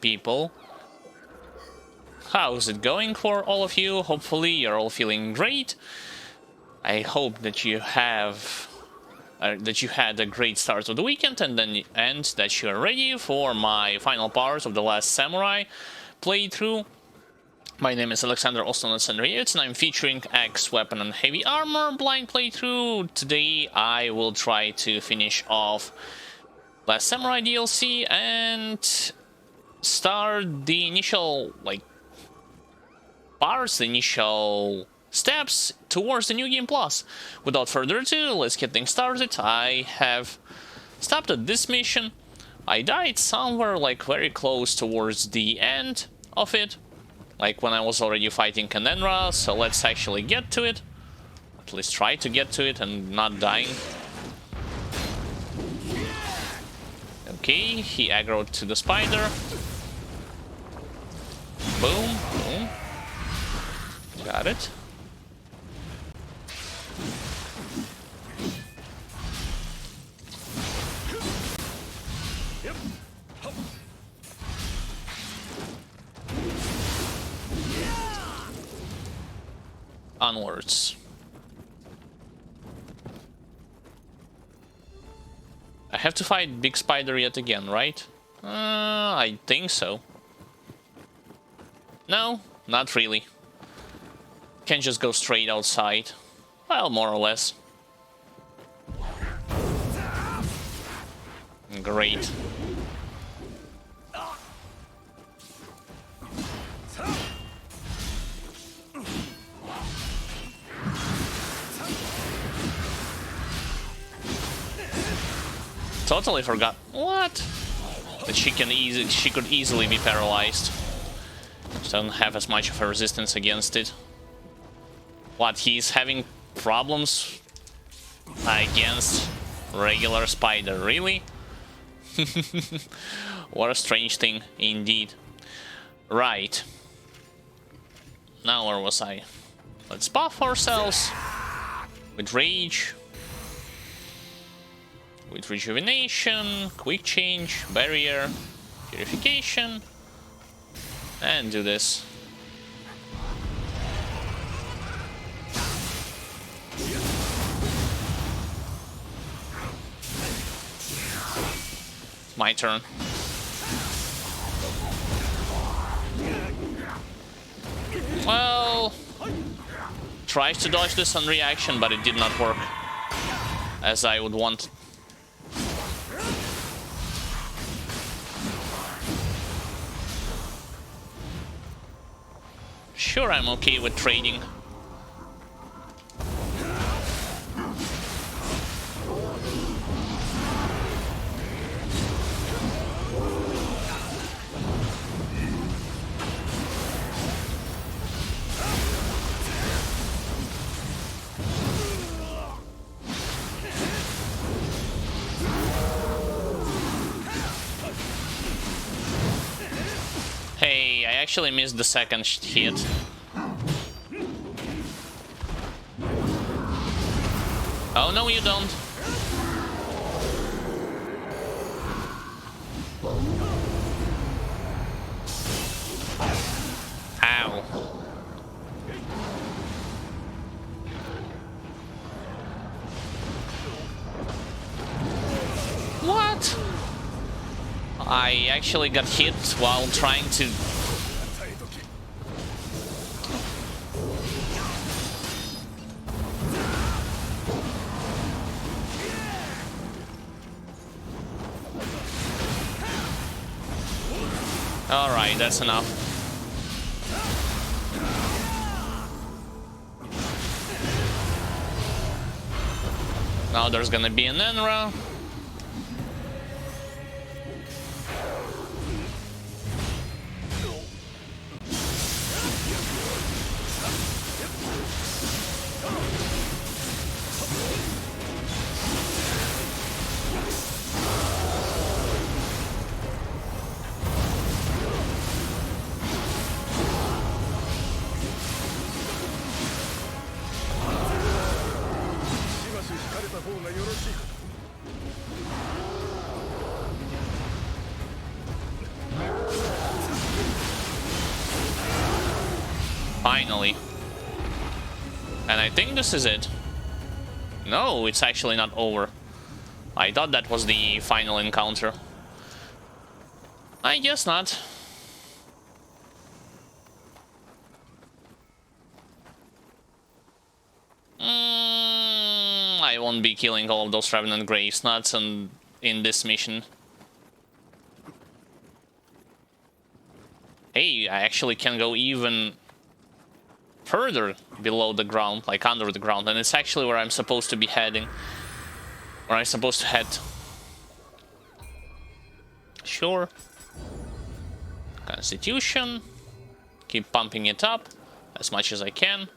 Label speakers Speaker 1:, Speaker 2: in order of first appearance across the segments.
Speaker 1: people. How's it going for all of you? Hopefully you're all feeling great. I hope that you have that you had a great start of the weekend and that you're ready for my final powers of The Last Samurai playthrough. My name is Alexander, also known as Xandrevets, and I'm featuring Axe, Weapon and Heavy Armor blind playthrough. Today I will try to finish off Last Samurai DLC and start the initial, parts, the initial steps towards the New Game Plus. Without further ado, let's get things started. I have stopped at this mission. I died somewhere, very close towards the end of it. When I was already fighting Kanenra, so let's actually get to it. At least try to get to it and not dying. Okay, he aggroed to the spider. Boom, boom. Got it. Onwards. I have to fight Big Spider yet again, right? I think so. No, not really. Can't just go straight outside. Well, more or less. Great. Totally forgot. What? That she could easily be paralyzed. Just don't have as much of a resistance against it. What? He's having problems against regular spider? Really? What a strange thing, indeed. Right. Now where was I? Let's buff ourselves with rage. With rejuvenation, quick change, barrier, purification, and do this. My turn. Well, tries to dodge this on reaction, but it did not work as I would want. Sure, I'm okay with trading. Hey, I actually missed the second hit. Oh, no, you don't. Ow. What? I actually got hit while trying to... Alright, that's enough. Now there's gonna be an Enra. Finally. And I think this is it. No, it's actually not over. I thought that was the final encounter. I guess not. I won't be killing all of those Revenant Graves nuts in this mission. Hey, I actually can go even further below the ground, like under the ground, and it's actually where I'm supposed to be heading. Where I'm supposed to head. Sure. Constitution. Keep pumping it up as much as I can.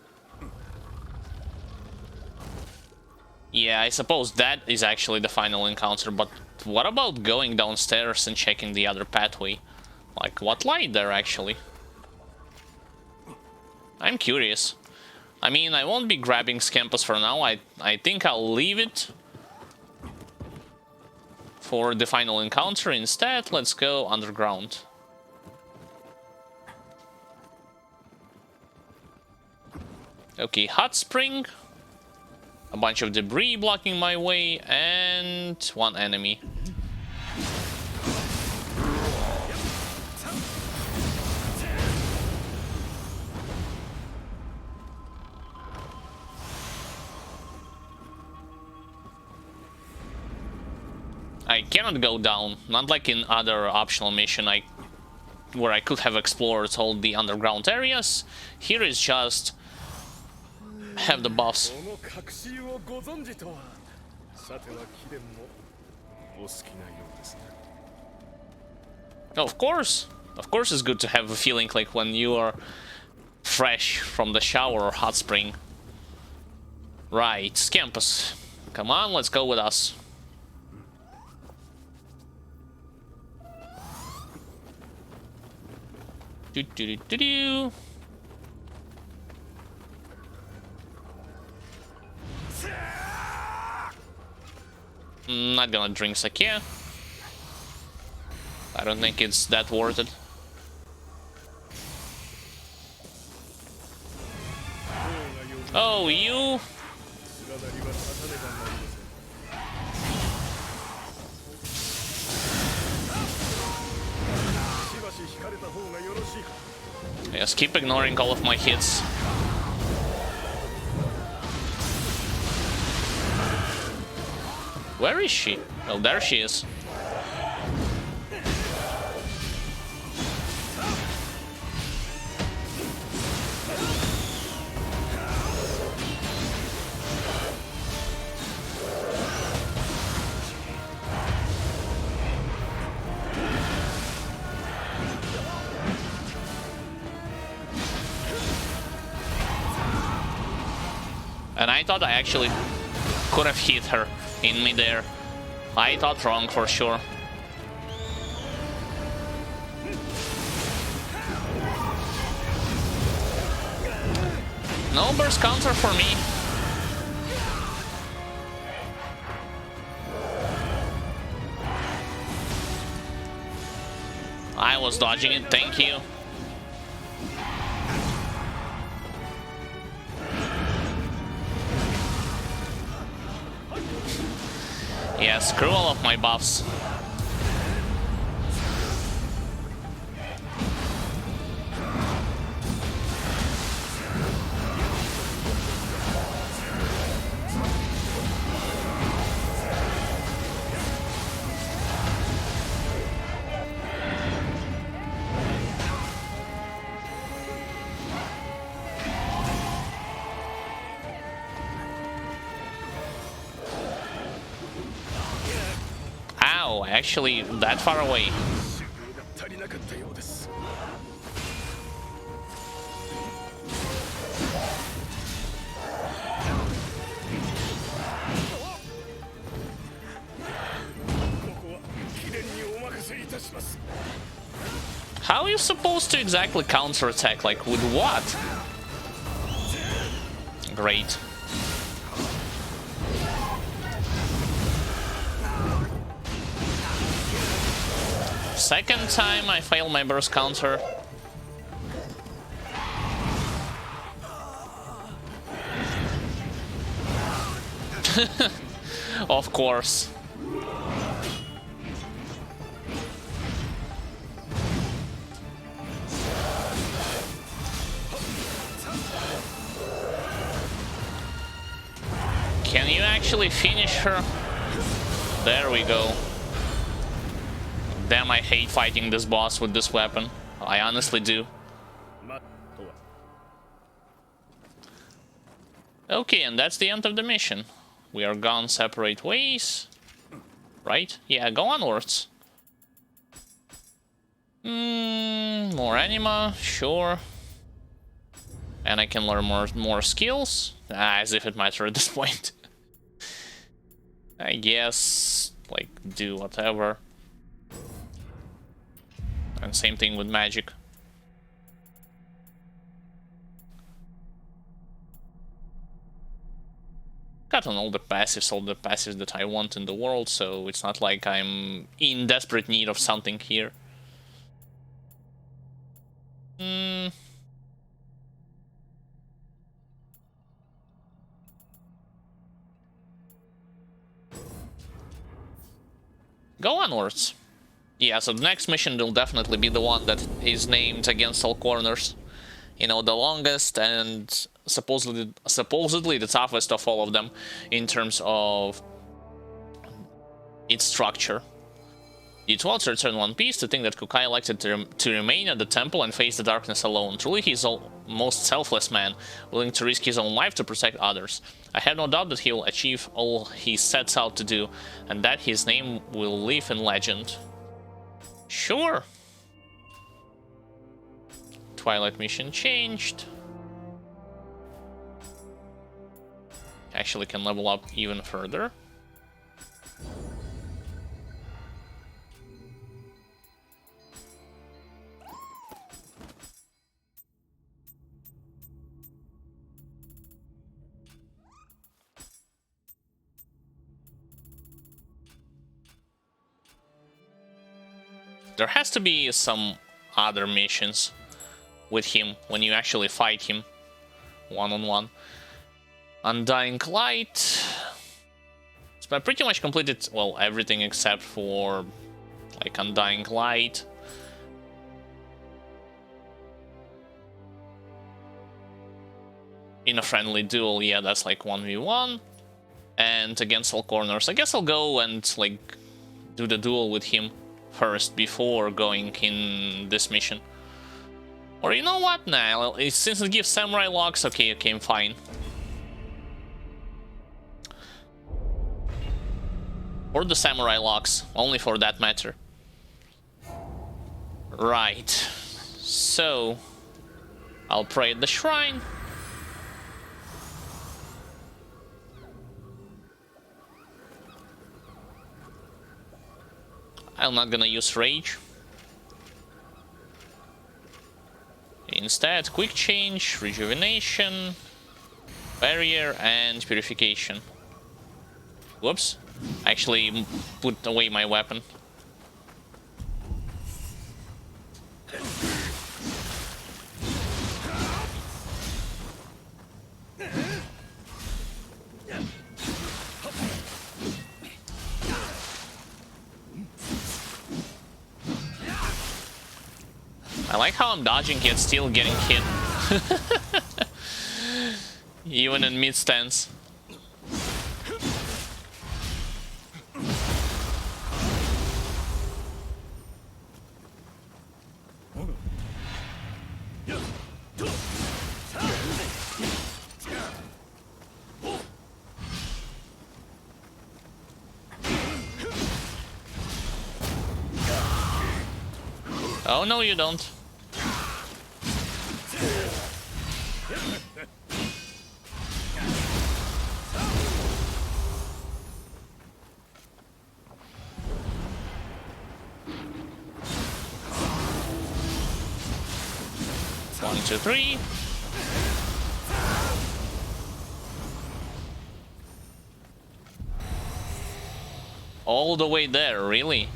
Speaker 1: Yeah, I suppose that is actually the final encounter, but what about going downstairs and checking the other pathway? Like, what lied there, actually? I'm curious. I mean, I won't be grabbing Scampus for now. I think I'll leave it for the final encounter. Instead, let's go underground. Okay, hot spring. A bunch of debris blocking my way, and one enemy. I cannot go down, not like in other optional mission where I could have explored all the underground areas. Here is just have the buffs. Of course it's good to have a feeling like when you are fresh from the shower or hot spring. Right, Scampus, come on, let's go with us. Do do do do do. Not gonna drink sake. I don't think it's that worth it. Oh, you? Yes, keep ignoring all of my hits. Where is she? Oh, there she is. And I thought I actually could have hit her in midair. I thought wrong for sure. No burst counter for me. I was dodging it, thank you. Yeah, screw all of my buffs. Ow, actually that far away. How are you supposed to exactly counterattack? Like, with what? Great. Second time I fail my burst counter. Of course. Can you actually finish her? There we go. Damn, I hate fighting this boss with this weapon. I honestly do. Okay, and that's the end of the mission. We are gone separate ways. Right? Yeah, go onwards. More anima, sure. And I can learn more skills. As if it mattered at this point. I guess, like, do whatever. And same thing with magic. Gotten all the passives that I want in the world, so it's not like I'm in desperate need of something here. Go onwards. Yeah, so the next mission will definitely be the one that is named Against All Corners. You know, the longest and supposedly the toughest of all of them in terms of its structure. You told to return one piece to think that Kukai elected to remain at the temple and face the darkness alone. Truly, he's a most selfless man, willing to risk his own life to protect others. I have no doubt that he will achieve all he sets out to do, and that his name will live in legend. Sure. Twilight mission changed. Actually can level up even further. There has to be some other missions with him when you actually fight him one-on-one. Undying Light. So I pretty much completed, well, everything except for, like, Undying Light. In a friendly duel, yeah, that's like 1v1. And Against All Corners. I guess I'll go and, like, do the duel with him first before going in this mission. Or you know what? Nah, since it gives samurai locks, okay, I'm fine. Or the samurai locks, only for that matter. Right. So, I'll pray at the shrine. I'm not gonna use rage. Instead, quick change, rejuvenation, barrier, and purification. Whoops. Actually put away my weapon. I like how I'm dodging yet still getting hit. Even in mid-stance. Oh no, you don't. One, two, three. All the way there, really?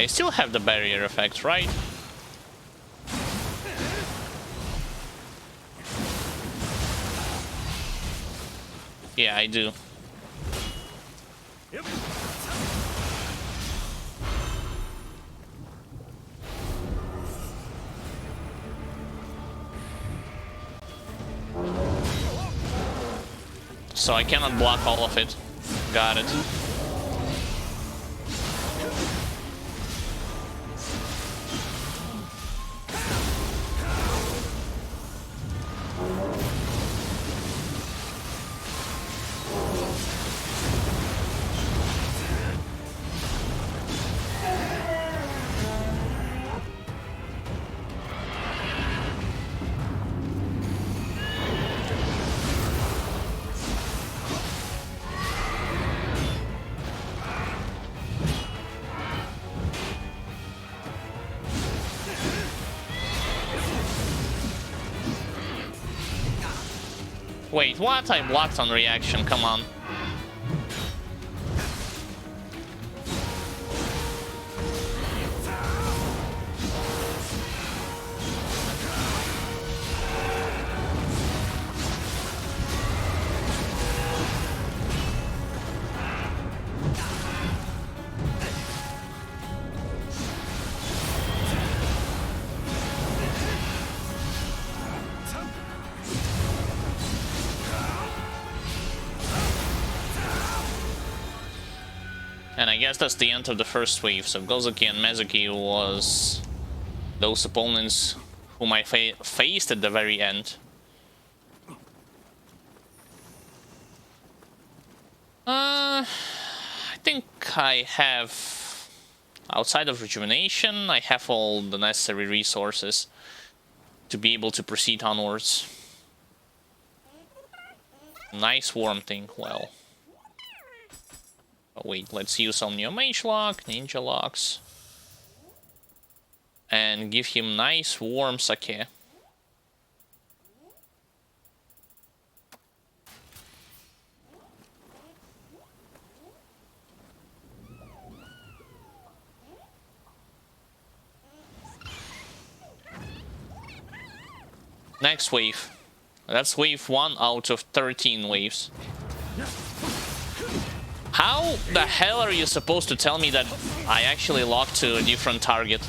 Speaker 1: I still have the barrier effect, right? Yeah, I do. Yep. So I cannot block all of it. Got it. Wait, what? I blocked on reaction, come on. And I guess that's the end of the first wave. So Gozuki and Mezuki was those opponents whom I faced at the very end. I think I have, outside of rejuvenation, I have all the necessary resources to be able to proceed onwards. Nice warm thing, well. Oh, wait, let's use some Nioh Mage Lock, Ninja Locks. And give him nice warm sake. Next wave. That's wave 1 out of 13 waves. How the hell are you supposed to tell me that I actually locked to a different target?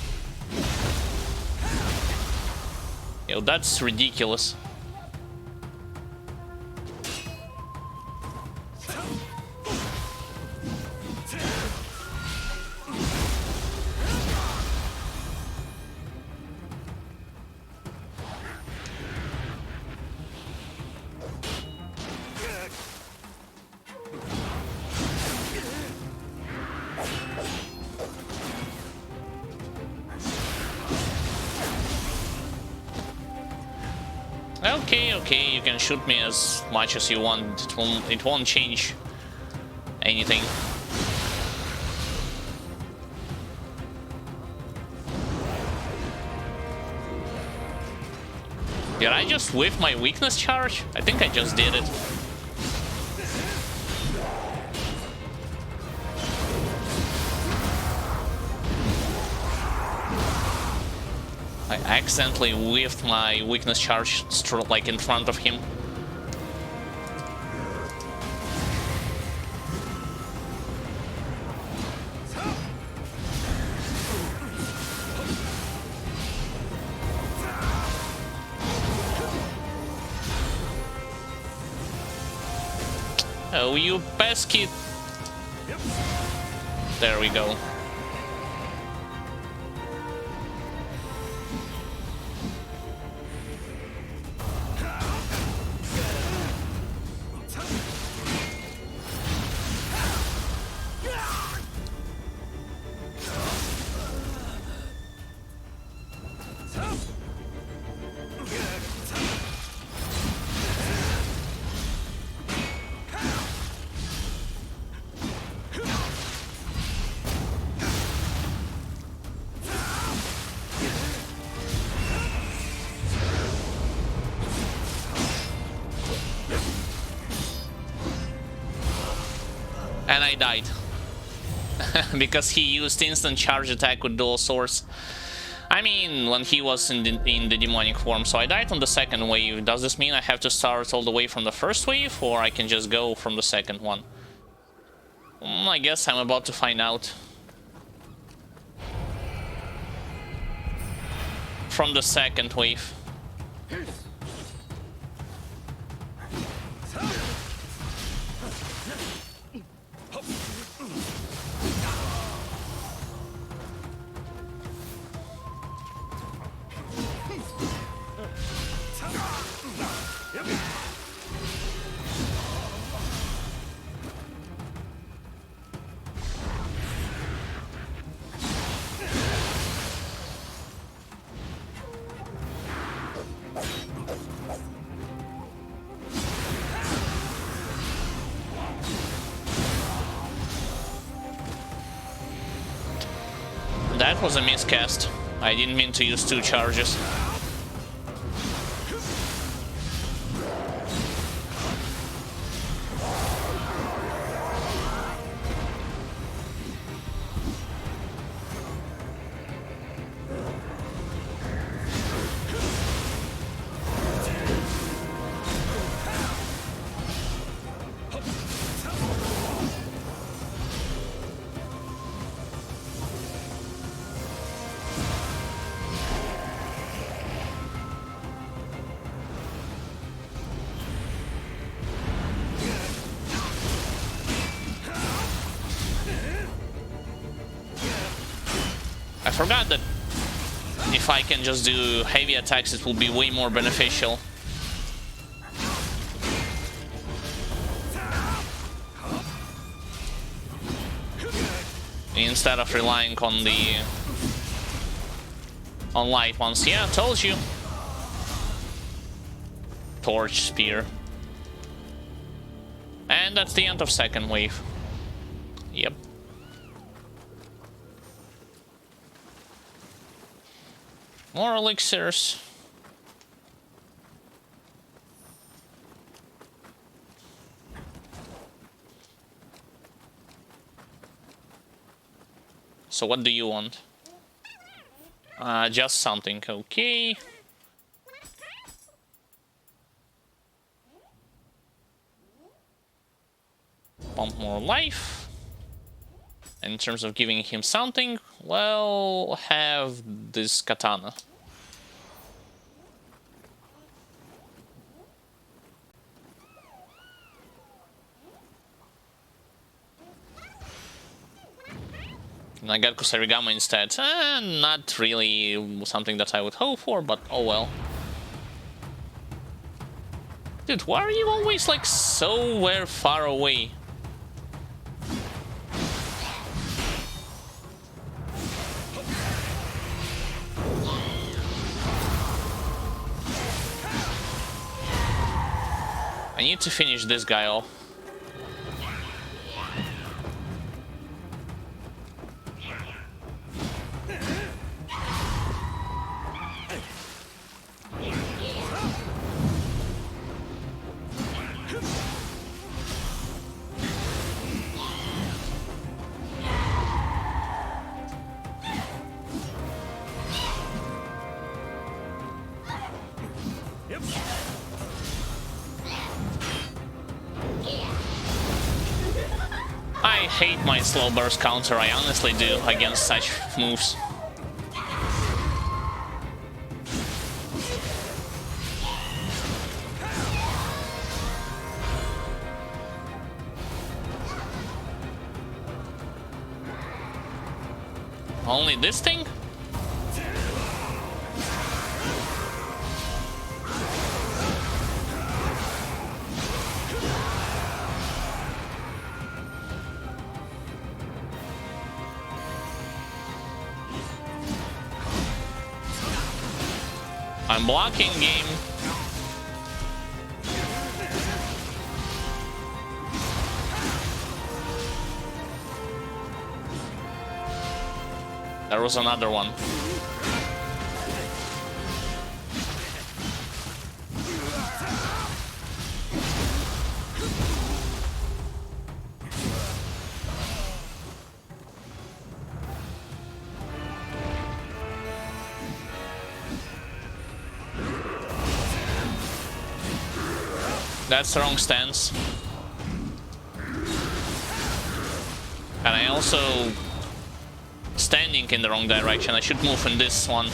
Speaker 1: Yo, that's ridiculous. Okay, you can shoot me as much as you want. It won't change anything. Did I just whiff my weakness charge? I think I just did it. I accidentally whiffed my weakness charge like in front of him. Oh, you pesky. There we go. And I died. because he used instant charge attack with dual swords. I mean, when he was in the demonic form, so I died on the second wave. Does this mean I have to start all the way from the first wave, or I can just go from the second one? I guess I'm about to find out. From the second wave. That was a miscast. I didn't mean to use 2 charges. I forgot that if I can just do heavy attacks, it will be way more beneficial. Instead of relying on the light ones. Yeah, told you. Torch, spear. And that's the end of second wave. Yep. More elixirs. So what do you want? Just something, okay. Pump more life. And in terms of giving him something, well, have this katana. And I got Kusarigama instead. Not really something that I would hope for, but oh well. Dude, why are you always like so far away? I need to finish this guy off. I hate my slow burst counter, I honestly do, against such moves. Only this thing? I'm blocking game. There was another one. That's the wrong stance. And I also standing in the wrong direction. I should move in this one.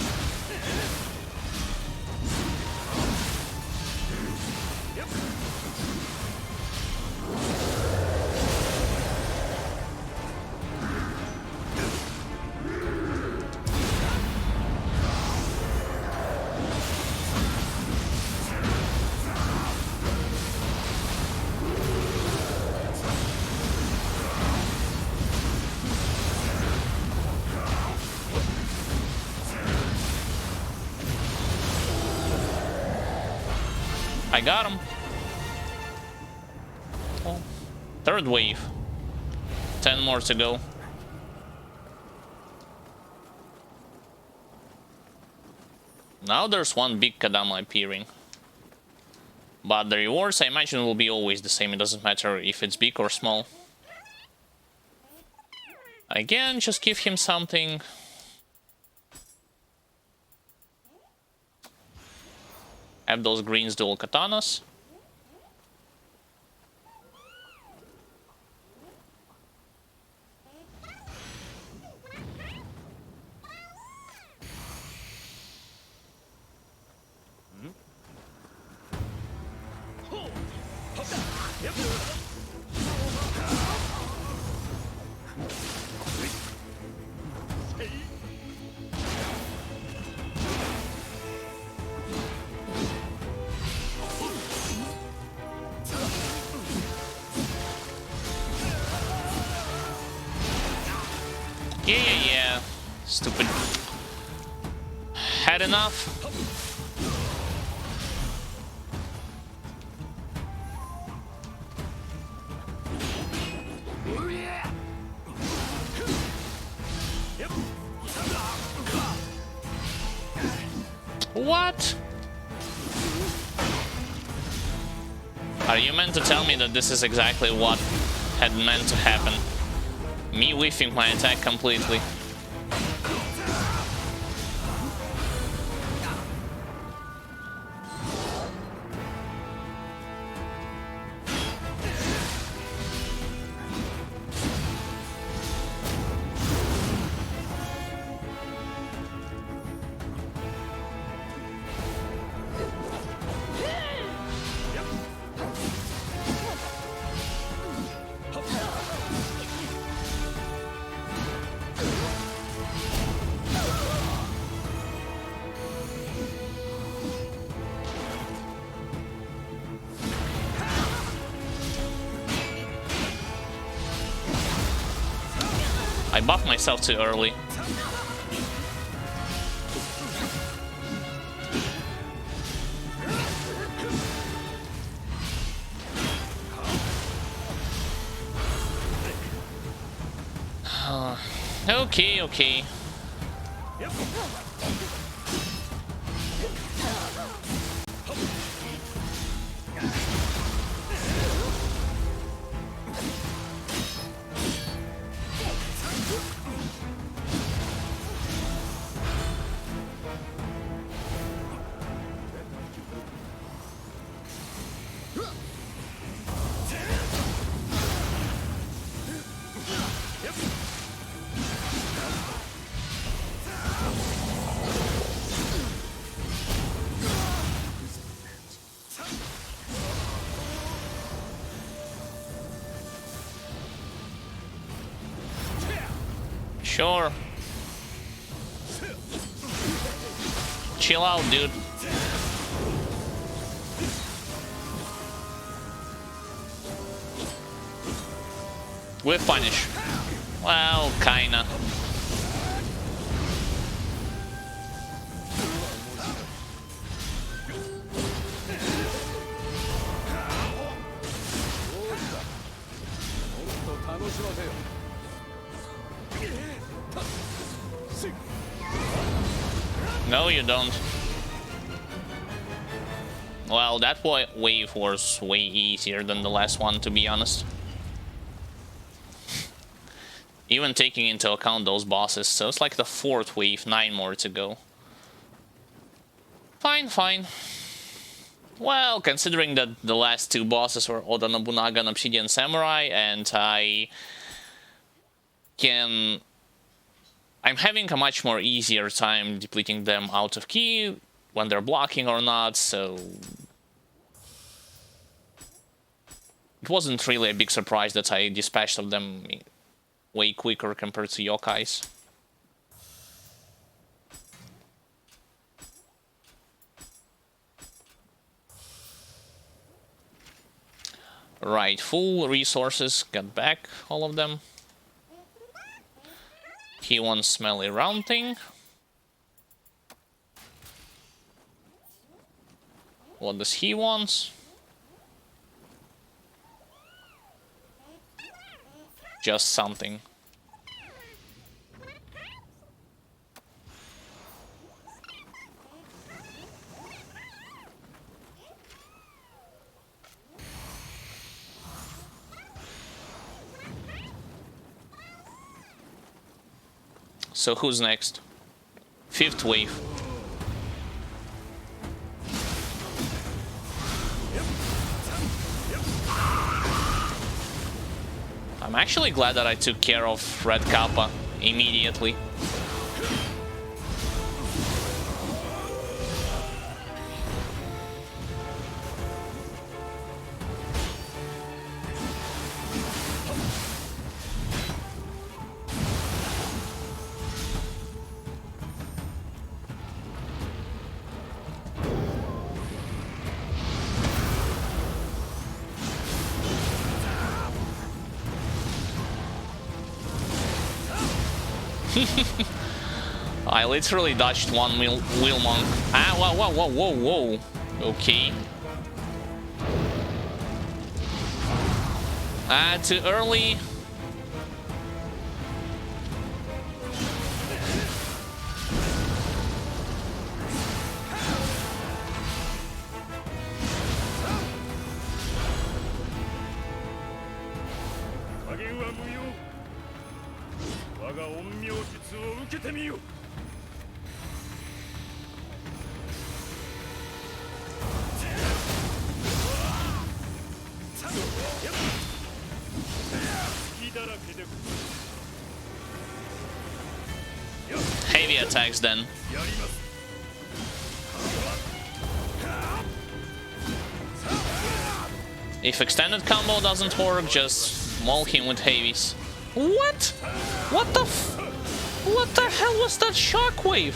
Speaker 1: I got him. Oh. Third wave. 10 more to go. Now there's one big Kadama appearing. But the rewards, I imagine, will be always the same. It doesn't matter if it's big or small. Again, just give him something. Have those greens dual katanas. Yeah. Stupid. Had enough. What? Are you meant to tell me that this is exactly what had meant to happen? Me whiffing my attack completely. I buffed myself too early. Okay. Sure. Chill out, dude. With punish. Well, kinda. No, you don't. Well, that wave was way easier than the last one, to be honest. Even taking into account those bosses, so it's like the fourth wave, 9 more to go. Fine. Well, considering that the last two bosses were Oda Nobunaga and Obsidian Samurai, and I'm having a much more easier time depleting them out of key when they're blocking or not, so it wasn't really a big surprise that I dispatched of them way quicker compared to yokais. Right, full resources, got back all of them. He wants smelly round thing. What does he want? Just something. So who's next? Fifth wave. I'm actually glad that I took care of Red Kappa immediately. I literally dodged one wheel monk. Ah, whoa. Okay. Too early. Heavy attacks then. If extended combo doesn't work, just maul him with heavies. What? What the hell was that shockwave?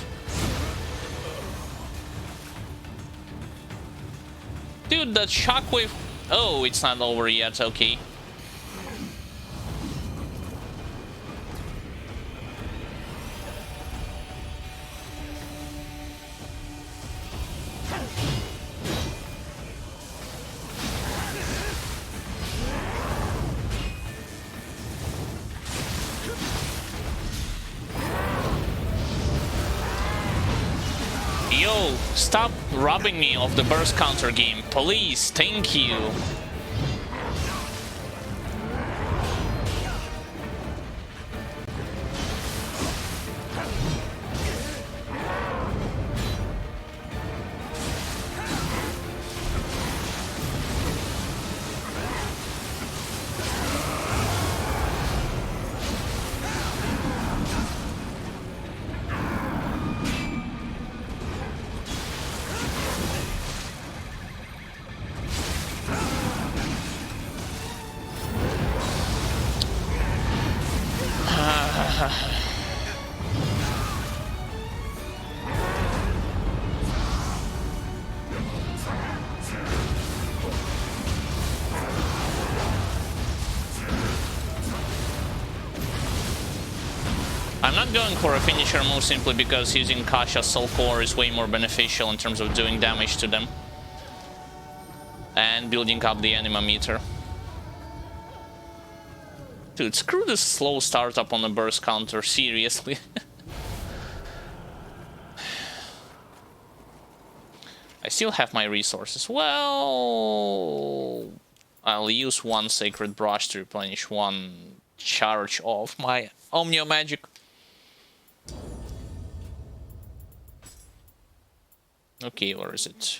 Speaker 1: Dude, that shockwave... Oh, it's not over yet, okay. Yo, stop robbing me of the burst counter game, please, thank you. I'm not going for a finisher move simply because using Kasha's Soul Core is way more beneficial in terms of doing damage to them and building up the anima meter. Dude, screw this slow startup on the burst counter, seriously. I still have my resources. Well, I'll use one Sacred Brush to replenish one charge of my Omnio Magic. Okay, where is it?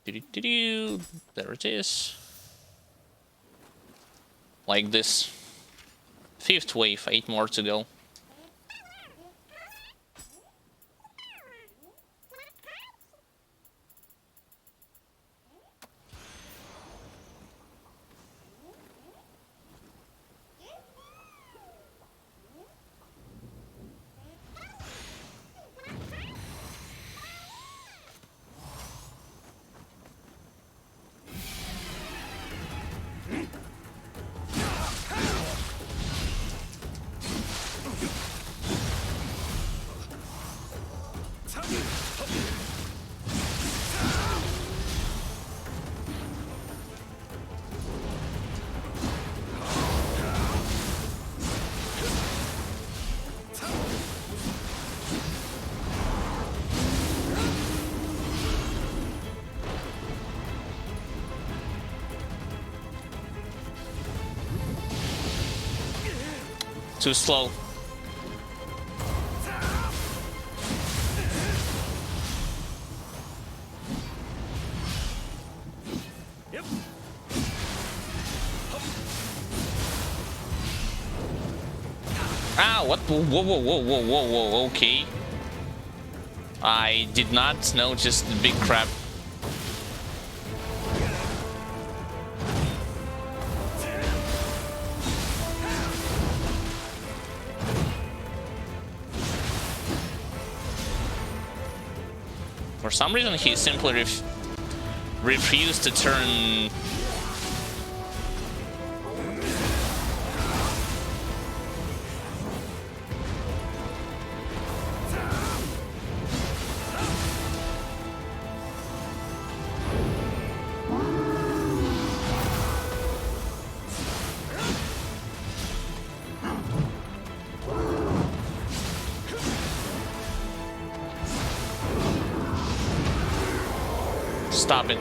Speaker 1: There it is. Like this. 5th wave, 8 more to go. Too slow. Ah, what? Whoa, whoa, whoa, whoa, whoa, whoa, okay. I did not notice the big crab. For some reason, he simply refused to turn. Stop it.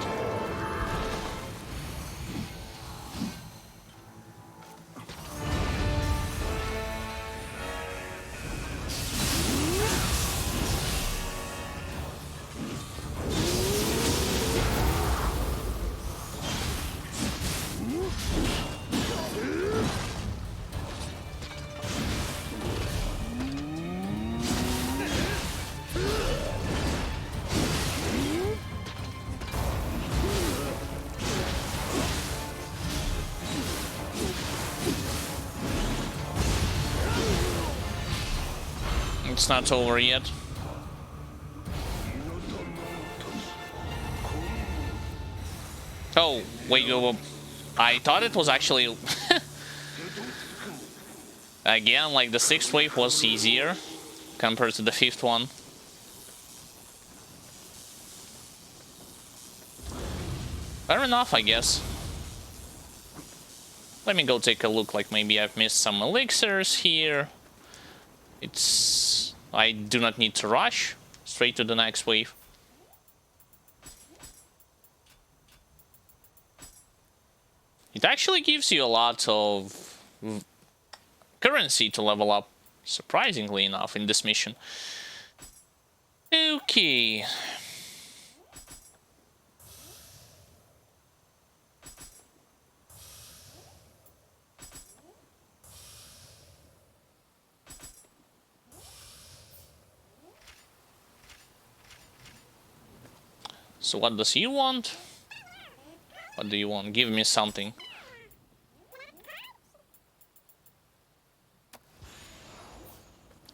Speaker 1: It's not over yet. Oh, wait, I thought it was actually... Again, like the 6th wave was easier compared to the 5th one. Fair enough, I guess. Let me go take a look, like maybe I've missed some elixirs here. I do not need to rush straight to the next wave. It actually gives you a lot of currency to level up, surprisingly enough, in this mission. Okay. So what does he want? What do you want? Give me something.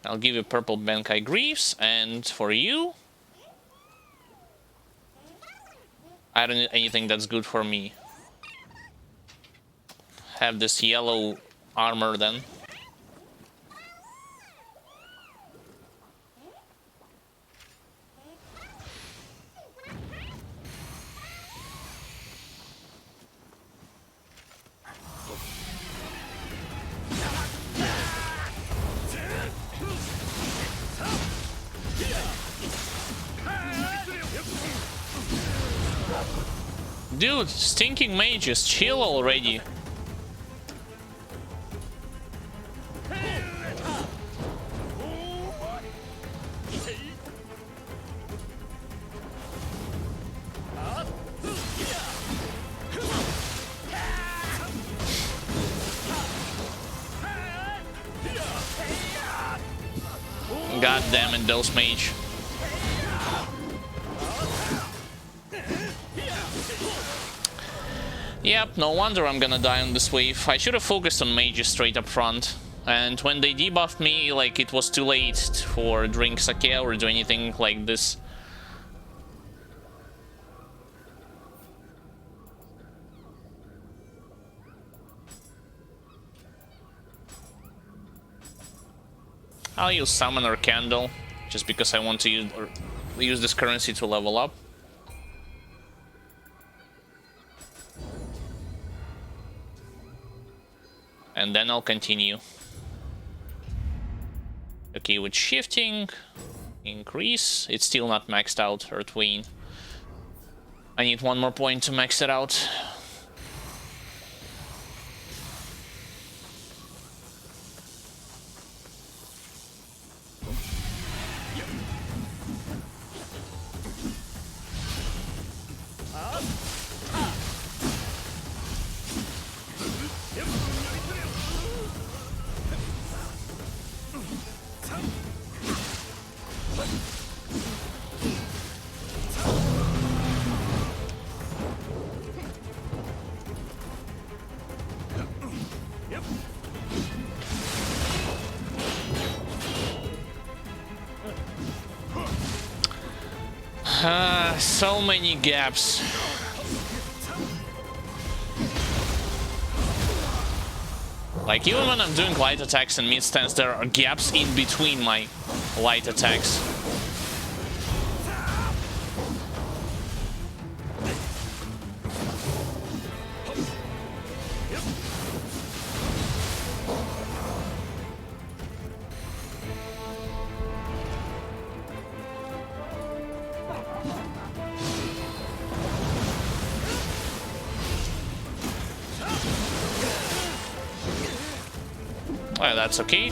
Speaker 1: I'll give you purple Benkai Greaves, and for you, I don't need anything that's good for me. Have this yellow armor then. Dude, stinking mages, chill already. God damn it, Dose Mage. Yep, no wonder I'm gonna die on this wave. I should have focused on mages straight up front. And when they debuffed me, like, it was too late for drink sake or do anything like this. I'll use Summoner Candle, just because I want to use this currency to level up. And then I'll continue. Okay, with shifting, increase. It's still not maxed out, Earthwing. I need one more point to max it out. So many gaps. Like, even when I'm doing light attacks and mid stance, there are gaps in between my light attacks. Well, that's okay.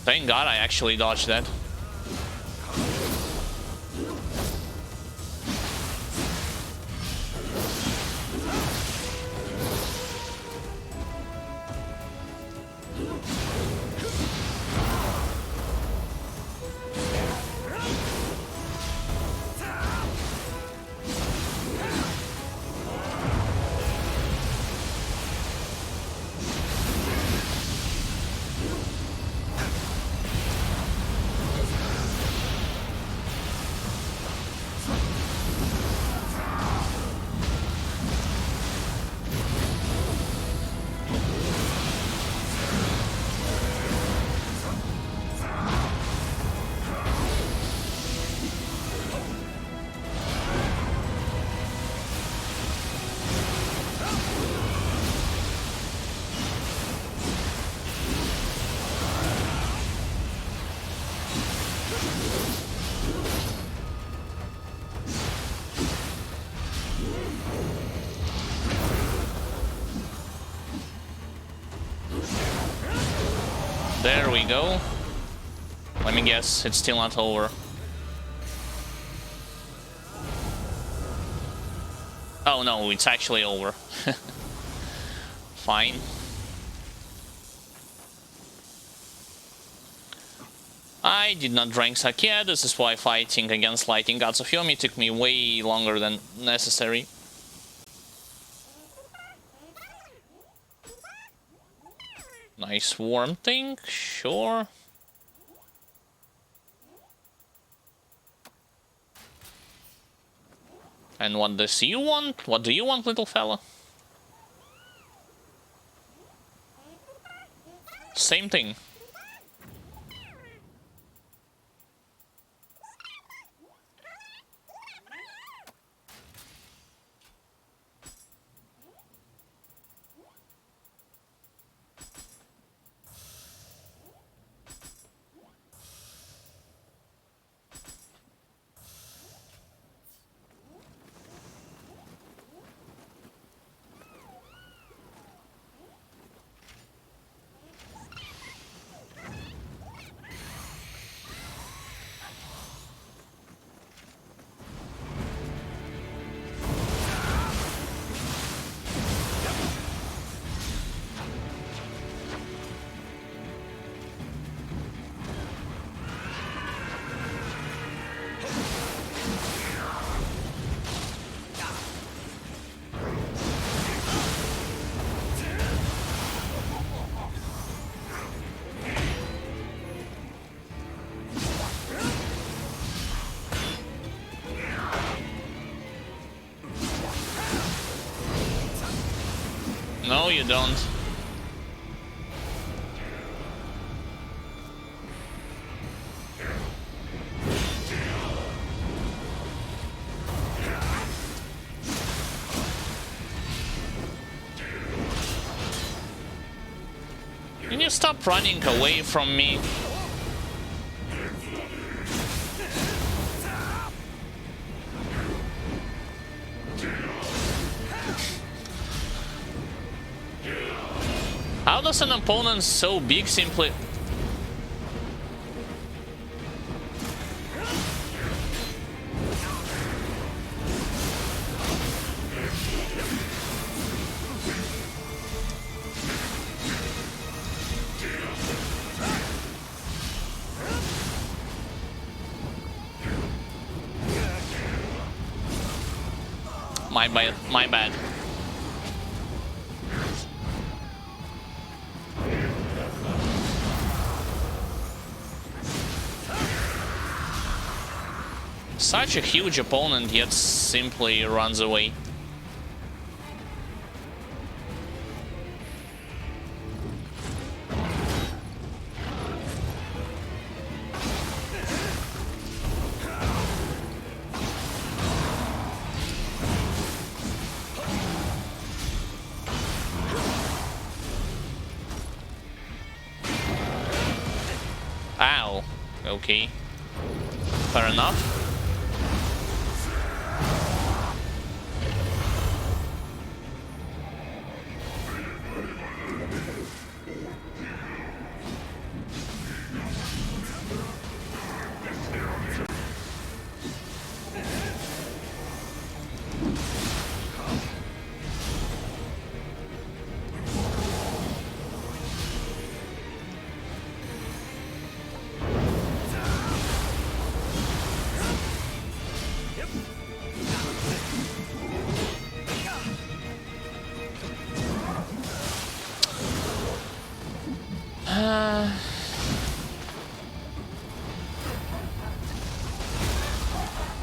Speaker 1: Thank God I actually dodged that. There we go. Let me guess, it's still not over. Oh no, it's actually over. Fine. I did not drink sake. This is why fighting against Lightning Gods of Yomi took me way longer than necessary. Nice warm thing, sure. And what does you want? What do you want, little fella? Same thing. don't. Can you stop running away from me? How does an opponent so big simply... My bad. Such a huge opponent, yet simply runs away. Ow. Okay. Fair enough.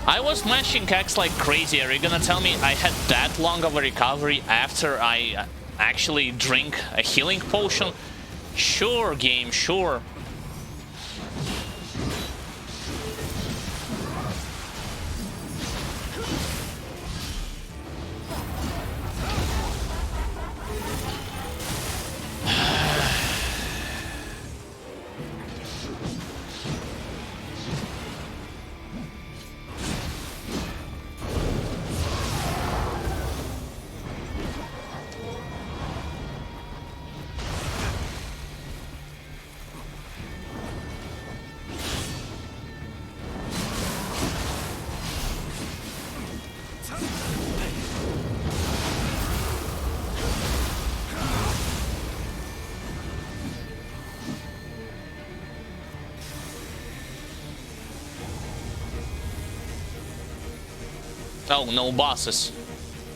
Speaker 1: I was mashing X like crazy. Are you gonna tell me I had that long of a recovery after I actually drink a healing potion? Sure, game, sure. Oh, no bosses.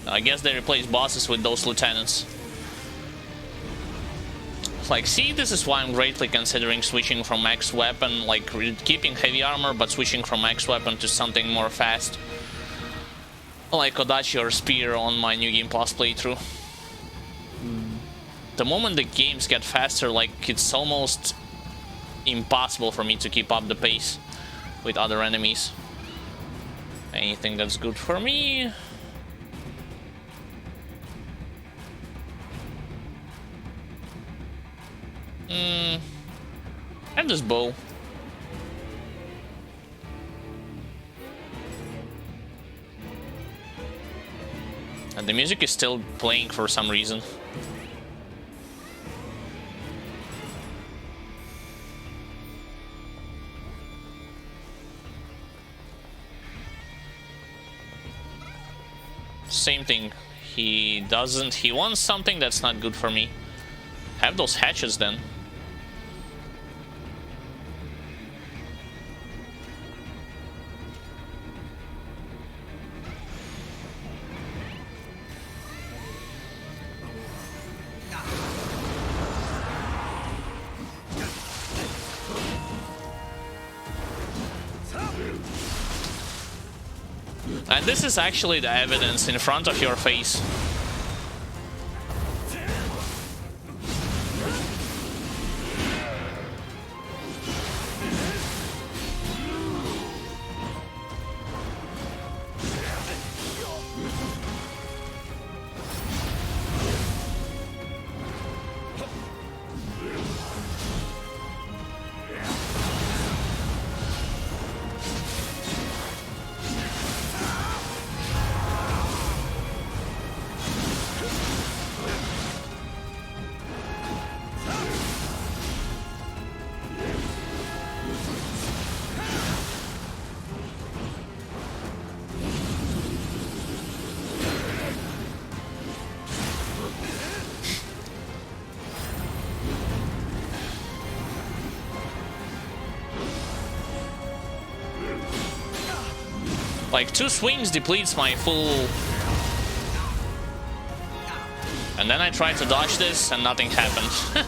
Speaker 1: I guess they replaced bosses with those lieutenants. It's like, see, this is why I'm greatly considering switching from X weapon, like keeping heavy armor, but switching from X weapon to something more fast. Like Kodachi or Spear on my New Game Plus playthrough. The moment the games get faster, like, it's almost impossible for me to keep up the pace with other enemies. Anything that's good for me? And this bow. And the music is still playing for some reason. Same thing. He wants something that's not good for me. Have those hatches then. And this is actually the evidence in front of your face. Like, 2 swings depletes my full... And then I tried to dodge this, and nothing happened.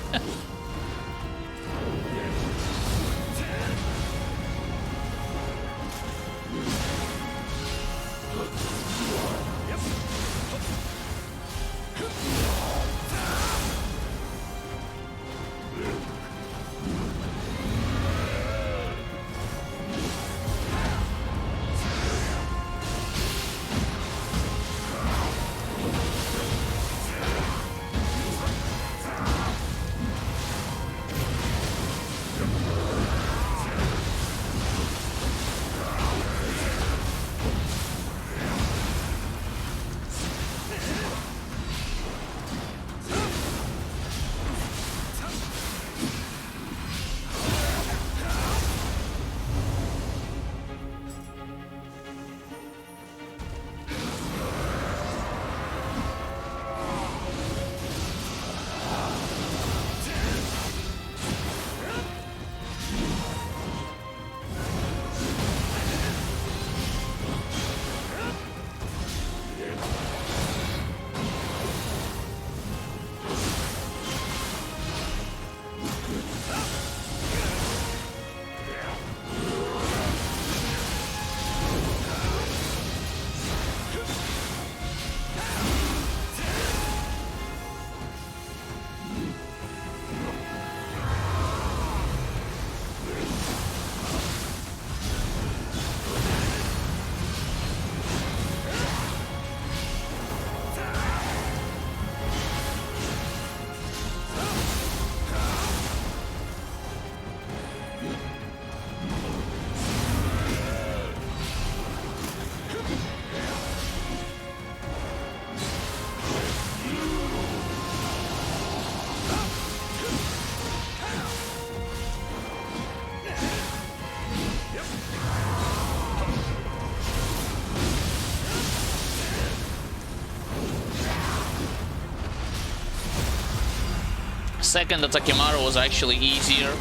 Speaker 1: Second Atakimaru was actually easier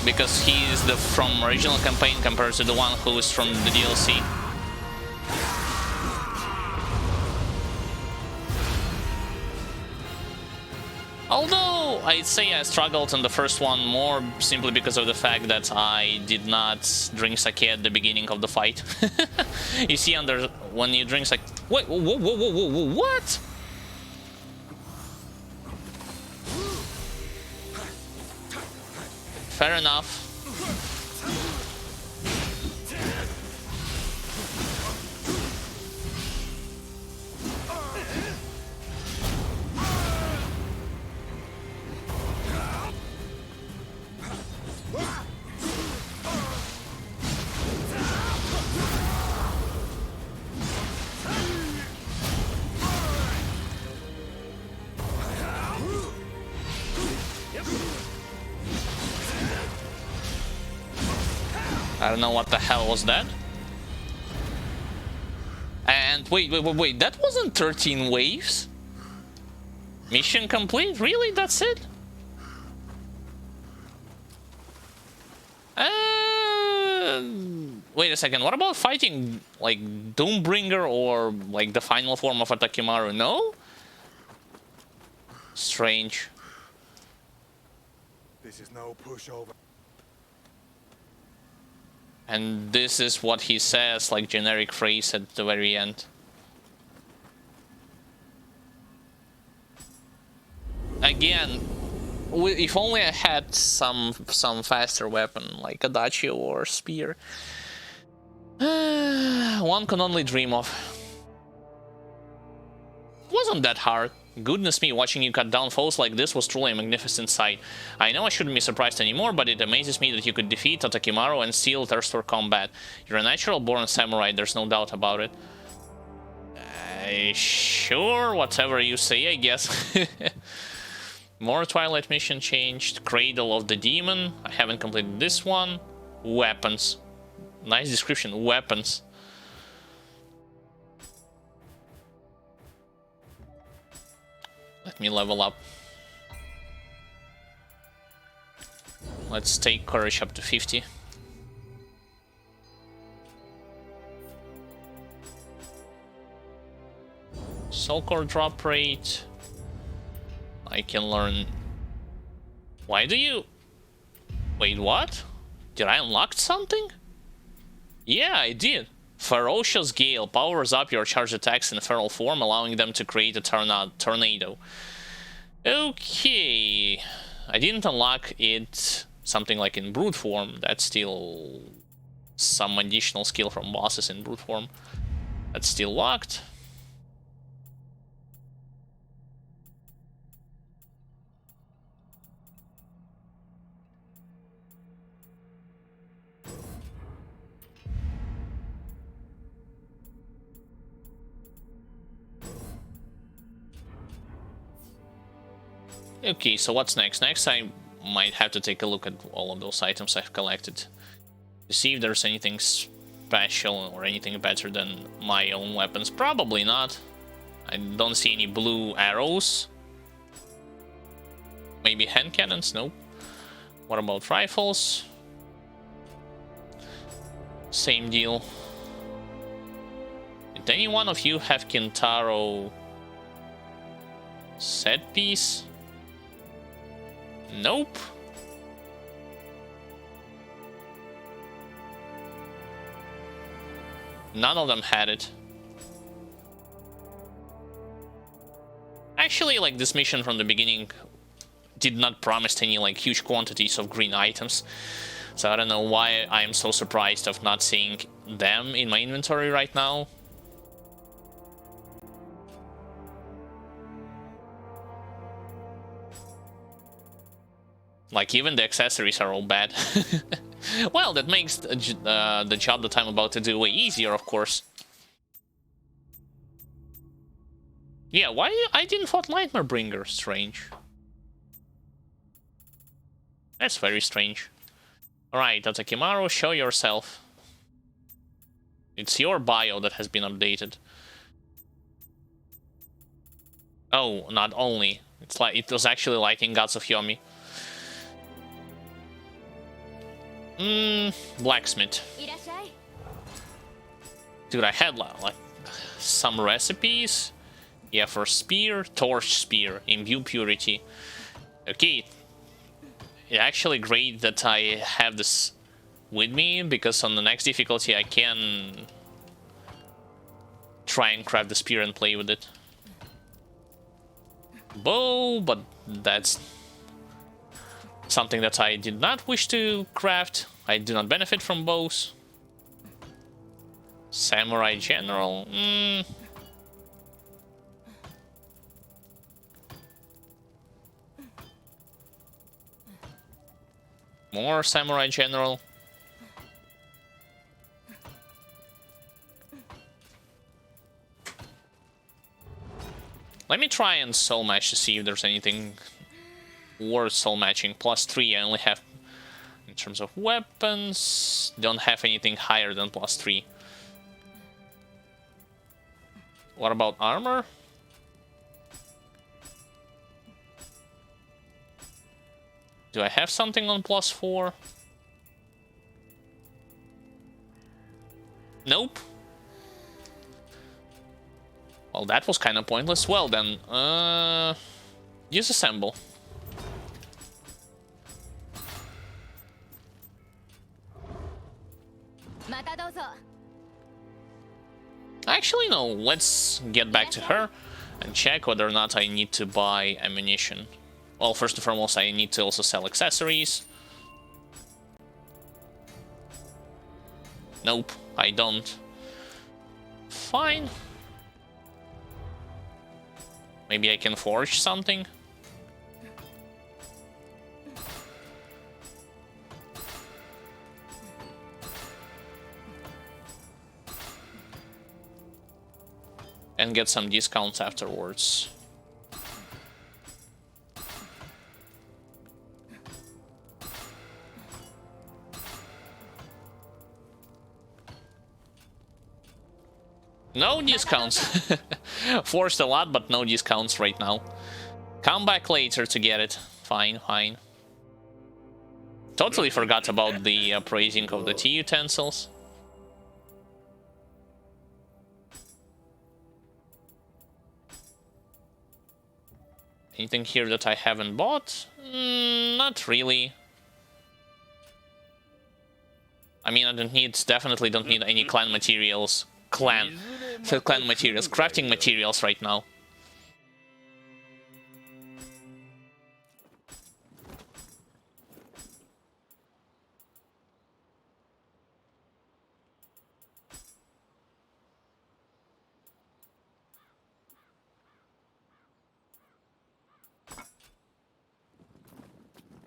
Speaker 1: because he is the from original campaign compared to the one who is from the DLC. Although I'd say I struggled on the first one more simply because of the fact that I did not drink sake at the beginning of the fight. You see, when you drink sake, wait, whoa, what? Fair enough. I don't know what the hell was that. And wait, that wasn't 13 waves? Mission complete? Really? That's it? Wait a second, what about fighting like Doombringer or like the final form of Atakimaru? No? Strange.
Speaker 2: This is no pushover.
Speaker 1: And this is what he says, like generic phrase at the very end. Again, if only I had some faster weapon, like a Dachi or spear. One can only dream of. Wasn't that hard. Goodness me, watching you cut down foes like this was truly a magnificent sight. I know I shouldn't be surprised anymore, but it amazes me that you could defeat Atakimaru and still thirst for combat. You're a natural-born samurai, there's no doubt about it. Sure, whatever you say, I guess. More Twilight mission changed. Cradle of the Demon. I haven't completed this one. Weapons. Nice description, weapons. Let me level up. Let's take courage up to 50. soul core drop rate. I can learn... Why do you... Wait, what? Did I unlock something? Yeah, I did. Ferocious Gale powers up your charged attacks in feral form, allowing them to create a tornado. Okay. I didn't unlock it something like in brute form. That's still some additional skill from bosses in brute form. That's still locked. Okay, so what's next? Next I might have to take a look at all of those items I've collected to see if there's anything special or anything better than my own weapons. Probably not. I don't see any blue arrows. Maybe hand cannons? Nope. What about rifles? Same deal. Did any one of you have Kintaro set piece? Nope. None of them had it. Actually, like, this mission from the beginning did not promise any, like, huge quantities of green items. So I don't know why I'm so surprised of not seeing them in my inventory right now. Like, even the accessories are all bad. Well, that makes the job that I'm about to do way easier, of course. Yeah, why I didn't fought Nightmare Bringer? Strange. That's very strange. Alright, Tatakimaru, show yourself. It's your bio that has been updated. Oh, not only. It's like it was actually lighting Gods of Yomi. Blacksmith. Dude, I had like some recipes. Yeah, for spear, torch spear, imbue purity. Okay. It's actually great that I have this with me, because on the next difficulty I can try and craft the spear and play with it. Bow, but that's something that I did not wish to craft. I do not benefit from bows. Samurai General. More Samurai General. Let me try and soul match to see if there's anything worth soul matching. +3 I only have in terms of weapons. Don't have anything higher than +3. What about armor? Do I have something on +4? Nope. Well, that was kind of pointless. Well then, disassemble. Actually, no. Let's get back to her and check whether or not I need to buy ammunition. Well, first and foremost, I need to also sell accessories. Nope, I don't. Fine. Maybe I can forge something. And get some discounts afterwards. No discounts. Forced a lot, but no discounts right now. Come back later to get it. Fine, fine. Totally forgot about the appraising of the tea utensils. Anything here that I haven't bought? Not really. I mean, I definitely don't need any clan materials. Clan materials, crafting materials right now.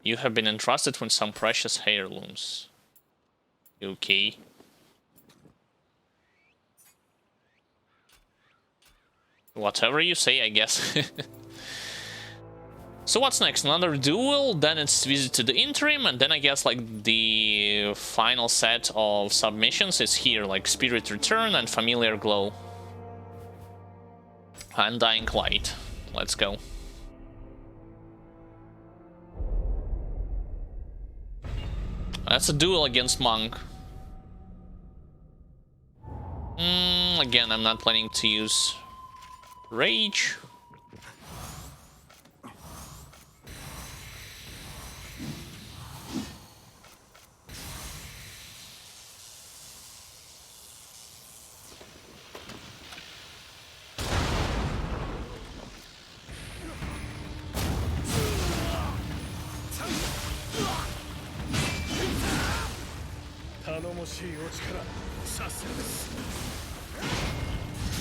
Speaker 1: You have been entrusted with some precious heirlooms. Okay. Whatever you say, I guess. So what's next? Another duel, then it's visit to the interim, and then I guess like the final set of submissions is here, like Spirit Return and Familiar Glow. Undying Light. Let's go. That's a duel against Monk. Again, I'm not planning to use Rage.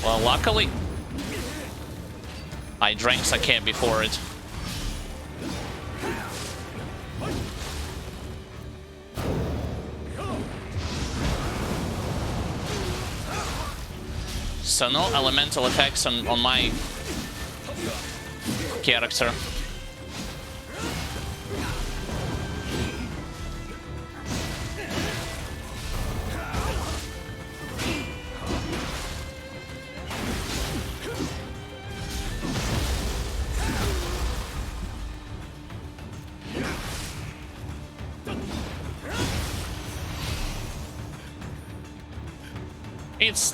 Speaker 1: Well, luckily, I drank sake before it. So no elemental effects on my character.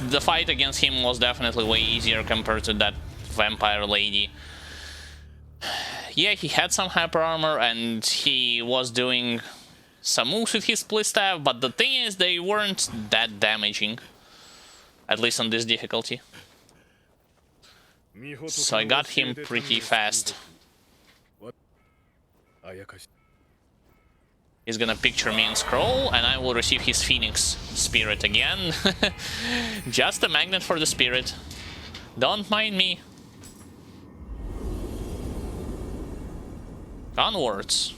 Speaker 1: The fight against him was definitely way easier compared to that vampire lady. Yeah, he had some hyper armor and he was doing some moves with his split staff, but the thing is they weren't that damaging. At least on this difficulty. So I got him pretty fast. He's gonna picture me and scroll, and I will receive his Phoenix Spirit again. Just a magnet for the spirit. Don't mind me. Onwards.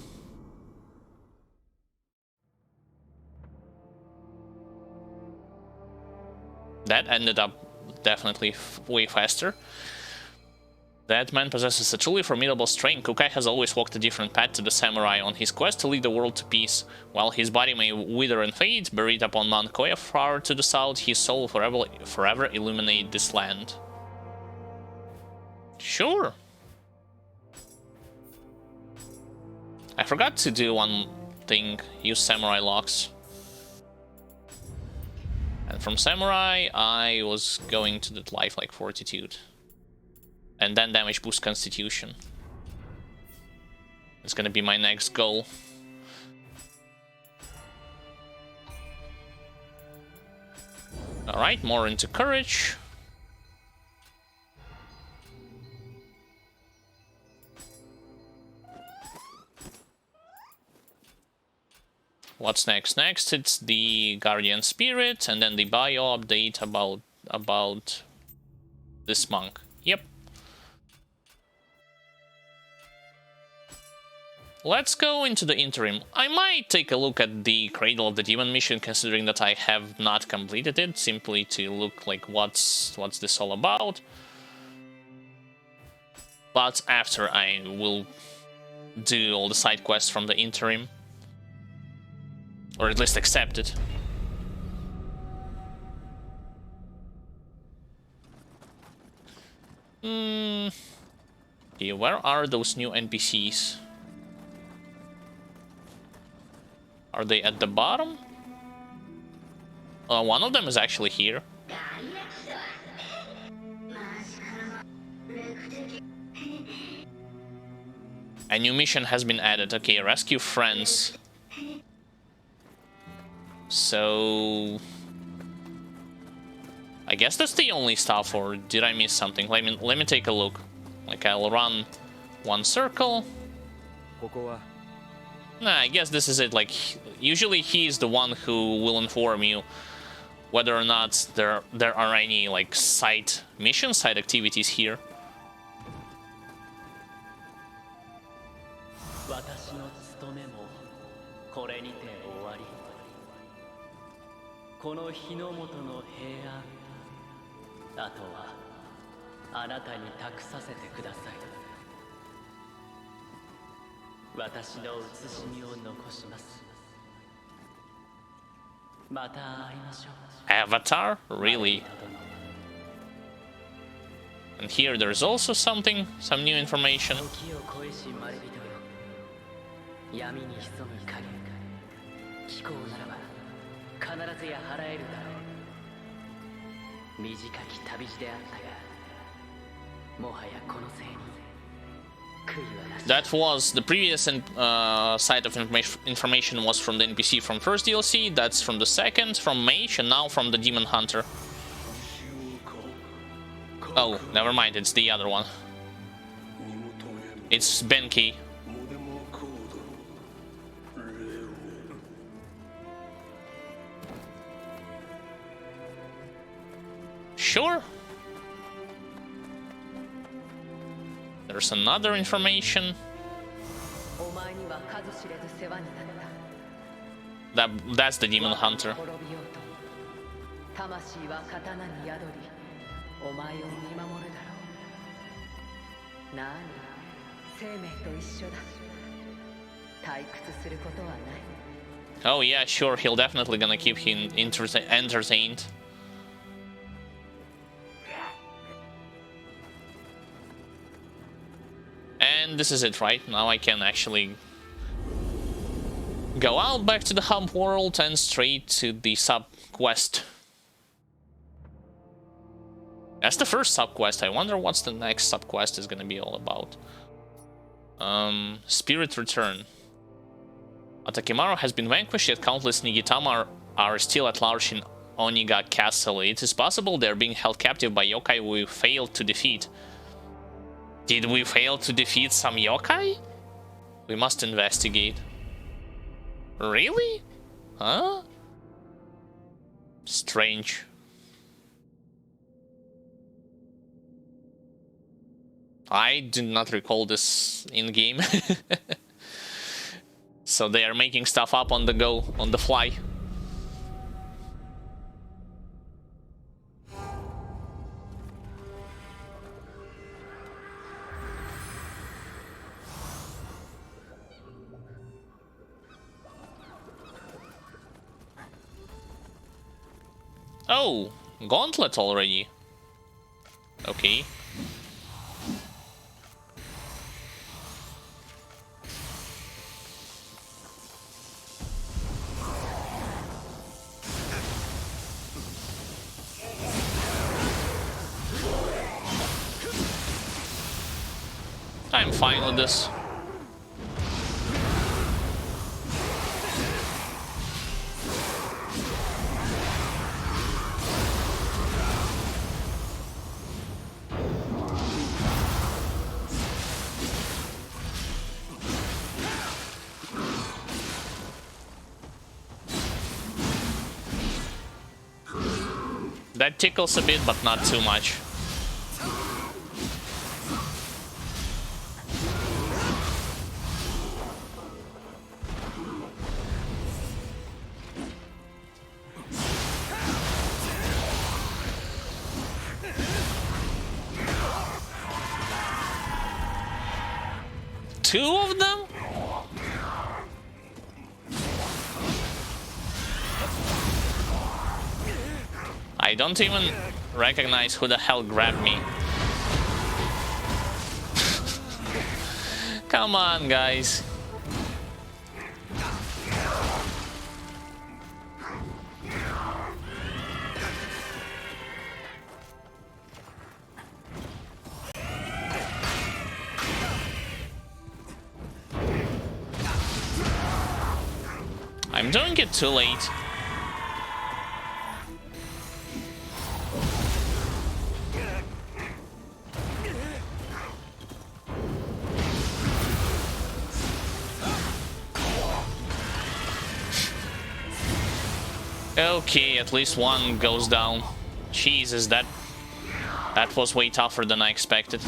Speaker 1: That ended up definitely way faster. That man possesses a truly formidable strength. Kukai has always walked a different path to the samurai on his quest to lead the world to peace. While his body may wither and fade, buried upon Mount Koya far to the south, his soul will forever illuminate this land. Sure. I forgot to do one thing, use samurai locks. And from samurai, I was going to the lifelike fortitude. And then damage boost constitution. It's gonna be my next goal. Alright, more into courage. What's next? Next, it's the Guardian Spirit, and then the bio update about this monk. Yep. Let's go into the interim. I might take a look at the Cradle of the Demon mission, considering that I have not completed it, simply to look like what's this all about. But after I will do all the side quests from the interim. Or at least accept it. Okay, where are those new NPCs? Are they at the bottom? One of them is actually here. A new mission has been added. Okay, rescue friends. So I guess that's the only stuff, or did I miss something? Let me take a look. Like, I'll run one circle. Nah, I guess this is it. Like, usually he's the one who will inform you whether or not there are any, like, side missions, side activities here. Avatar? Really? And here there's also something, some new information. That was the previous site of information was from the NPC from first DLC, that's from the second, from Mage, and now from the Demon Hunter. Oh, never mind, it's the other one. It's Benki. Sure. There's another information. That's the Demon Hunter. Oh yeah, sure, he'll definitely gonna keep him entertained. And this is it, right? Now I can actually go out back to the hub world and straight to the sub-quest. That's the first sub-quest. I wonder what's the next sub-quest is gonna be all about. Spirit Return. Atakimaru has been vanquished, yet countless Nigitama are still at large in Oniga Castle. It is possible they're being held captive by yokai we failed to defeat. Did we fail to defeat some yokai? We must investigate. Really? Huh? Strange. I do not recall this in-game. So they are making stuff up on the go, on the fly. Oh, gauntlet already. Okay. I'm fine with this. That tickles a bit, but not too much. Two of them? I don't even recognize who the hell grabbed me. Come on, guys. I'm doing it too late. Okay, at least one goes down. Jesus, that was way tougher than I expected.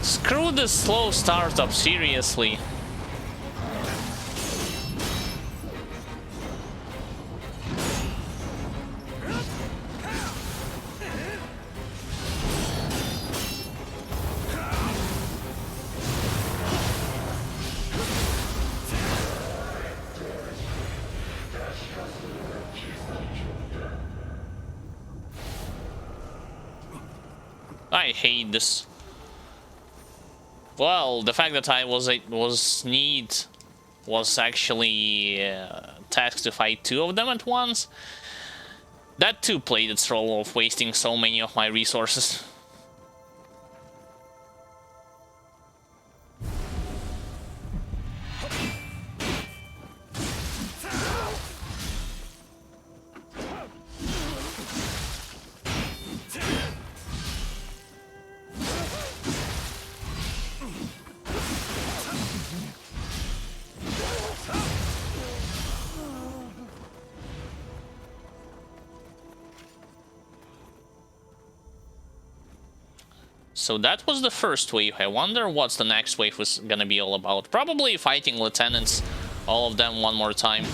Speaker 1: Screw the slow startup, seriously. I hate this. Well, the fact that I was actually tasked to fight two of them at once, that too played its role of wasting so many of my resources. So that was the first wave. I wonder what's the next wave was gonna be all about. Probably fighting lieutenants, all of them one more time.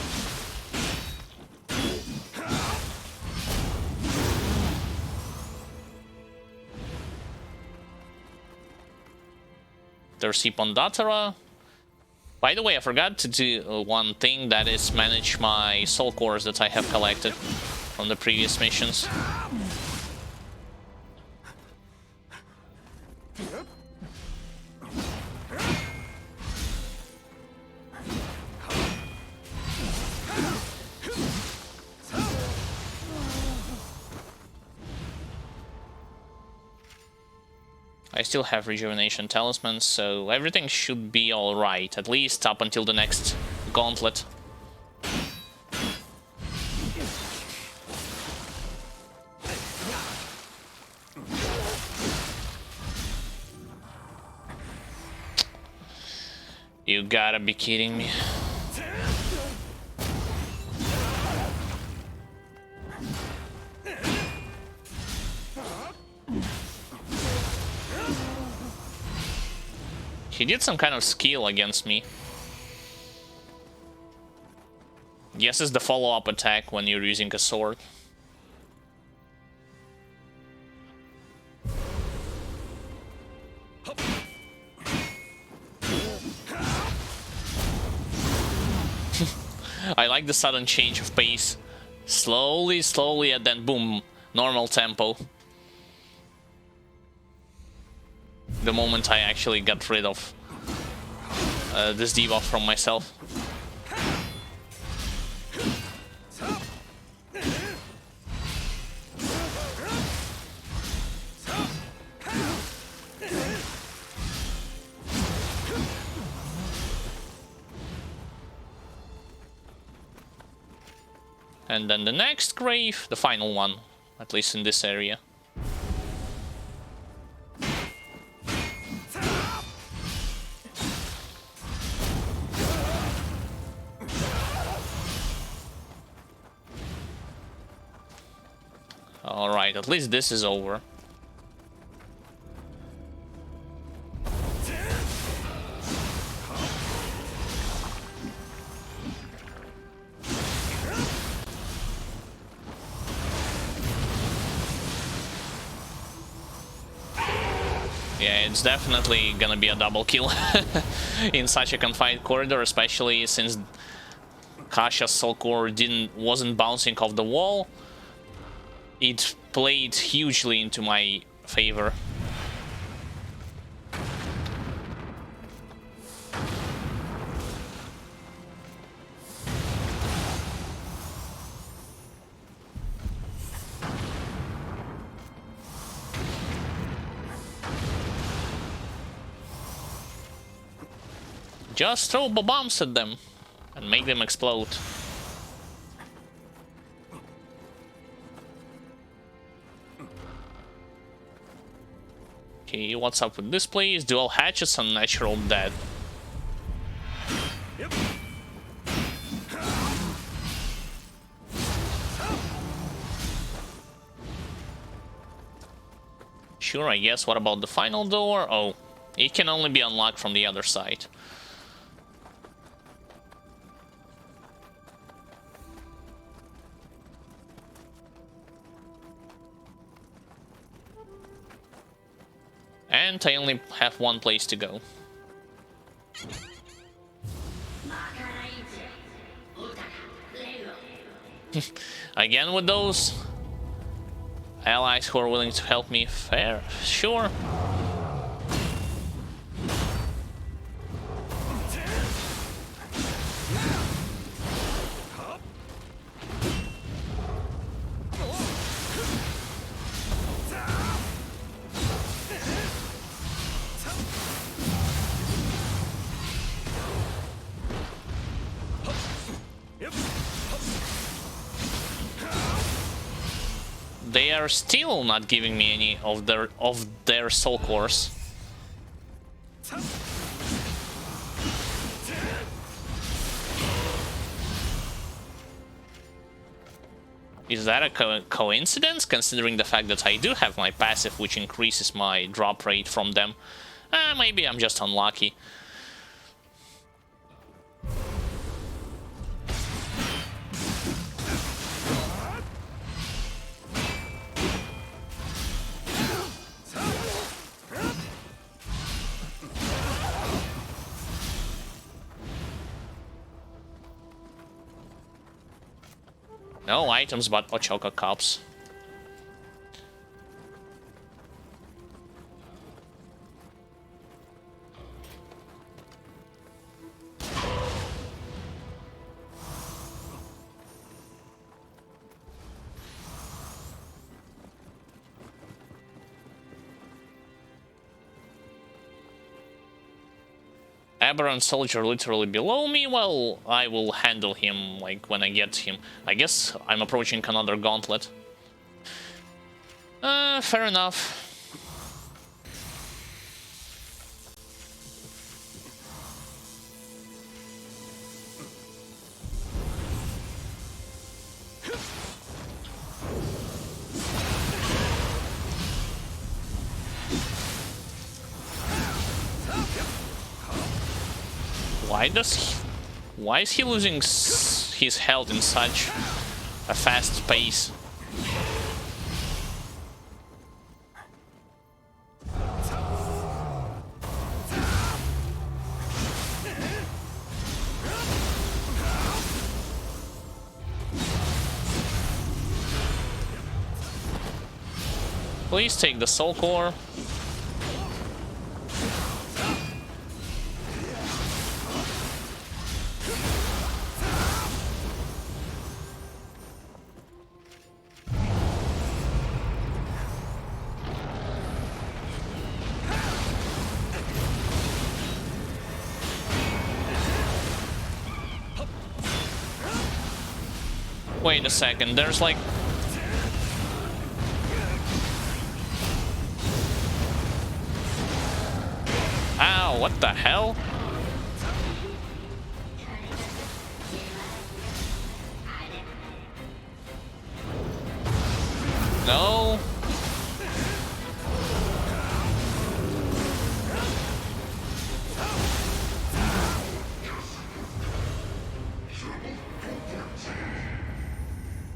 Speaker 1: There's Ipondatara. By the way, I forgot to do one thing, that is manage my soul cores that I have collected from the previous missions. I still have rejuvenation talismans, so everything should be alright, at least up until the next gauntlet. You gotta be kidding me. He did some kind of skill against me. Yes, it's the follow-up attack when you're using a sword. I like the sudden change of pace. Slowly, slowly, and then boom, normal tempo. The moment I actually got rid of this debuff from myself. And then the next grave, the final one, at least in this area. Alright, at least this is over. Yeah, it's definitely gonna be a double kill in such a confined corridor, especially since Kasha's Soul Core wasn't bouncing off the wall. It played hugely into my favor. Just throw bombs at them and make them explode. Okay, what's up with this, please? Dual hatchets and natural death. Yep. Sure, I guess. What about the final door? Oh, it can only be unlocked from the other side. And I only have one place to go. Again with those allies who are willing to help me. Fair, sure. They are still not giving me any of their soul cores. Is that a coincidence, considering the fact that I do have my passive, which increases my drop rate from them? Maybe I'm just unlucky. No items but Ochoka cups. Aberrant soldier literally below me. Well, I will handle him like when I get him. I guess I'm approaching another gauntlet. Fair enough. Why is he losing his health in such a fast pace? Please take the soul core. Wait a second, there's like... Ow, what the hell? No.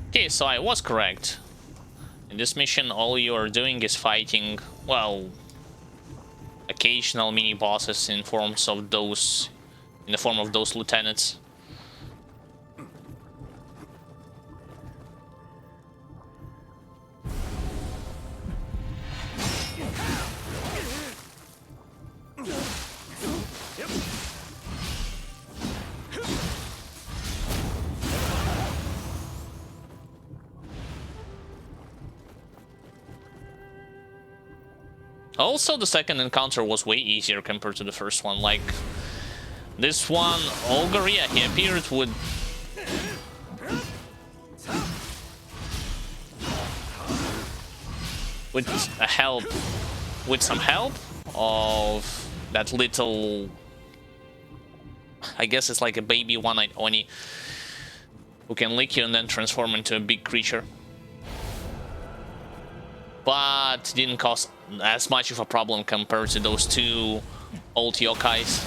Speaker 1: Okay, so I was correct. In this mission, all you are doing is fighting, well, occasional mini bosses in forms of those, in the form of those lieutenants. Also, the second encounter was way easier compared to the first one. Like, this one, Ogre, yeah, he appeared with... with some help of that little... I guess it's like a baby one-eyed Oni who can lick you and then transform into a big creature. But didn't cause as much of a problem compared to those two old yokais.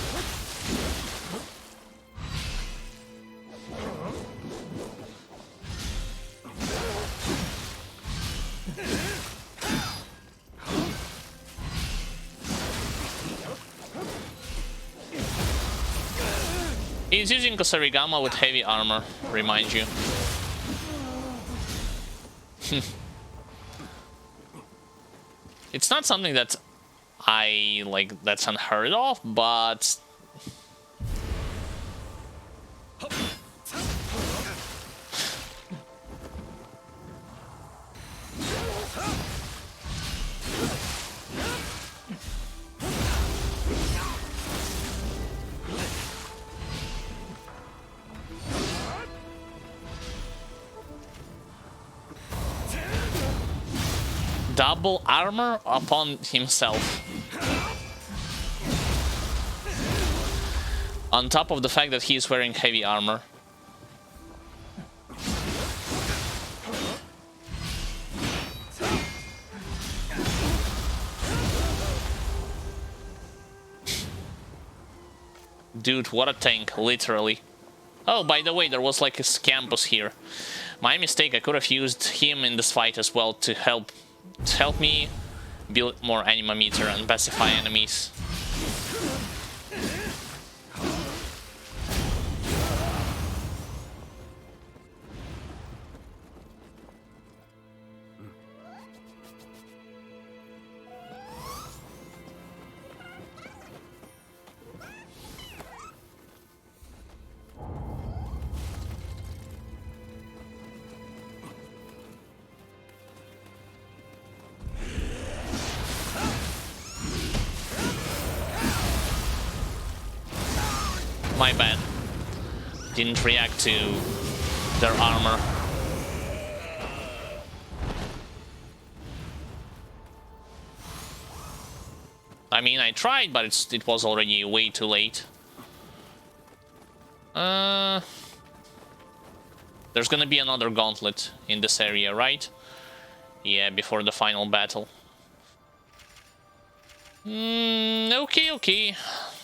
Speaker 1: He's using Kusarigama with heavy armor, remind you. It's not something that I like, that's unheard of, but double armor upon himself. On top of the fact that he is wearing heavy armor. Dude, what a tank, literally. Oh, by the way, there was like a Scampus here. My mistake, I could have used him in this fight as well to help me build more anima meter and pacify enemies. My bad. Didn't react to their armor. I mean, I tried, but it was already way too late. There's gonna be another gauntlet in this area, right? Yeah, before the final battle. Okay.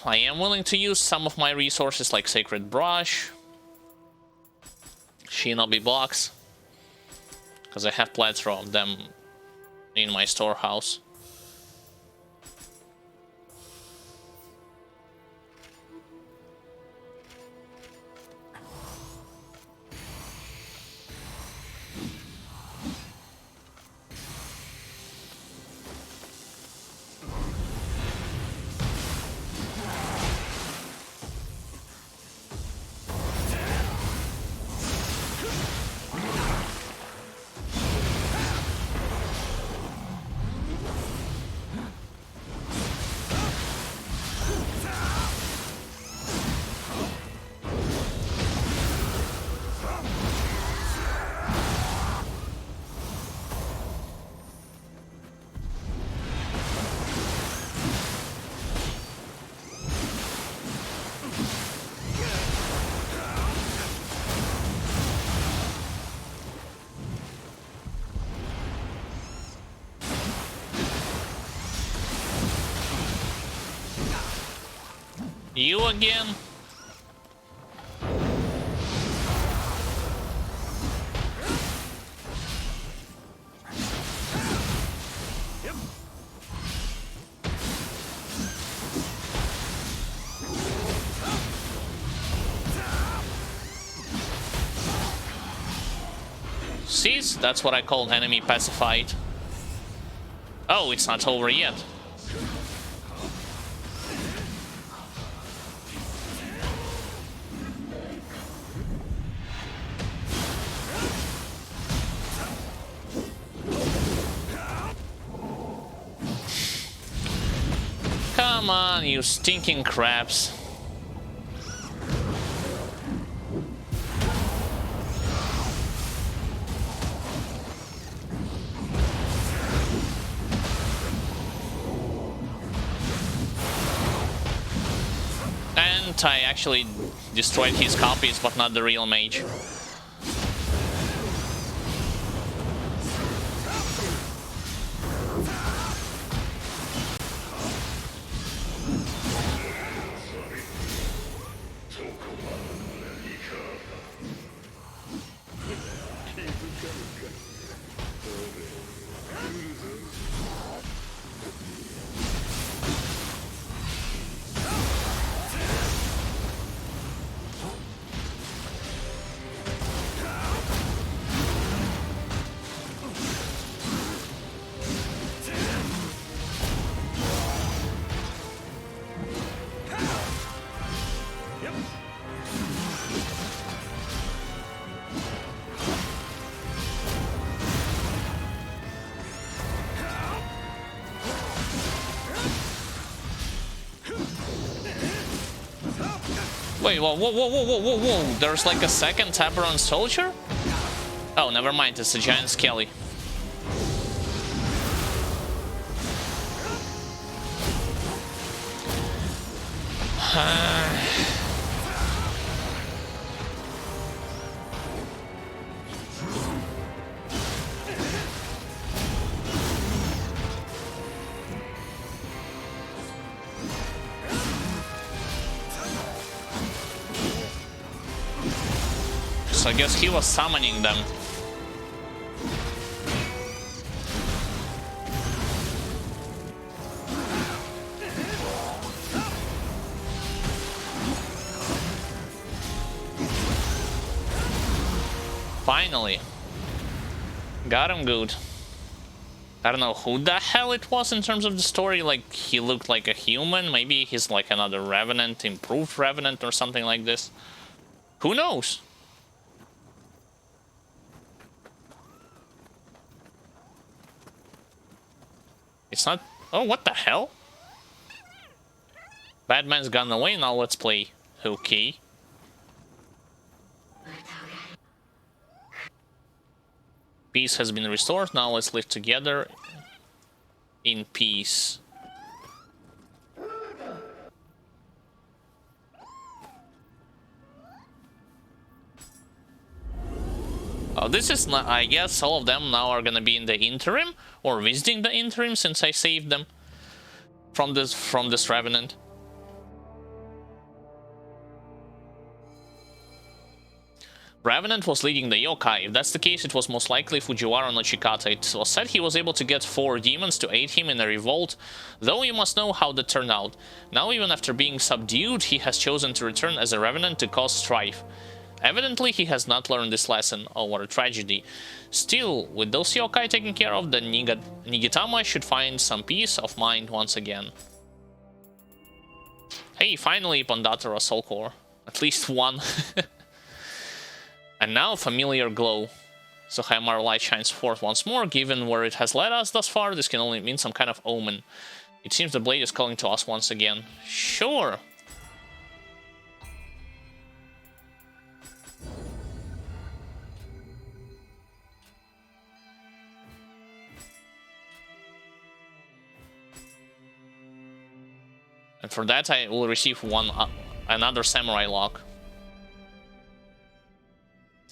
Speaker 1: I am willing to use some of my resources like Sacred Brush, Shinobi Box, because I have plethora of them in my storehouse. You again? succeeds. That's what I call enemy pacified. Oh, it's not over yet. Come on, you stinking crabs. And I actually destroyed his copies, but not the real mage. Wait, whoa. There's like a second Tabaron soldier? Oh, never mind, it's a giant skelly. So I guess he was summoning them. Finally. Got him good. I don't know who the hell it was in terms of the story, like he looked like a human, maybe he's like another Revenant, improved Revenant or something like this. Who knows? It's not... Oh, what the hell? Batman's gone away, now let's play. Okay. Peace has been restored, now let's live together in peace. Oh, this is not... I guess all of them now are gonna be in the interim, or visiting the interim, since I saved them from this Revenant. Revenant was leading the yokai. If that's the case, it was most likely Fujiwara no Chikata. It was said he was able to get 4 demons to aid him in a revolt, though you must know how that turned out. Now, even after being subdued, he has chosen to return as a Revenant to cause strife. Evidently, he has not learned this lesson. Oh, what a tragedy. Still, with those yokai taken care of, the Nigitama should find some peace of mind once again. Hey, finally, Pandatara Soul Core. At least one. And now, familiar glow. So Hamar light shines forth once more. Given where it has led us thus far, this can only mean some kind of omen. It seems the blade is calling to us once again. Sure. And for that, I will receive another samurai lock.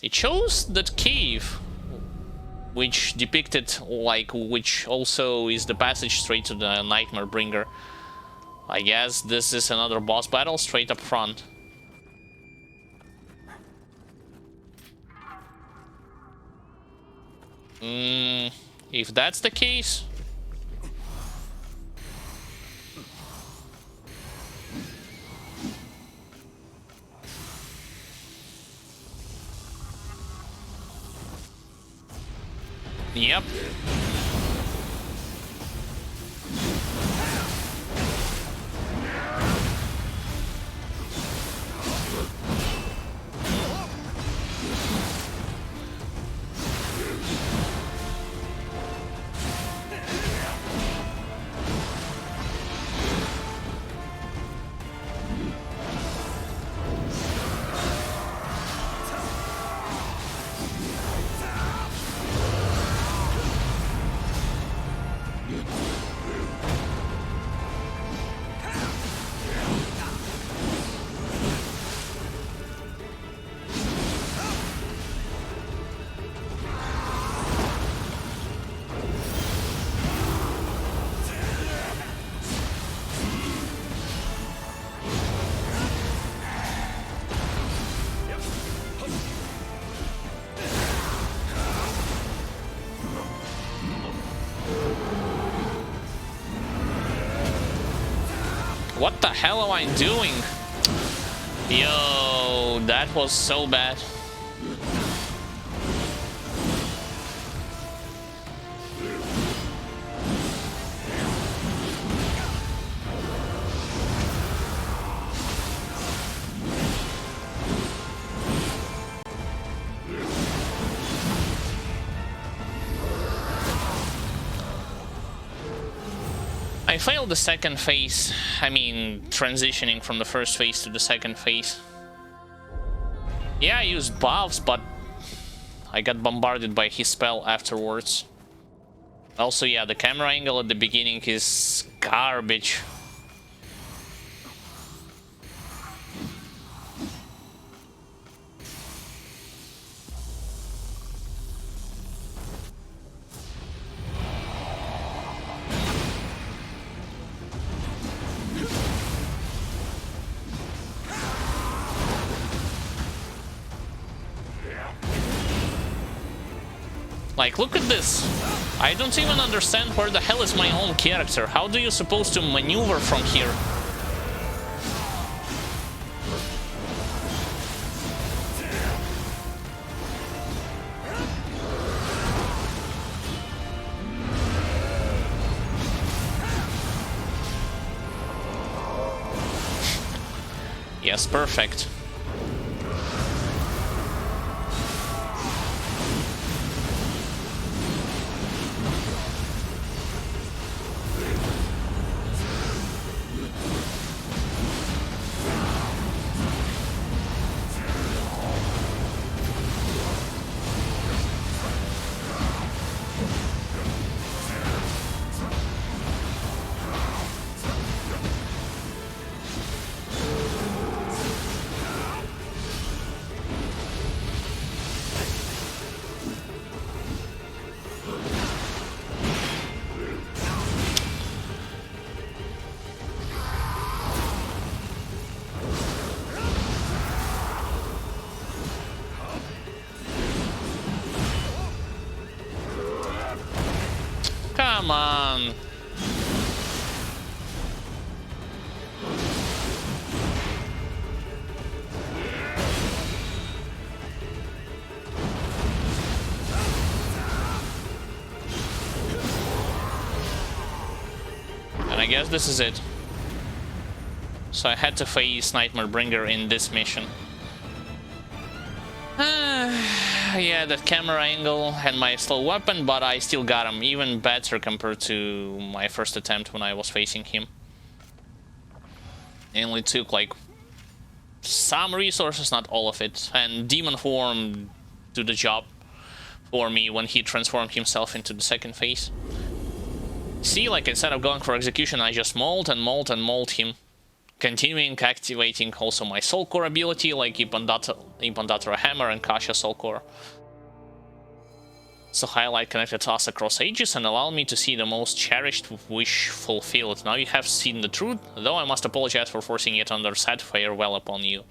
Speaker 1: It shows that cave, which depicted, which also is the passage straight to the Nightmare Bringer. I guess this is another boss battle straight up front. If that's the case... Yep. What the hell am I doing? Yo, that was so bad. I failed the second phase. I mean, transitioning from the first phase to the second phase. Yeah, I used buffs, but I got bombarded by his spell afterwards. Also, yeah, the camera angle at the beginning is garbage. Like, look at this. I don't even understand where the hell is my own character. How do you supposed to maneuver from here? Yes, perfect. Come on. And I guess this is it. So I had to face Nightmare Bringer in this mission. Yeah, that camera angle and my slow weapon, but I still got him. Even better compared to my first attempt when I was facing him. It only took like some resources, not all of it, and Demon Form do the job for me when he transformed himself into the second phase. See, like, instead of going for execution, I just mold and mold and mold him. Continuing activating also my Soul Core ability, like Ipondatra Hammer and Kasha Soul Core. So highlight connected us across ages and allow me to see the most cherished wish fulfilled. Now you have seen the truth, though I must apologize for forcing it under sad farewell upon you.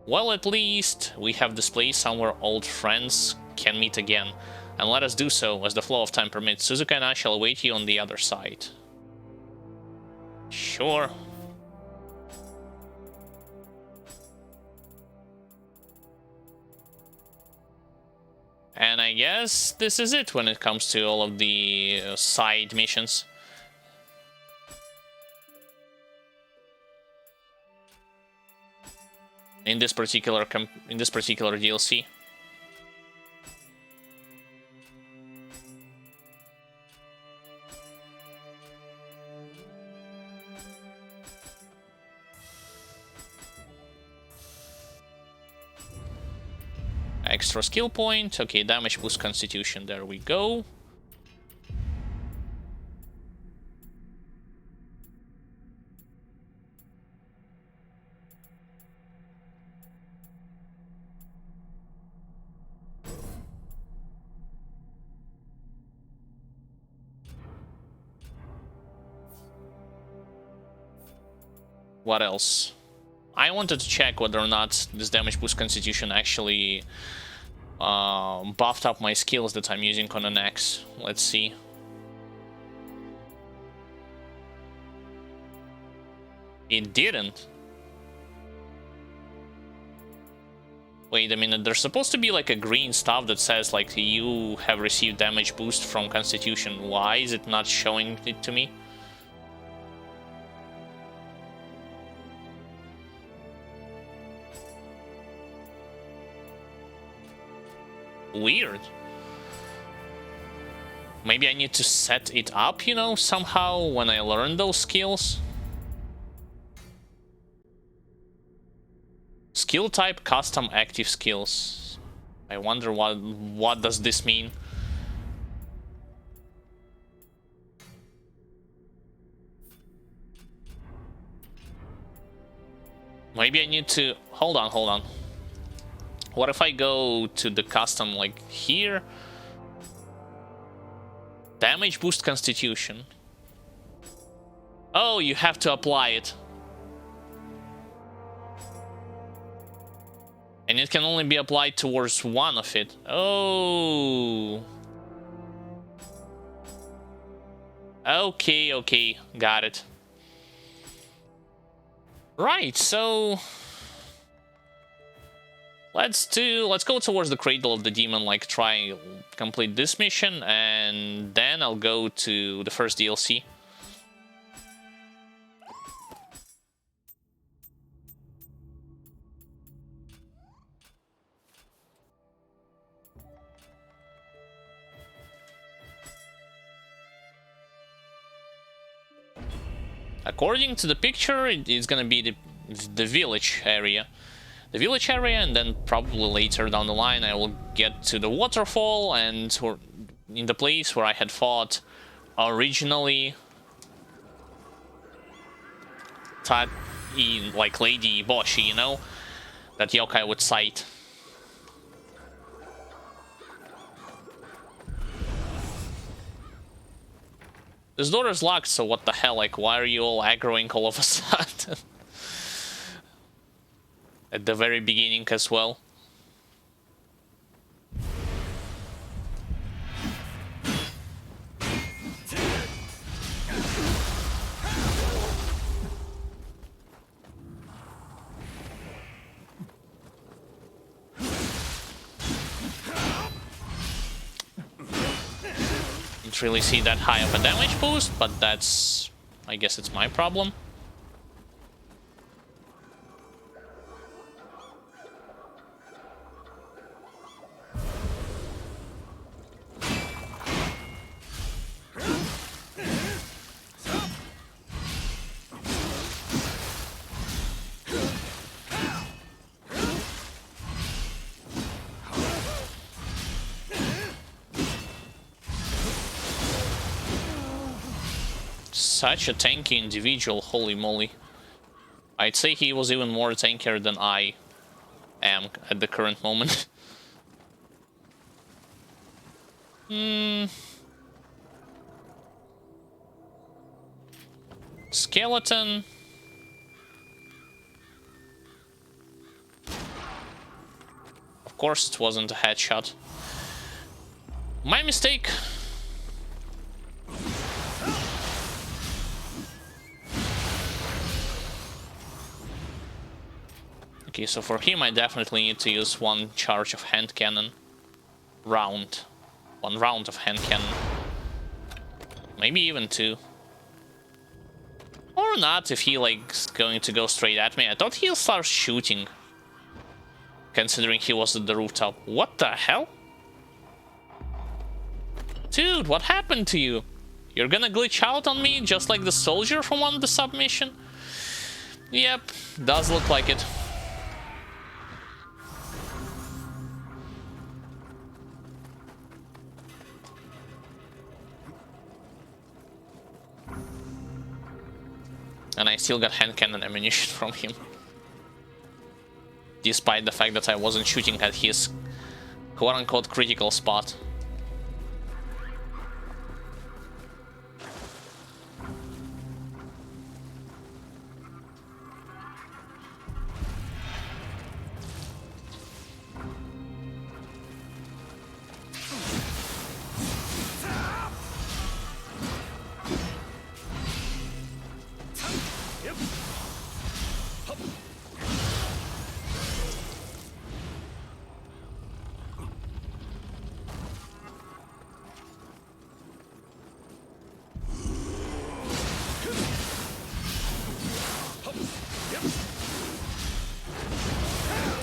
Speaker 1: Well, at least we have this place somewhere old friends can meet again. And let us do so as the flow of time permits. Suzuka and I shall await you on the other side. Sure. And I guess this is it when it comes to all of the side missions. In this particular DLC. Extra skill point. Okay, damage boost constitution. There we go. What else? I wanted to check whether or not this damage boost constitution actually buffed up my skills that I'm using on an axe. Let's see. It didn't. Wait a minute, there's supposed to be like a green stuff that says like you have received damage boost from constitution. Why is it not showing it to me? Weird. Maybe I need to set it up, you know, somehow when I learn those skills. Skill type, custom active skills. I wonder what does this mean? Maybe I need to... Hold on. What if I go to the custom, like, here? Damage boost constitution. Oh, you have to apply it. And it can only be applied towards one of it. Oh. Okay. Got it. Right, so... Let's go towards the Cradle of the Demon, like try complete this mission, and then I'll go to the first DLC. According to the picture, it's gonna be the village area. The village area, and then probably later down the line I will get to the waterfall and in the place where I had fought originally like Lady Boshi, you know, that yokai would cite. This door is locked, so what the hell, like, why are you all aggroing all of a sudden? At the very beginning as well. Didn't really see that high of a damage boost, but that's... I guess it's my problem. Such a tanky individual, holy moly. I'd say he was even more tankier than I am at the current moment. Skeleton. Of course it wasn't a headshot. My mistake. Okay, so for him I definitely need to use one charge of hand cannon. round. 1 round of hand cannon. Maybe even 2. Or not, if he like is going to go straight at me. I thought he'll start shooting, considering he was at the rooftop. What the hell? Dude, what happened to you? You're gonna glitch out on me just like the soldier from one of the submission? Yep, does look like it. And I still got hand cannon ammunition from him. Despite the fact that I wasn't shooting at his quote-unquote critical spot.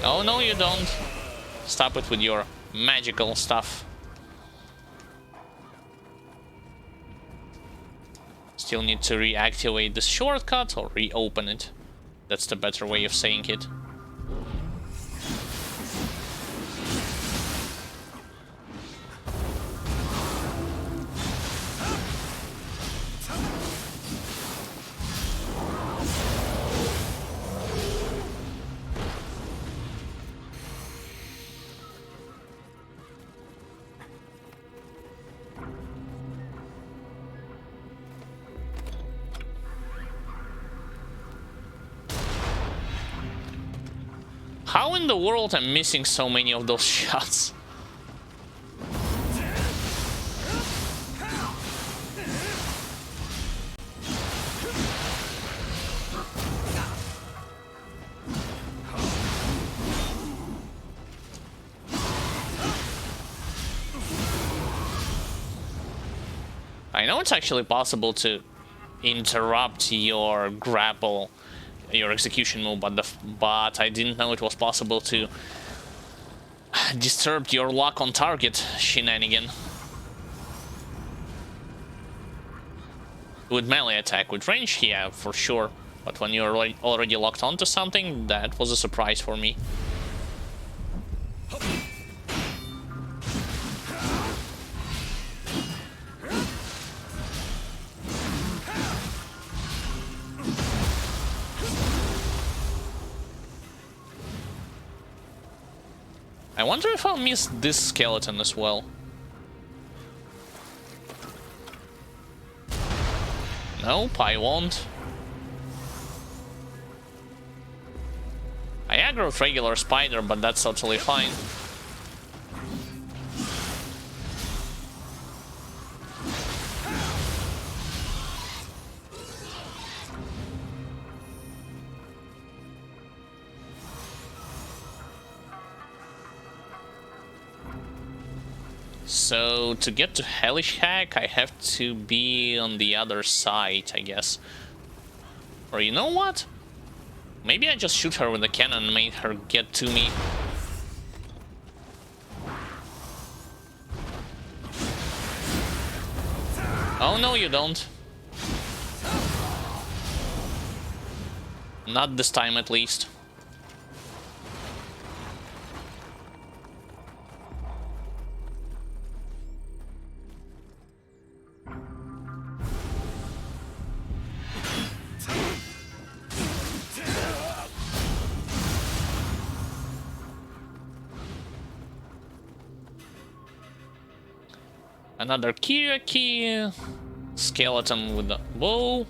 Speaker 1: Oh no, you don't. Stop it with your magical stuff. Still need to reactivate this shortcut or reopen it. That's the better way of saying it. How in the world am I missing so many of those shots? I know it's actually possible to interrupt your grapple, your execution move, but I didn't know it was possible to disturb your lock on target shenanigan. With melee attack, with range, yeah, for sure. But when you're already locked onto something, that was a surprise for me. I wonder if I'll miss this skeleton as well. Nope, I won't. I aggroed regular spider, but that's totally fine. So, to get to Hellish Hack, I have to be on the other side, I guess. Or you know what? Maybe I just shoot her with the cannon and made her get to me. Oh no, you don't. Not this time, at least. Another key skeleton with a bow.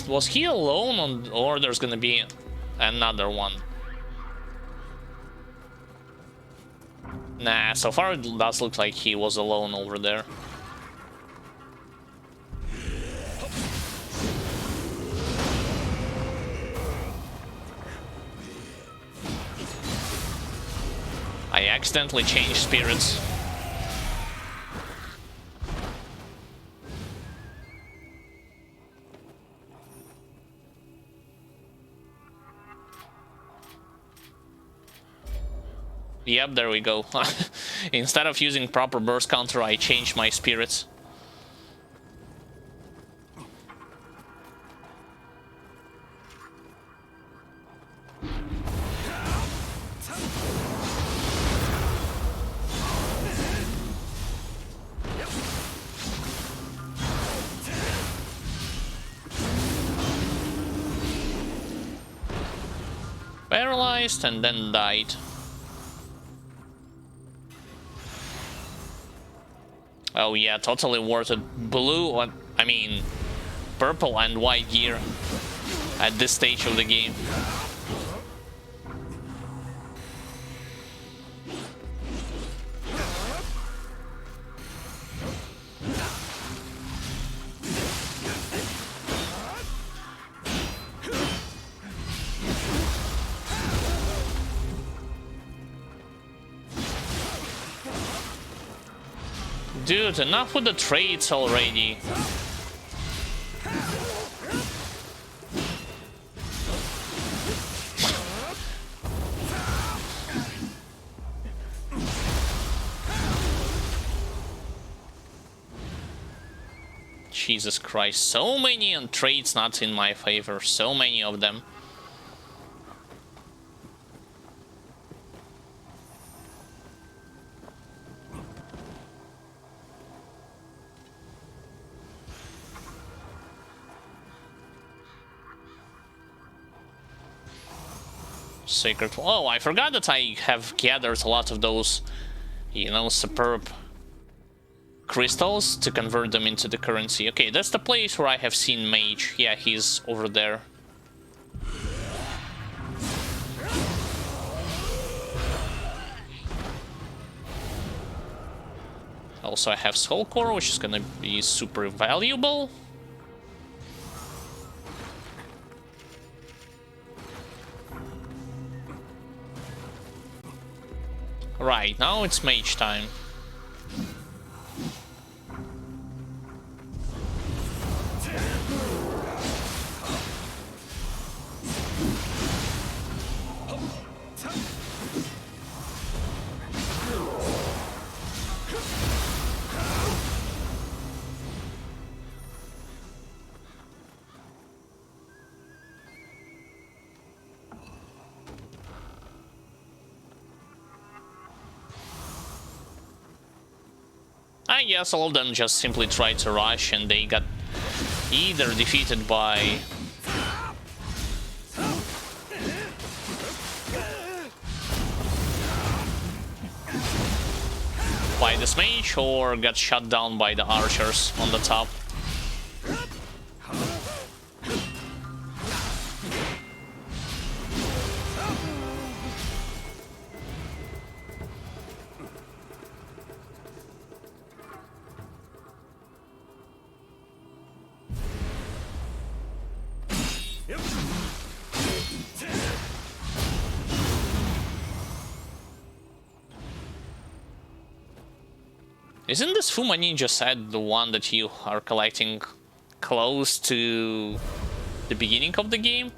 Speaker 1: Was he alone or there's gonna be another one? Nah, so far it does look like he was alone over there. accidentally changed spirits. Yep, there we go. Instead of using proper burst counter, I changed my spirits. Paralyzed and then died. Oh yeah, totally worth it. Blue, I mean, purple and white gear at this stage of the game. Dude, enough with the trades already. Jesus Christ, so many trades not in my favor, so many of them. Sacred. Oh, I forgot that I have gathered a lot of those, you know, superb crystals to convert them into the currency. Okay, that's the place where I have seen Mage. Yeah, he's over there. Also, I have Soul Core, which is gonna be super valuable. Right, now it's Mage time. I guess all of them just simply tried to rush and they got either defeated by this mage or got shot down by the archers on the top. Isn't this Fuma Ninja set the one that you are collecting close to the beginning of the game?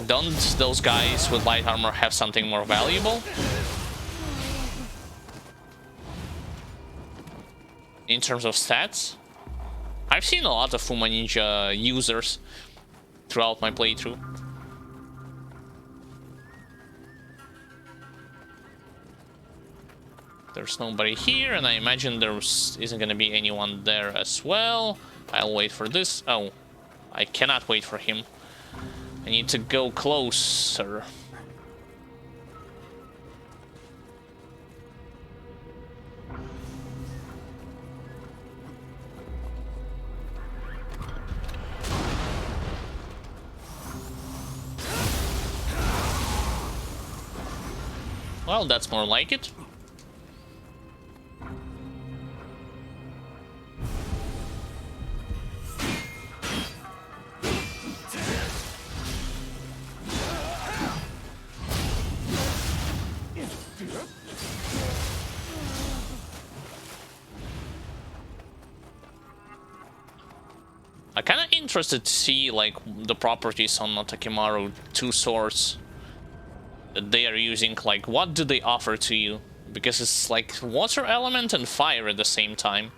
Speaker 1: Don't those guys with light armor have something more valuable? In terms of stats? I've seen a lot of Fuma Ninja users throughout my playthrough. There's nobody here, and I imagine there isn't gonna be anyone there as well. I'll wait for this. Oh, I cannot wait for him. I need to go closer. Well, that's more like it. I'm kind of interested to see like the properties on Takimaru 2 swords that they are using. Like, what do they offer to you? Because it's like water element and fire at the same time.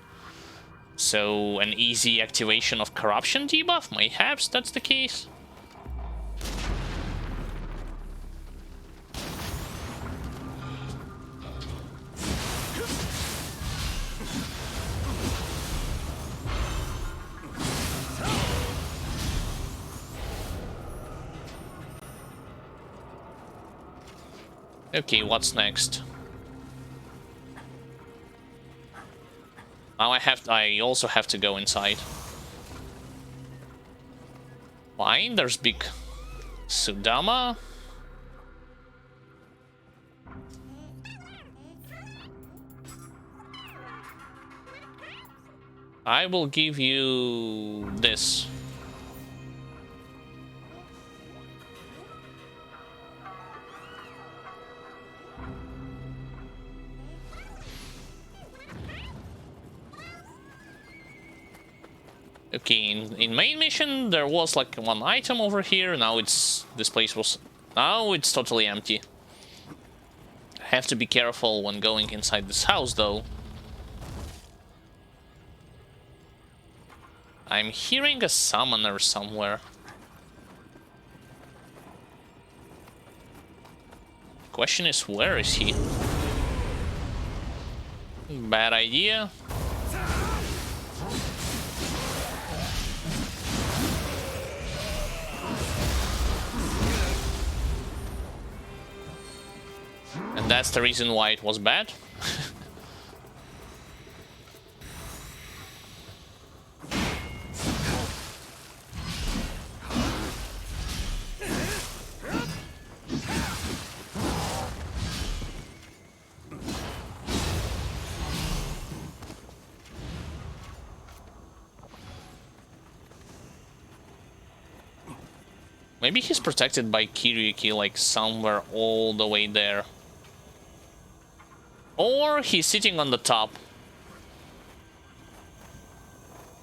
Speaker 1: So an easy activation of corruption debuff? Mayhaps that's the case. Okay, what's next? Now I also have to go inside. Fine, there's big Sudama. I will give you this. Okay, in main mission there was like one item over here. Now this place was now it's totally empty. Have to be careful when going inside this house though. I'm hearing a summoner somewhere. Question is, where is he? Bad idea. And that's the reason why it was bad. Maybe he's protected by Kiryuki, like somewhere all the way there. Or he's sitting on the top.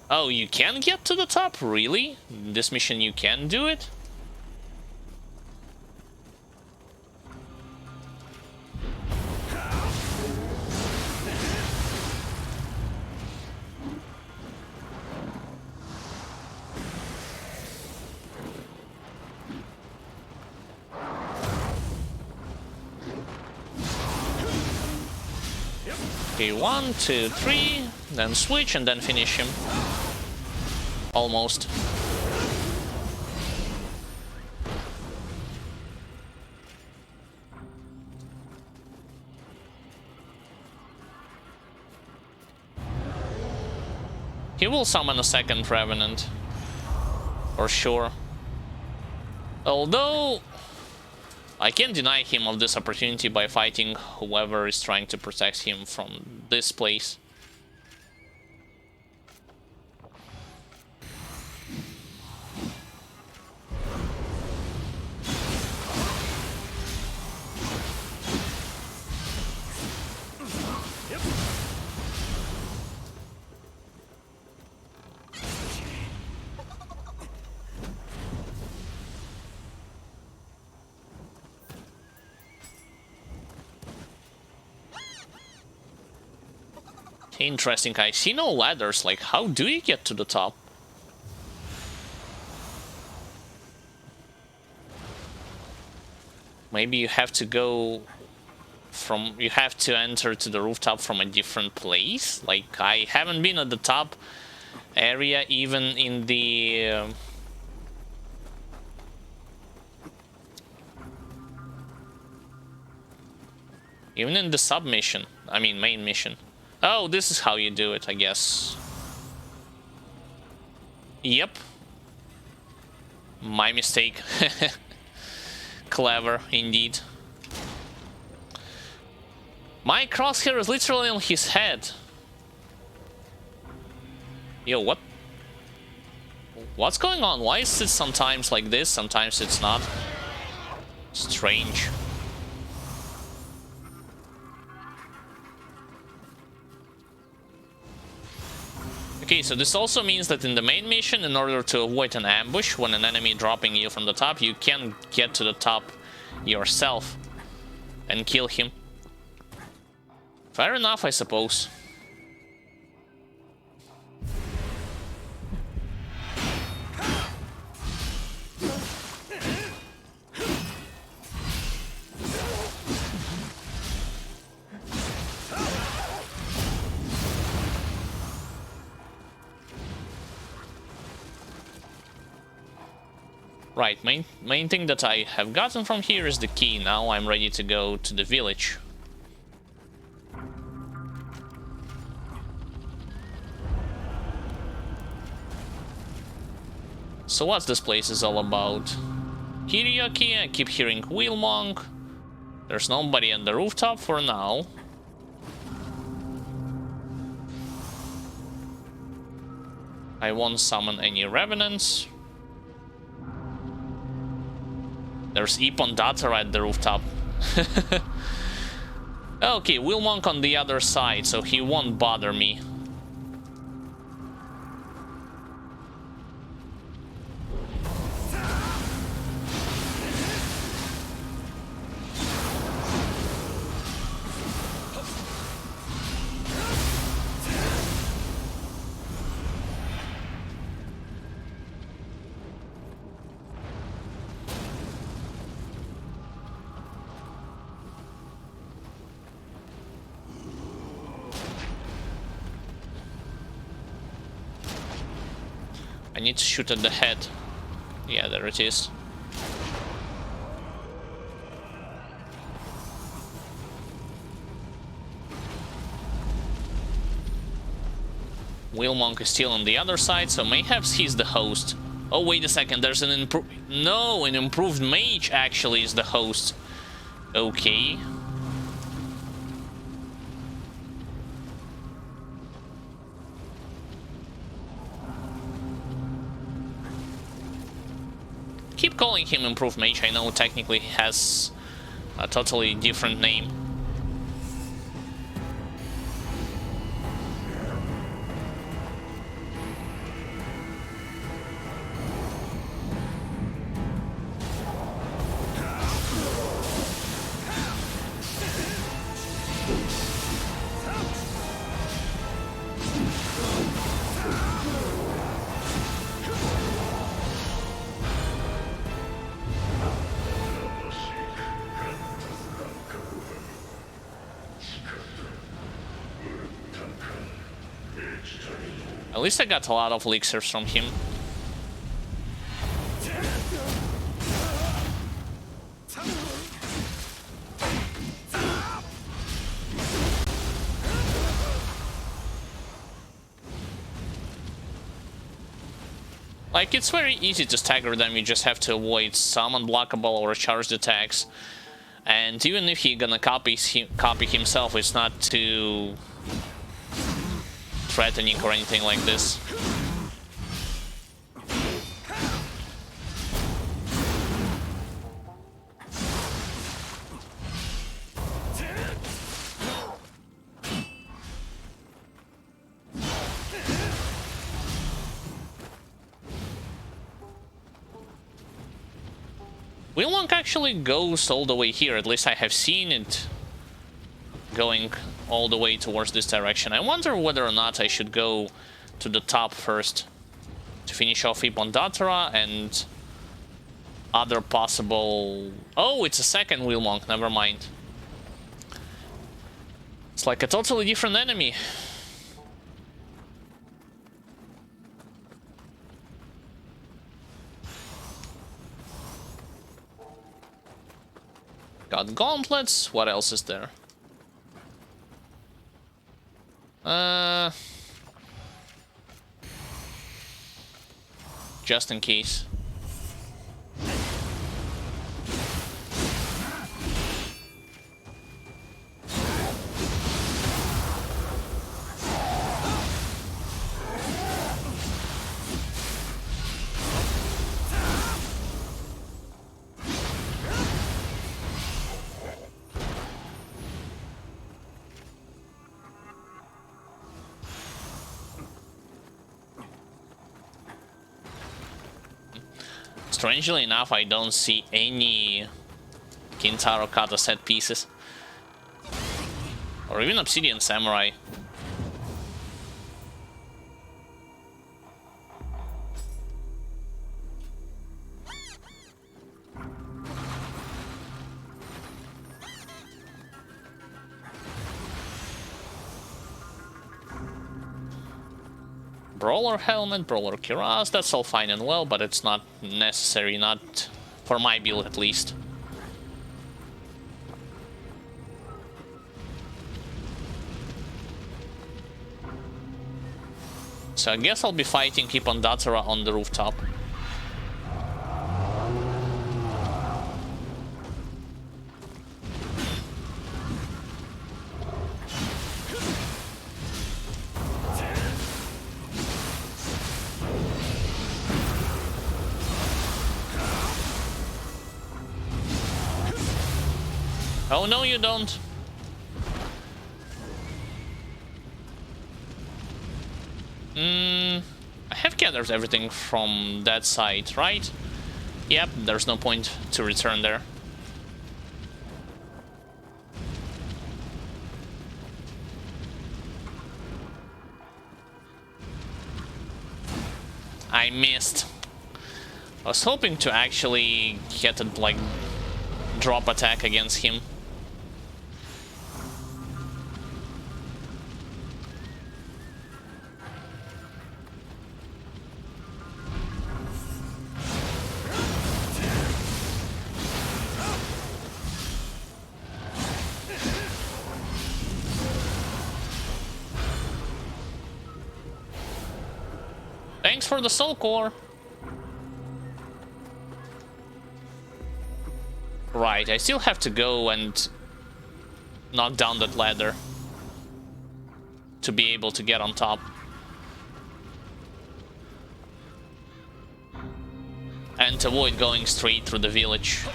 Speaker 1: Oh, you can get to the top? Really? This mission you can do it? Okay, 1, 2, 3, then switch and then finish him. Almost. He will summon a second Revenant. For sure. Although I can't deny him of this opportunity by fighting whoever is trying to protect him from this place. Interesting, I see no ladders, like how do you get to the top? Maybe you have to go from, you have to enter to the rooftop from a different place? Like, I haven't been at the top area even in the... even in the submission, I mean main mission. Oh, this is how you do it, I guess. Yep. My mistake. Clever, indeed. My crosshair is literally on his head. Yo, what? What's going on? Why is it sometimes like this, sometimes it's not? Strange. Okay, so this also means that in the main mission, in order to avoid an ambush when an enemy dropping you from the top, you can get to the top yourself and kill him. Fair enough, I suppose. Right, main thing that I have gotten from here is the key. Now I'm ready to go to the village. So what's this place is all about? Karaoke, I keep hearing Wheel Monk. There's nobody on the rooftop for now. I won't summon any revenants. There's Ipon-Datara at the rooftop. Okay, Wheel Monk on the other side, so he won't bother me. I need to shoot at the head. Yeah, there it is. Wheel Monk is still on the other side, so mayhaps he's the host. Oh, wait a second, there's an improved mage actually is the host. Okay. Keep calling him Improved Mage. I know technically he has a totally different name. At least I got a lot of elixirs from him. Like, it's very easy to stagger them, you just have to avoid some unblockable or charged attacks. And even if he's gonna copy himself, it's not too threatening or anything like this. Wheel Monk actually goes all the way here, at least I have seen it going all the way towards this direction. I wonder whether or not I should go to the top first to finish off Ipon-Datara and other possible... Oh, it's a second Wheel Monk, never mind. It's like a totally different enemy. Got gauntlets, what else is there? Just in case. Strangely enough, I don't see any Kintaro Kata set pieces. Or even Obsidian Samurai. Brawler helmet, brawler cuirass, that's all fine and well, but it's not necessary, not for my build at least. So I guess I'll be fighting Ippon Datsura on the rooftop. Oh no, you don't. I have gathered everything from that side, right? Yep, there's no point to return there. I missed. I was hoping to actually get a, like, drop attack against him. Thanks for the soul core. Right, I still have to go and knock down that ladder to be able to get on top. And avoid going straight through the village.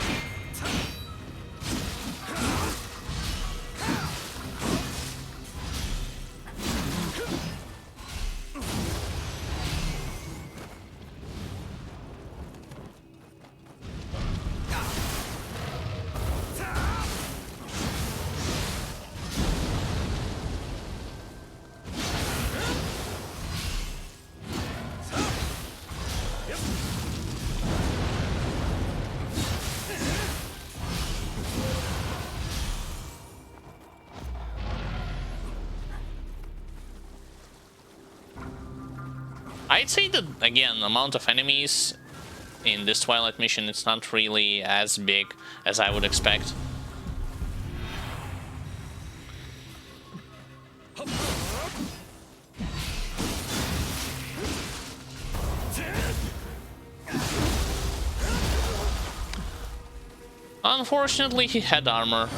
Speaker 1: I'd say that, again, the amount of enemies in this Twilight mission, it's not really as big as I would expect. Unfortunately, he had armor.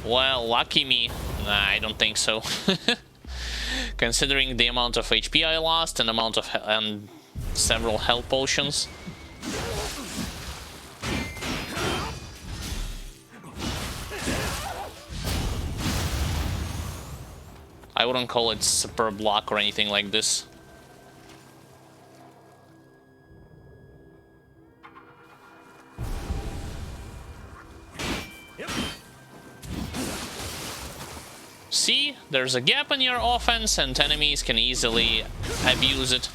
Speaker 1: Well, lucky me. Nah, I don't think so. Considering the amount of HP I lost and amount of and several health potions. I wouldn't call it superb luck or anything like this. See, there's a gap in your offense and enemies can easily abuse it.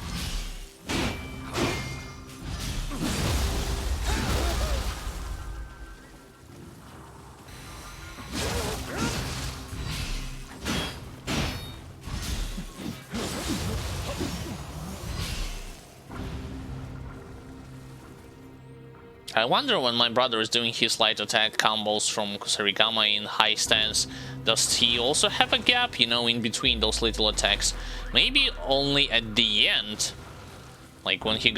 Speaker 1: I wonder when my brother is doing his light attack combos from Kusarigama in high stance, does he also have a gap, you know, in between those little attacks? Maybe only at the end, like when he's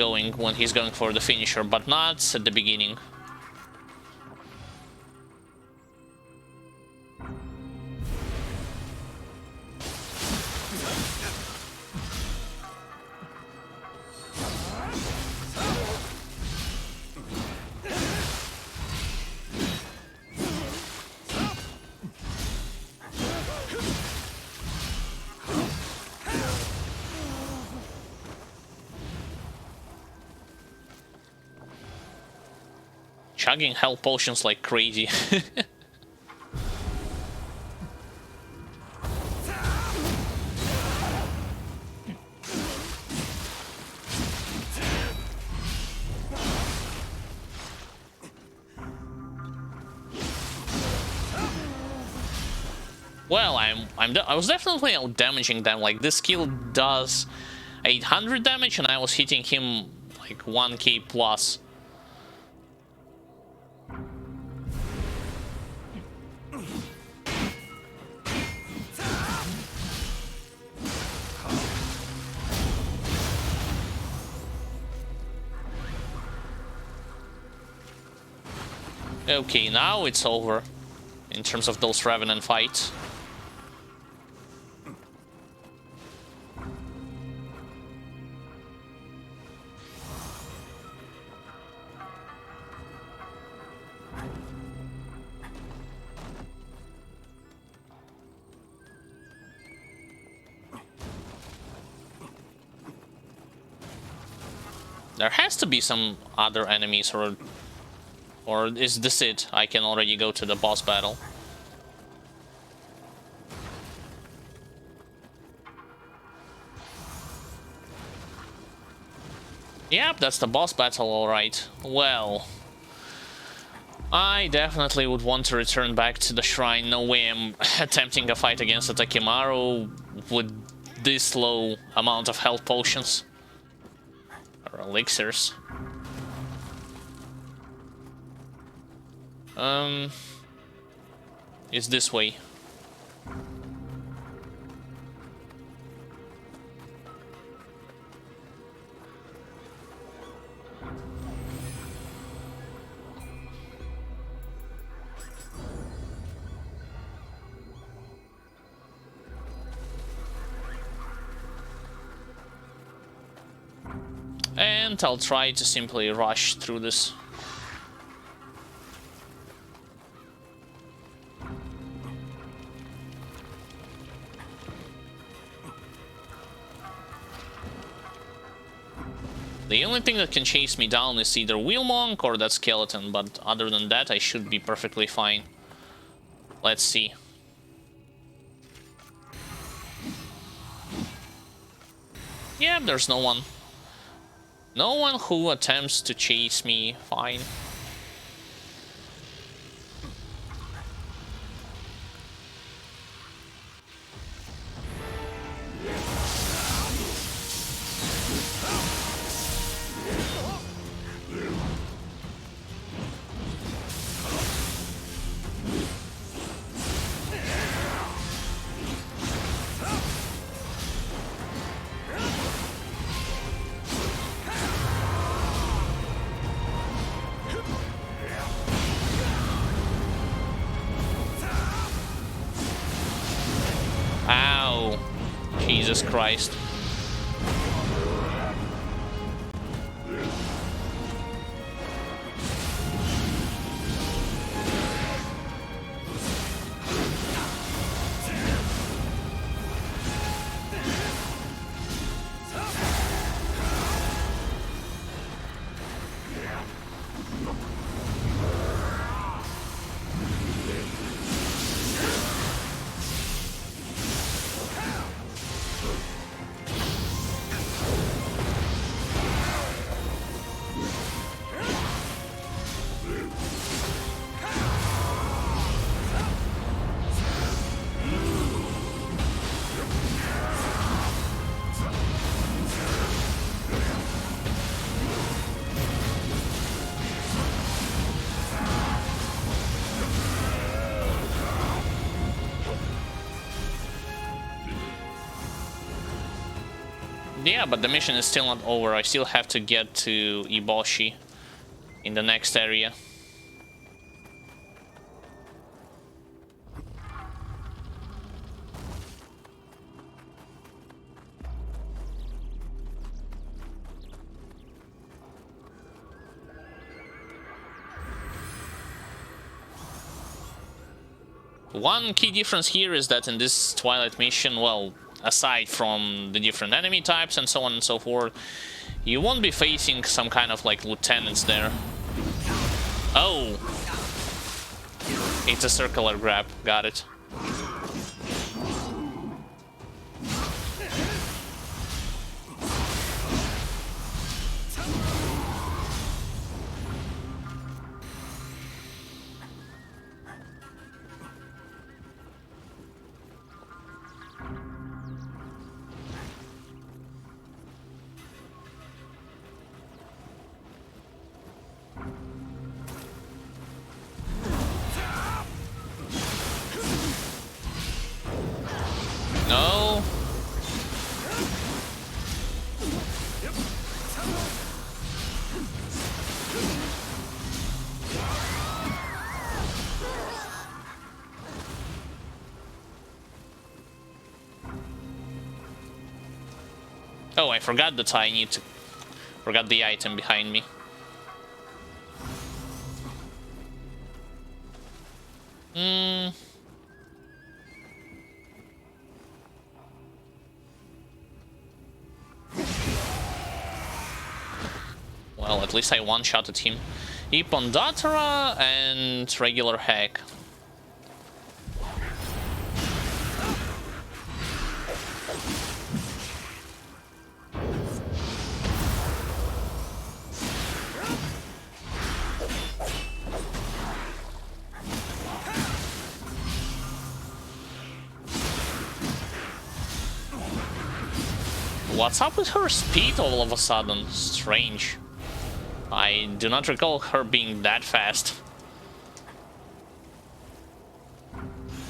Speaker 1: going for the finisher, but not at the beginning. chugging health potions like crazy. Well, I was definitely out damaging them. Like, this skill does 800 damage, and I was hitting him like 1k plus. Okay, now it's over in terms of those Revenant fights. There has to be some other enemies, or is this it? I can already go to the boss battle. Yep, that's the boss battle, alright. Well, I definitely would want to return back to the shrine. No way I'm attempting a fight against a Takimaru with this low amount of health potions. Or elixirs. It's this way. And I'll try to simply rush through this. The only thing that can chase me down is either Wheel Monk or that skeleton, but other than that I should be perfectly fine. Let's see. Yeah, there's no one. No one who attempts to chase me, fine. Ow. Jesus Christ. Yeah, but the mission is still not over. I still have to get to Iboshi in the next area. One key difference here is that in this Twilight mission, well, aside from the different enemy types and so on and so forth, you won't be facing some kind of like lieutenants there. Oh! It's a circular grab. Got it. No. Oh, I forgot that I need to... Forgot the item behind me. Well, at least I one-shotted him. Ipondatra and regular hack. What's up with her speed all of a sudden? Strange. I do not recall her being that fast.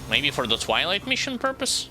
Speaker 1: Maybe for the Twilight mission purpose?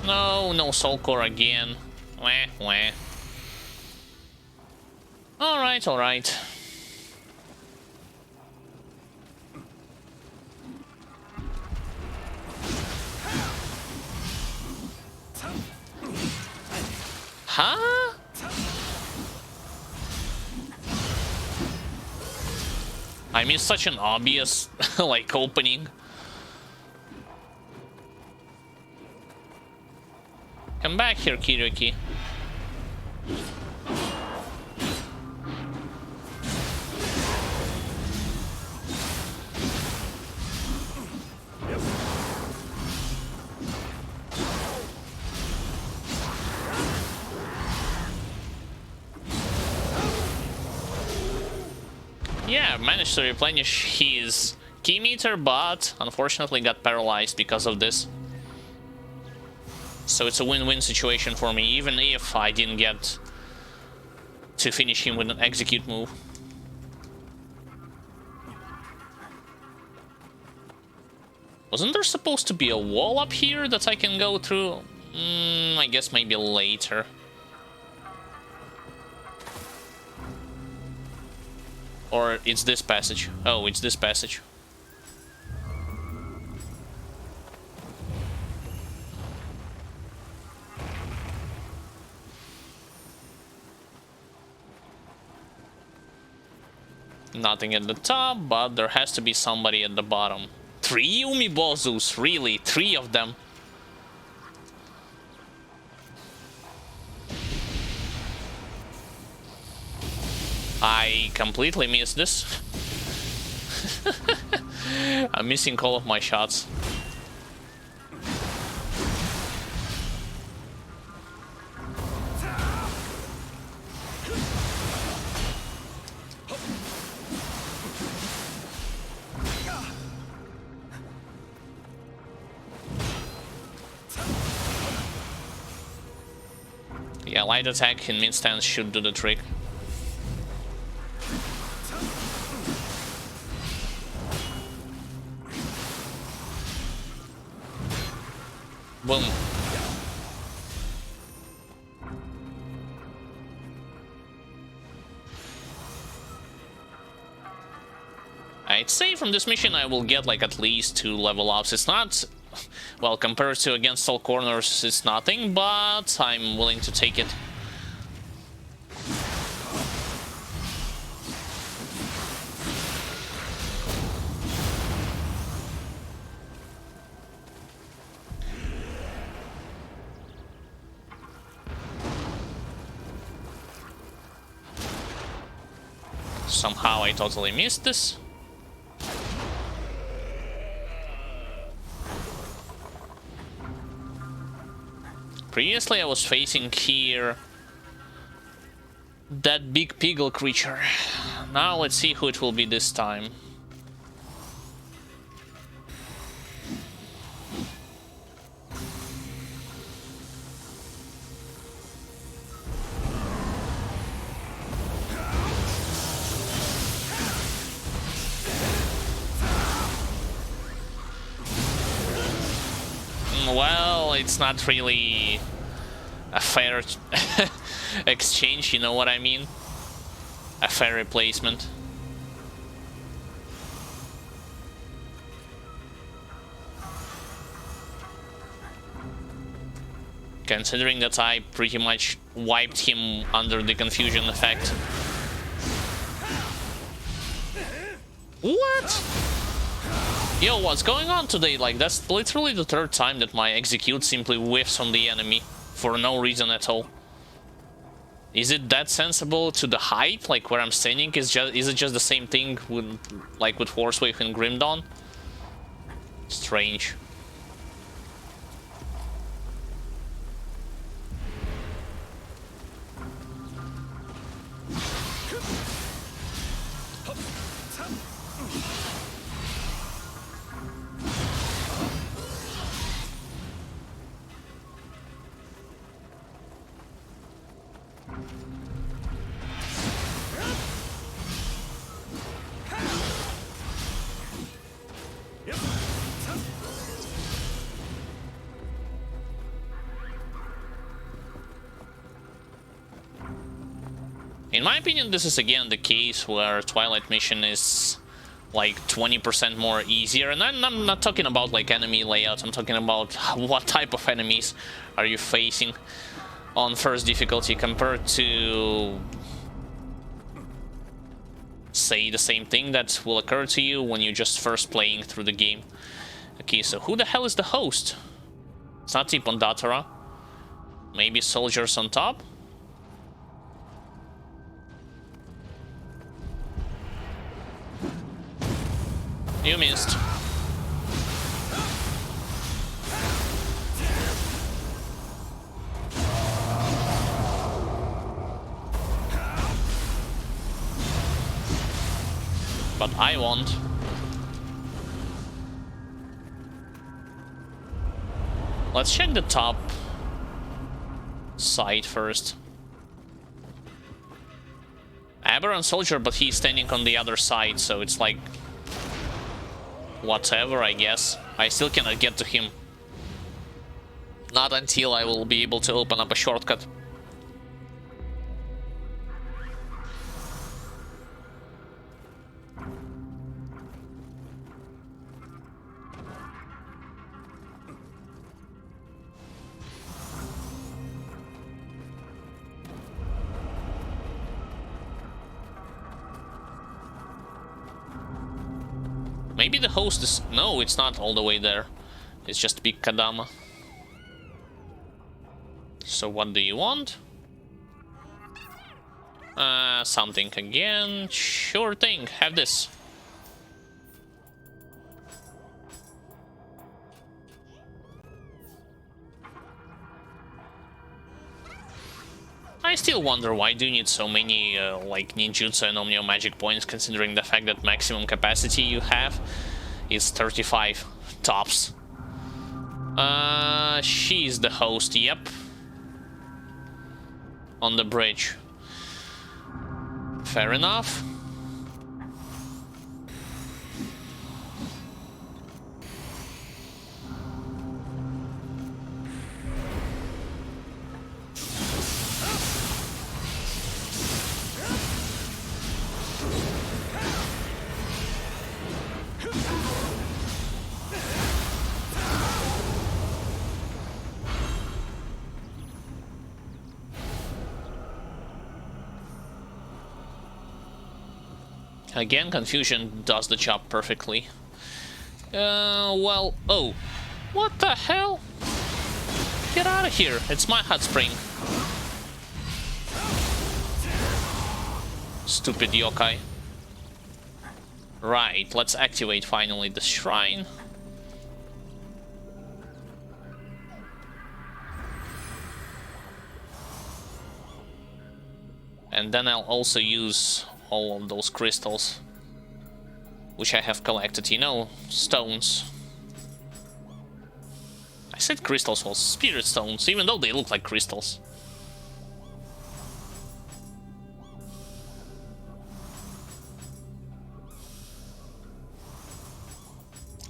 Speaker 1: No, no Soul Core again. Wah, wah. Alright, alright. Huh? I missed such an obvious, like, opening. Come back here, Kiruki. Yeah, managed to replenish his key meter, but unfortunately got paralyzed because of this. So it's a win-win situation for me, even if I didn't get to finish him with an execute move. Wasn't there supposed to be a wall up here that I can go through? I guess maybe later. Or it's this passage. Oh, it's this passage. Nothing at the top, but there has to be somebody at the bottom. 3 Umibozus, really? 3 of them? I completely missed this. I'm missing all of my shots. Yeah, light attack in mid-stance should do the trick. Boom. I'd say from this mission I will get like at least 2 level ups. It's not, well, compared to against all corners, it's nothing, but I'm willing to take it. Somehow I totally missed this. Previously I was facing here that big piggle creature. Now let's see who it will be this time. Well, it's not really a fair exchange, you know what I mean? A fair replacement. Considering that I pretty much wiped him under the confusion effect. What? Yo, what's going on today? Like, that's literally the 3rd time that my execute simply whiffs on the enemy for no reason at all. Is it that sensible to the height, like where I'm standing? Is it just the same thing with, like with Horsewave and Grim Dawn? Strange. In my opinion, this is again the case where Twilight Mission is like 20% more easier, and I'm not talking about like enemy layouts, I'm talking about what type of enemies are you facing on first difficulty compared to, say, the same thing that will occur to you when you're just first playing through the game. Okay, so who the hell is the host? It's not Tipondatara. Maybe soldiers on top? You missed. But I won't. Let's check the top side first. Aberrant soldier, but he's standing on the other side, so it's like whatever, I guess. I still cannot get to him. Not until I will be able to open up a shortcut. Maybe the host is... No, it's not all the way there. It's just Big Kadama. So what do you want? Something again. Sure thing, have this. I still wonder why do you need so many like ninjutsu and omnio magic points, considering the fact that maximum capacity you have is 35 tops. She's the host, yep. On the bridge. Fair enough. Again, confusion does the job perfectly. Well... Oh! What the hell? Get out of here! It's my hot spring. Stupid yokai. Right, let's activate finally the shrine. And then I'll also use all of those crystals, which I have collected, you know, stones. I said crystals, well, spirit stones, even though they look like crystals.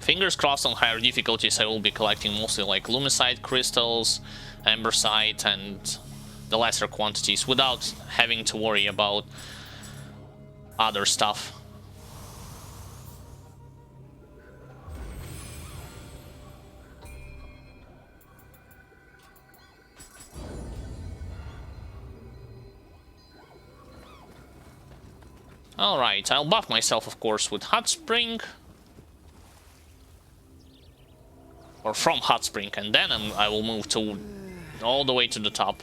Speaker 1: Fingers crossed on higher difficulties I will be collecting mostly like lumicite crystals, ambersite, and the lesser quantities without having to worry about other stuff. Alright, I'll buff myself, of course, with Hot Spring. Or from Hot Spring, and then I will move to all the way to the top.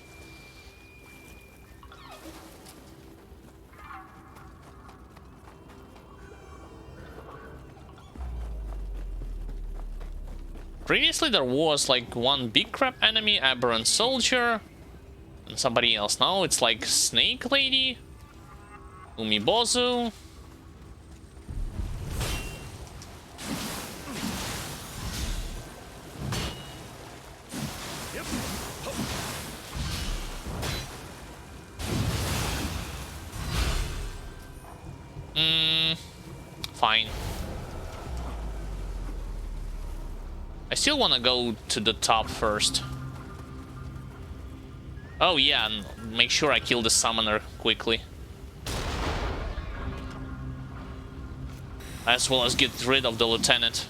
Speaker 1: Previously there was like one big crab enemy, Aberrant Soldier, and somebody else. Now it's like Snake Lady, Umibozu. Fine. I still want to go to the top first. Oh yeah, and make sure I kill the summoner quickly. As well as get rid of the lieutenant.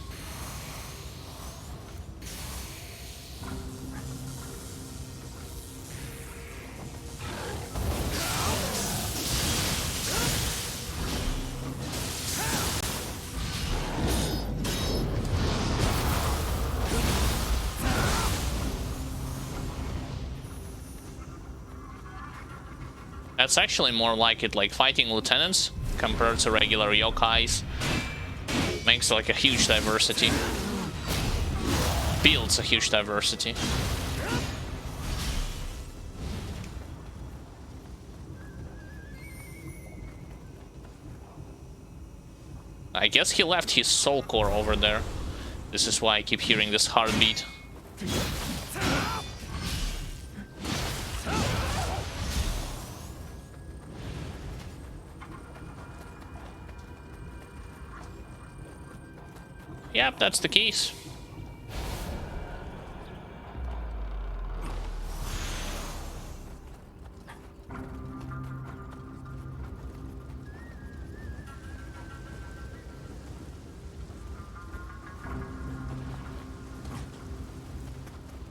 Speaker 1: That's actually more like it, like fighting lieutenants compared to regular yokais. Makes like a huge diversity. Builds a huge diversity. I guess he left his soul core over there. This is why I keep hearing this heartbeat. Yep, that's the case.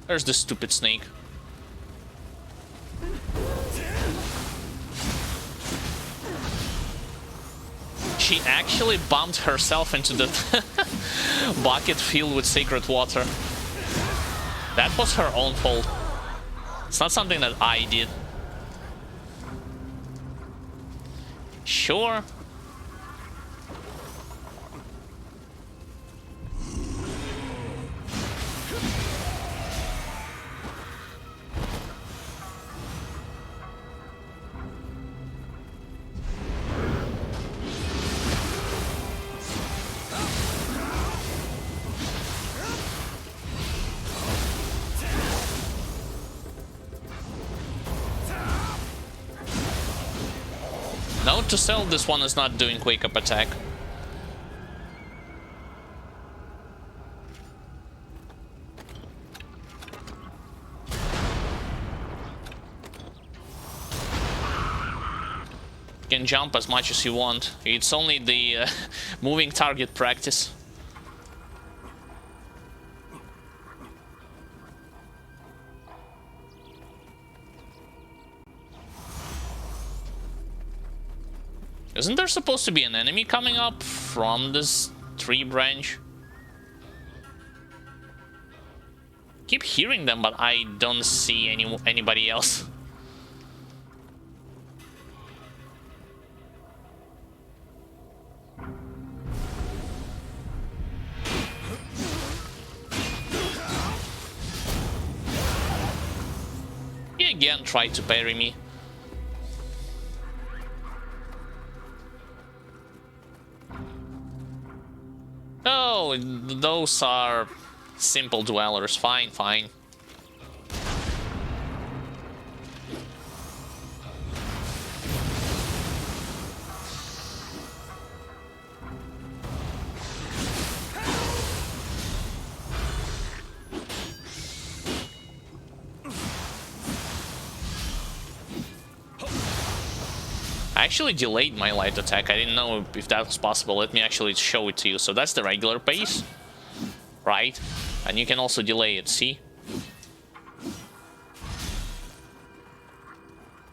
Speaker 1: There's the stupid snake. She actually bumped herself into the bucket filled with sacred water. That was her own fault. It's not something that I did. Sure. Note to self, this one is not doing wake up attack. You can jump as much as you want. It's only the moving target practice. Isn't there supposed to be an enemy coming up from this tree branch? Keep hearing them, but I don't see anybody else. He again tried to parry me. Oh, those are simple dwellers. Fine, fine. I actually delayed my light attack. I didn't know if that was possible. Let me actually show it to you. So that's the regular pace, right? And you can also delay it, see?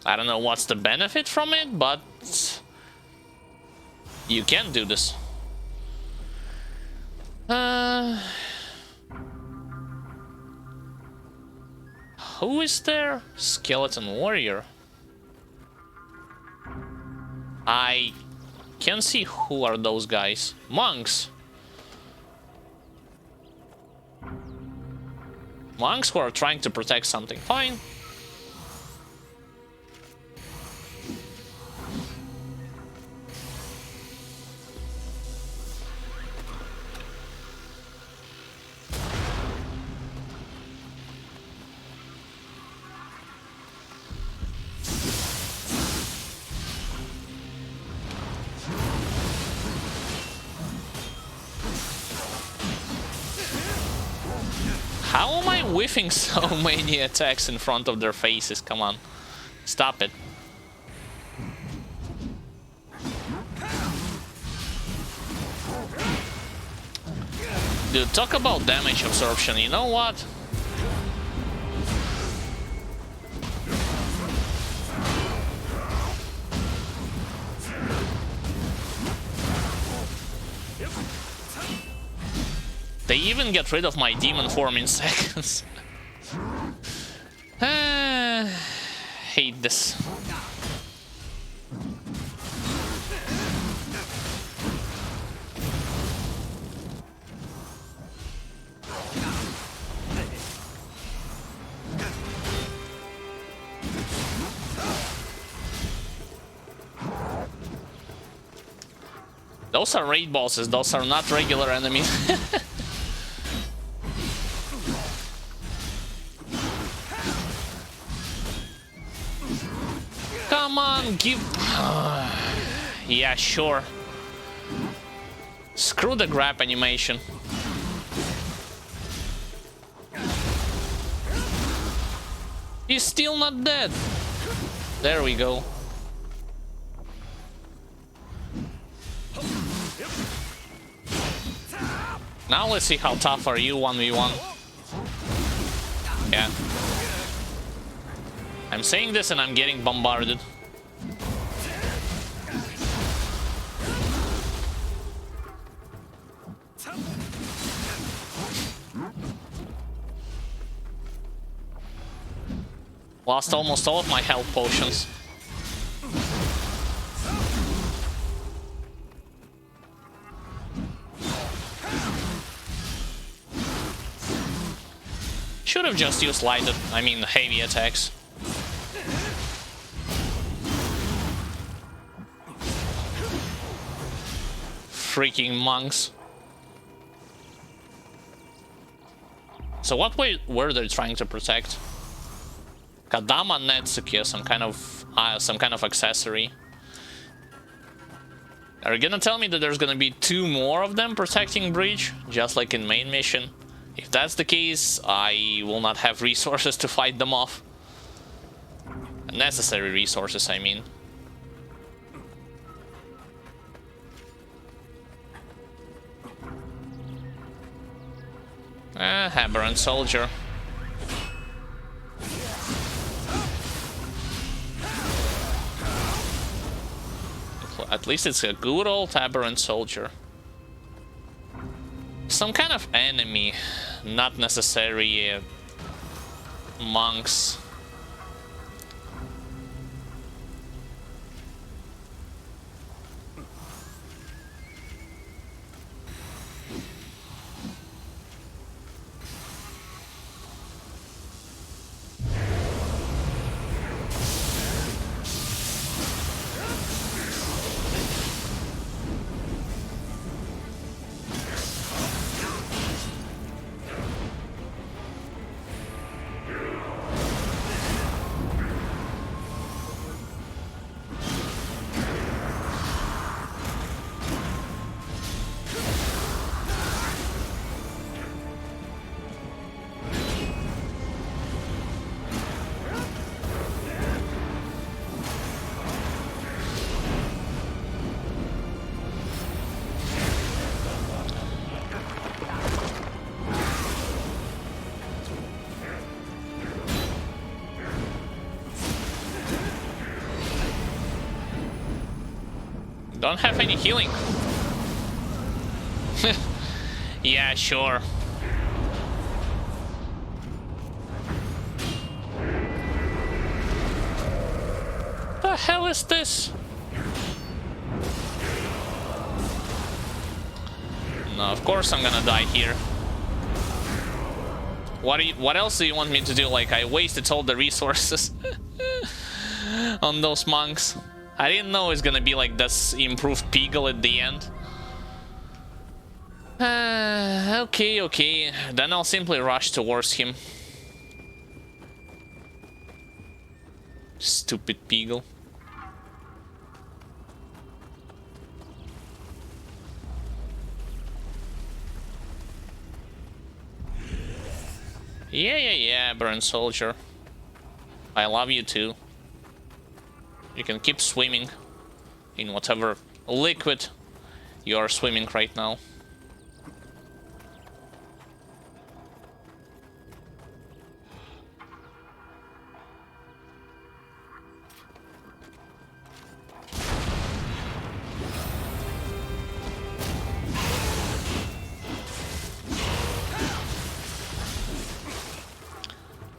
Speaker 1: I don't know what's the benefit from it, but you can do this. Who is there? Skeleton warrior. I can see who are those guys. Monks. Monks who are trying to protect something. Fine. How am I whiffing so many attacks in front of their faces? Come on. Stop it. Dude, talk about damage absorption. You know what? They even get rid of my demon form in seconds. Hate this. Those are raid bosses, those are not regular enemies. Come on, give... yeah, sure. Screw the grab animation. He's still not dead. There we go. Now let's see how tough are you 1v1. Yeah. I'm saying this and I'm getting bombarded. Lost almost all of my health potions. Should have just used heavy attacks. Freaking monks. So what were they trying to protect? Kadama Netsuke, some kind of accessory. Are you gonna tell me that there's gonna be 2 more of them protecting Breach, just like in main mission? If that's the case, I will not have resources to fight them off. Necessary resources, I mean. Aberrant soldier. At least it's a good old aberrant soldier. Some kind of enemy, not necessarily monks. Don't have any healing. Yeah, sure. The hell is this? No, of course I'm gonna die here. What else do you want me to do? Like, I wasted all the resources on those monks. I didn't know it's gonna be like this improved Peagle at the end. Okay. Then I'll simply rush towards him. Stupid Peagle. Yeah, Burn Soldier. I love you too. You can keep swimming in whatever liquid you are swimming right now.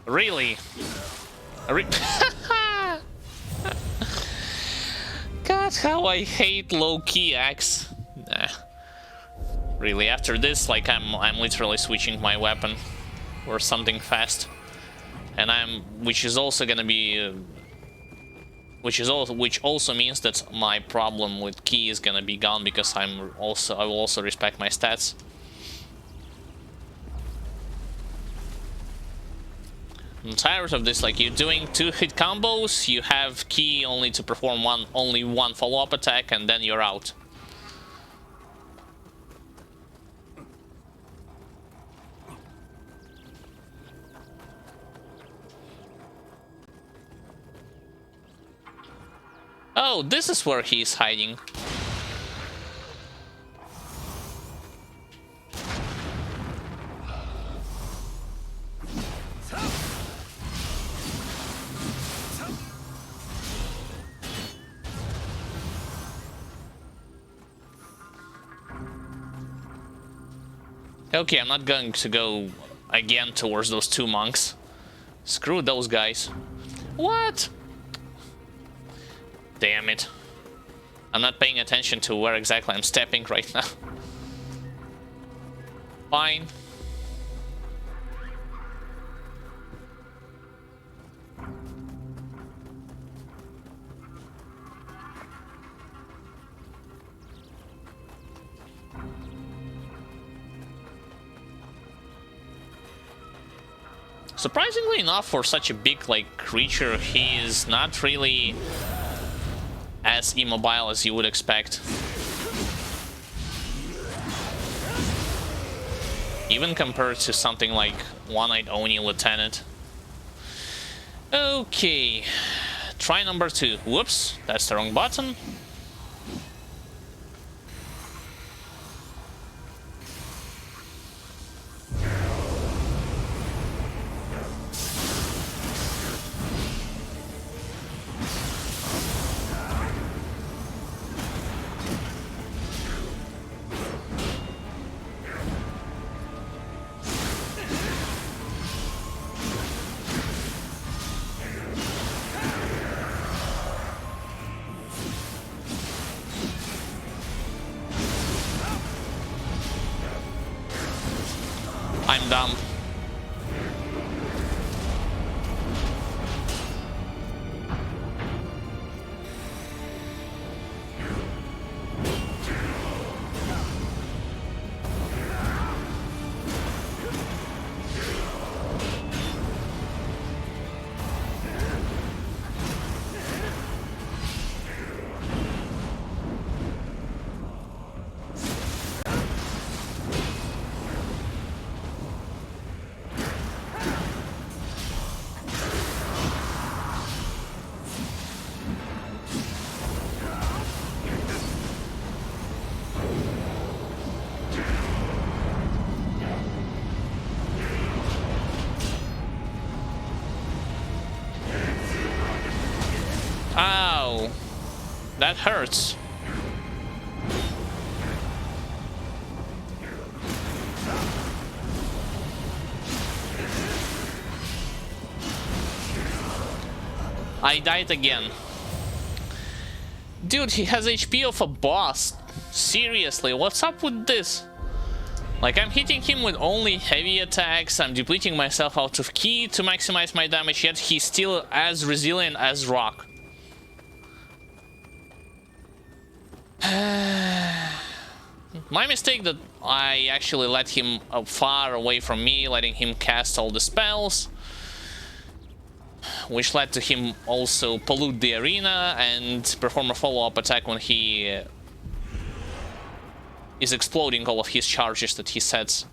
Speaker 1: Really? God, how I hate low-key axe. Nah. Really, after this, like, I'm literally switching my weapon or something fast, and which is also gonna be, which also means that my problem with key is gonna be gone, because I will also respect my stats. I'm tired of this. Like, you're doing 2-hit combos, you have key only to perform only one follow-up attack, and then you're out. Oh, this is where he's hiding. Okay, I'm not going to go again towards those two monks. Screw those guys. What? Damn it. I'm not paying attention to where exactly I'm stepping right now. Fine. Surprisingly enough, for such a big, like, creature, he is not really as immobile as you would expect. Even compared to something like One-Eyed Oni Lieutenant. Okay. Try number 2. Whoops, that's the wrong button. I'm dumb. Ow, that hurts. I died again. Dude, he has HP of a boss. Seriously, what's up with this? Like, I'm hitting him with only heavy attacks, I'm depleting myself out of ki to maximize my damage, yet he's still as resilient as rock. My mistake that I actually let him far away from me, letting him cast all the spells, which led to him also pollute the arena and perform a follow-up attack when he is exploding all of his charges that he sets.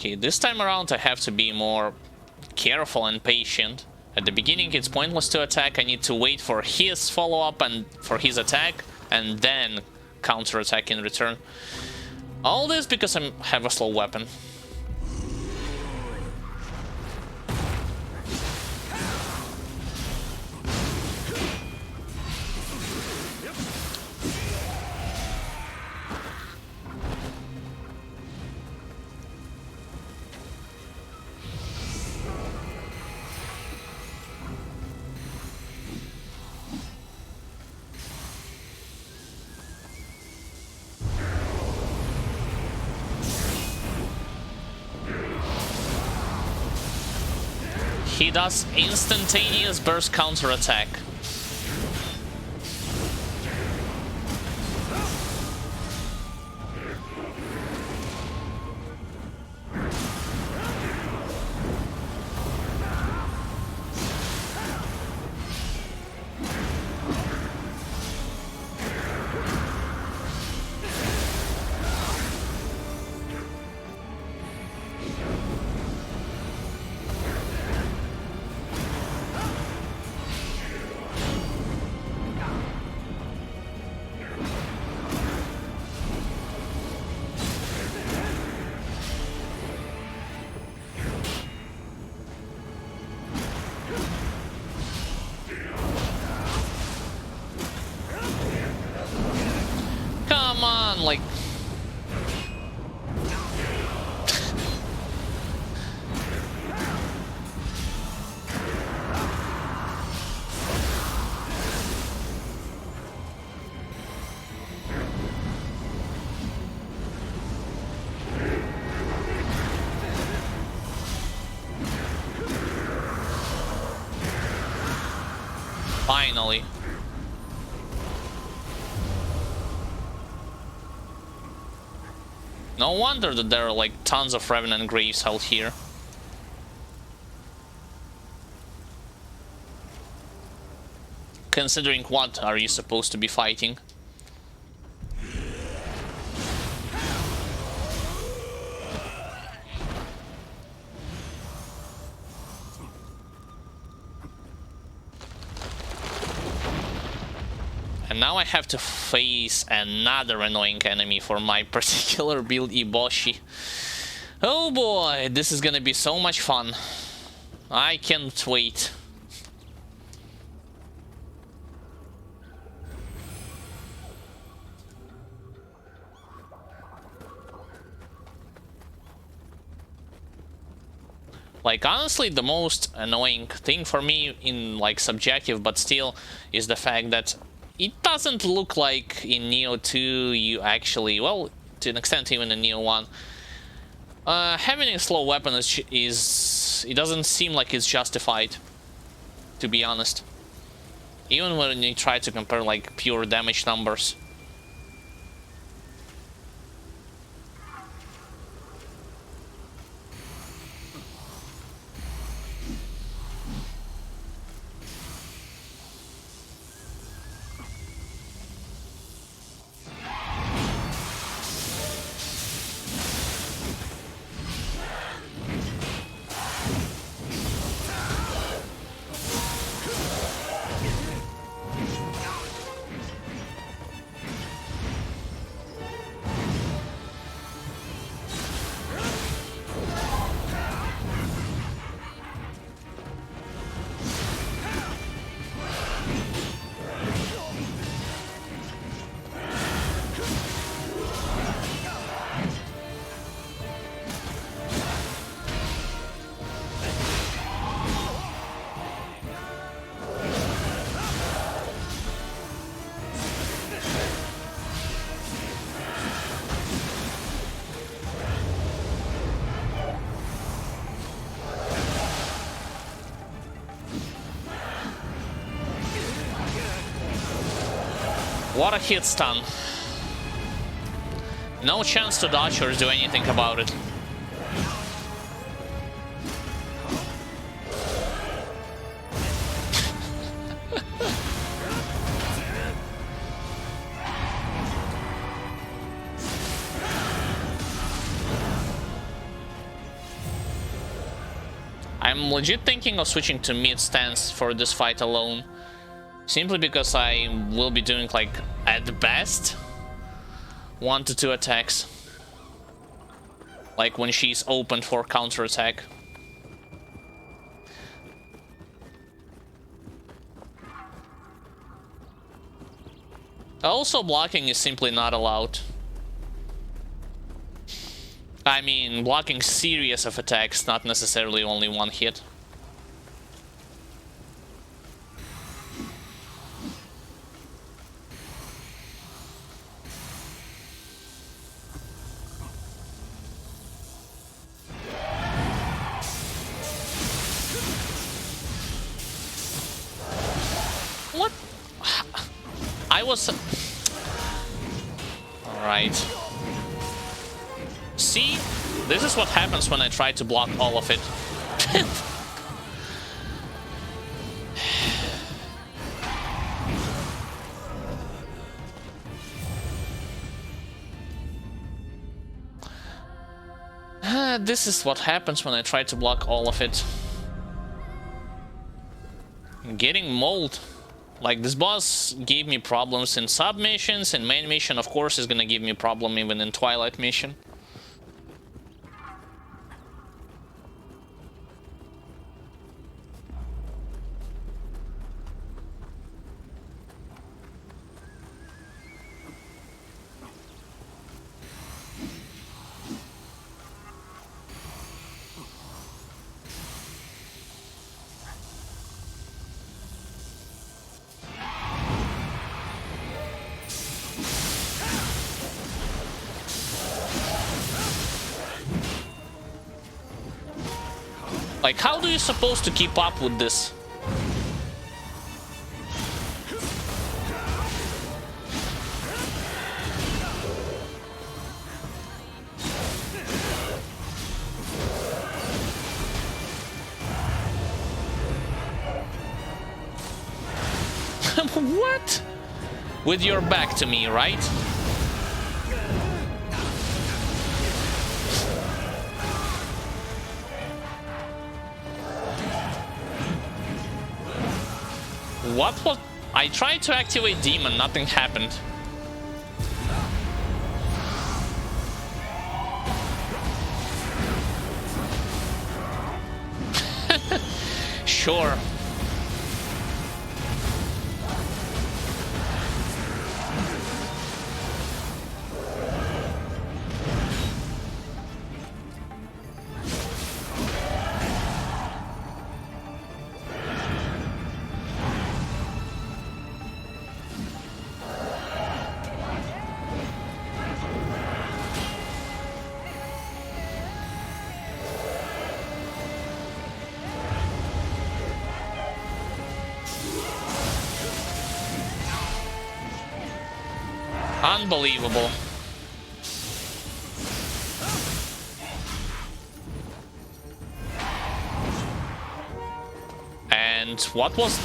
Speaker 1: Okay, this time around I have to be more careful and patient. At the beginning it's pointless to attack, I need to wait for his follow-up and for his attack, and then counter-attack in return. All this because I have a slow weapon. He does instantaneous burst counter-attack. Like, finally. No wonder that there are like tons of Revenant Graves out here. Considering what are you supposed to be fighting? And now I have to face another annoying enemy for my particular build, Iboshi. Oh boy, this is gonna be so much fun. I can't wait. Like, honestly, the most annoying thing for me in, like, subjective, but still, is the fact that it doesn't look like in Nioh 2 you actually, well, to an extent even in Nioh 1, having a slow weapon is it doesn't seem like it's justified, to be honest. Even when you try to compare, like, pure damage numbers. What a hit stun. No chance to dodge or do anything about it. I'm legit thinking of switching to mid stance for this fight alone. Simply because I will be doing, like, at the best, 1 to 2 attacks. Like when she's open for counterattack. Also, blocking is simply not allowed. I mean, blocking series of attacks, not necessarily only one hit. What? I was... Alright. See? This is what happens when I try to block all of it. This is what happens when I try to block all of it. Getting mauled. Like, this boss gave me problems in sub missions, and main mission, of course, is gonna give me problem even in Twilight mission. Like, how do you supposed to keep up with this? What? With your back to me, right? What was... I tried to activate Demon, nothing happened. Sure. Unbelievable. And what was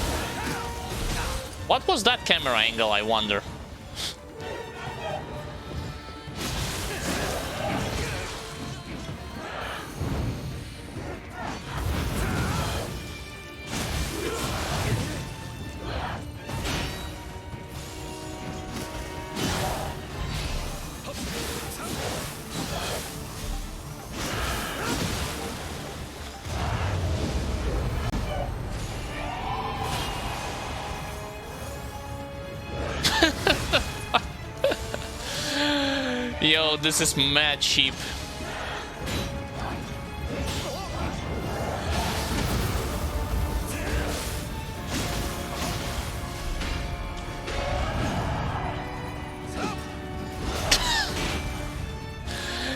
Speaker 1: that camera angle, I wonder? Yo, this is mad cheap.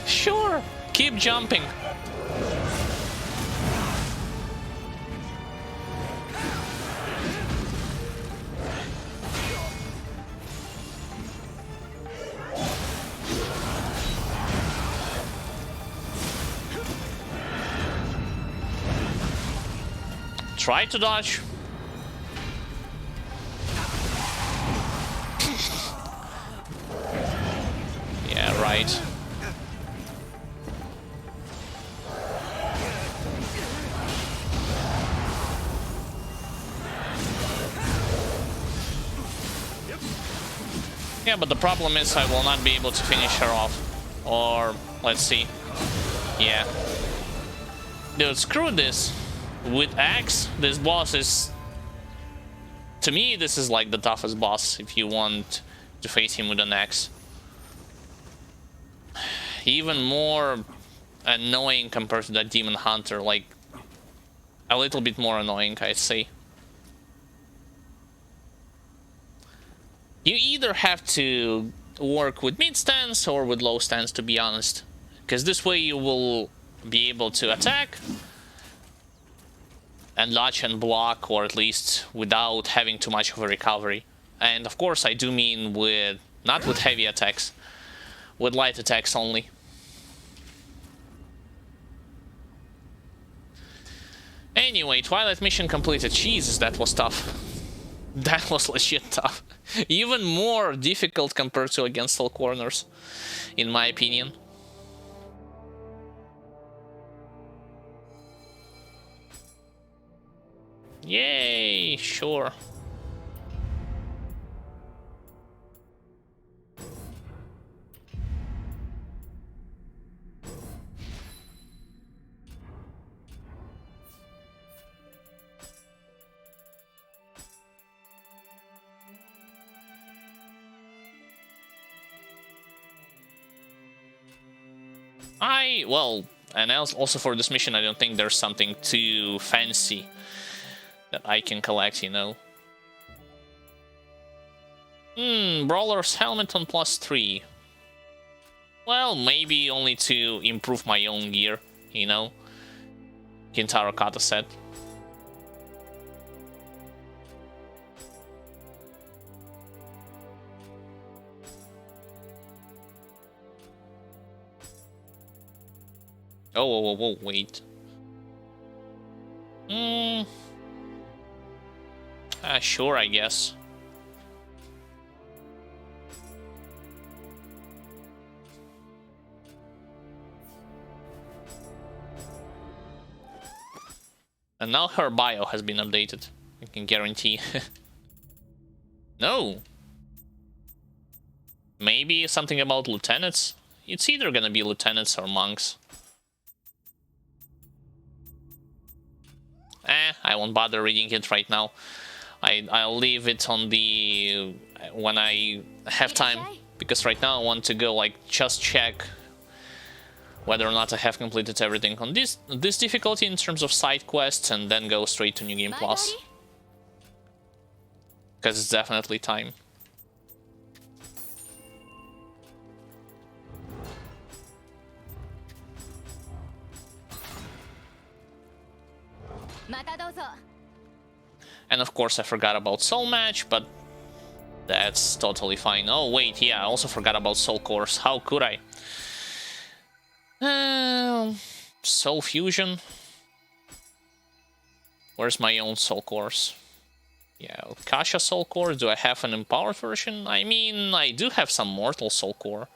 Speaker 1: Sure, keep jumping. Try to dodge. Yeah, right. Yeah, but the problem is I will not be able to finish her off. Or, let's see. Yeah. Dude, screw this. With Axe, this boss is... To me, this is like the toughest boss if you want to face him with an axe. Even more annoying compared to that Demon Hunter, like... A little bit more annoying, I'd say. You either have to work with mid stance or with low stance, to be honest. Because this way you will be able to attack and dodge and block, or at least without having too much of a recovery. And of course I do mean with, not with heavy attacks, with light attacks only. Anyway, Twilight mission completed. Jesus, that was tough. That was legit tough. Even more difficult compared to Against All Corners, in my opinion. Yay, sure. Well, and also for this mission, I don't think there's something too fancy that I can collect, you know. Brawler's helmet on +3. Well, maybe only to improve my own gear, you know. Kintaro Kata set. Oh, whoa, whoa, whoa, wait. Sure, I guess. And now her bio has been updated. I can guarantee. No. Maybe something about lieutenants? It's either gonna be lieutenants or monks. I won't bother reading it right now. I'll leave it on the when I have time, because right now I want to go like just check whether or not I have completed everything on this difficulty in terms of side quests, and then go straight to New Game Plus, because it's definitely time. And of course I forgot about Soul Match, but that's totally fine. Oh wait, yeah, I also forgot about Soul Course. How could I? Soul Fusion. Where's my own Soul Course? Yeah, Kasha Soul Core. Do I have an empowered version? I mean, I do have some Mortal Soul Core.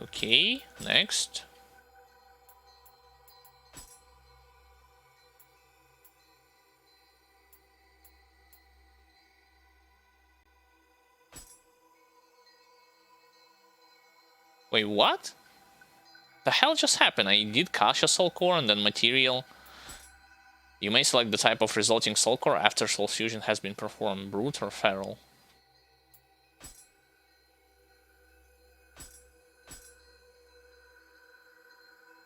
Speaker 1: Okay, next. Wait, what? The hell just happened? I did Kasha Soul Core and then Material. You may select the type of resulting Soul Core after Soul Fusion has been performed, Brute or Feral.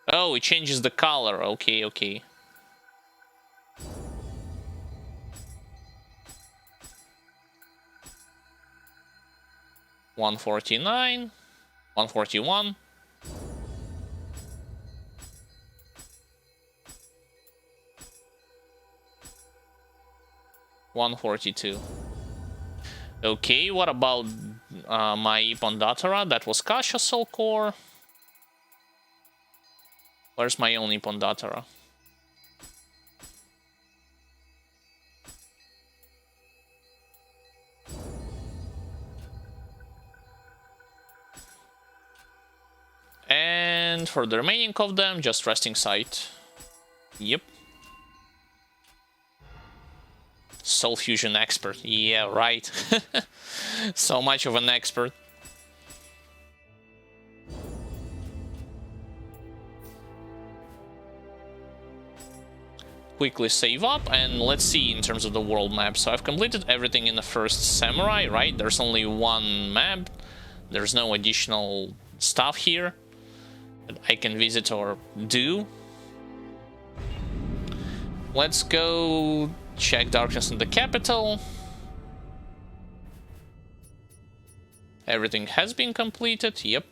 Speaker 1: Oh, it changes the color. Okay, okay. $149, $141. $142. Okay, what about my Ipondatara? That was Kasha Soul Core. Where's my own Ipondatara? And for the remaining of them, just resting sight. Yep. Soul Fusion expert. Yeah, right. So much of an expert. Quickly save up, and let's see in terms of the world map. So I've completed everything in the first Samurai, right? There's only one map. There's no additional stuff here that I can visit or do. Let's go check Darkness in the Capital. Everything has been completed, yep.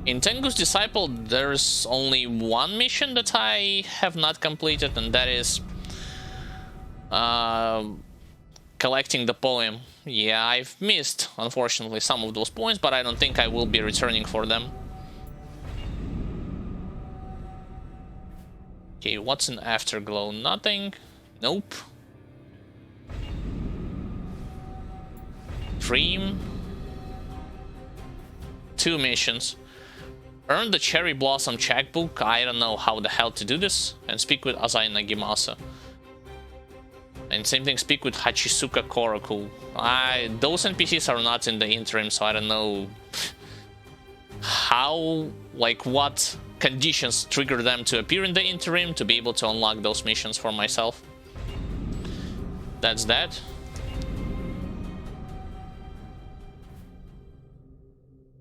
Speaker 1: In Tengu's Disciple, there's only one mission that I have not completed, and that is collecting the poem. Yeah, I've missed, unfortunately, some of those points, but I don't think I will be returning for them. Okay, what's an Afterglow? Nothing. Nope. Dream. 2 missions. Earn the Cherry Blossom checkbook. I don't know how the hell to do this. And speak with Azai Nagimasa. And same thing, speak with Hachisuka Koroku. Those NPCs are not in the interim, so I don't know how, like what conditions trigger them to appear in the interim to be able to unlock those missions for myself. That's that.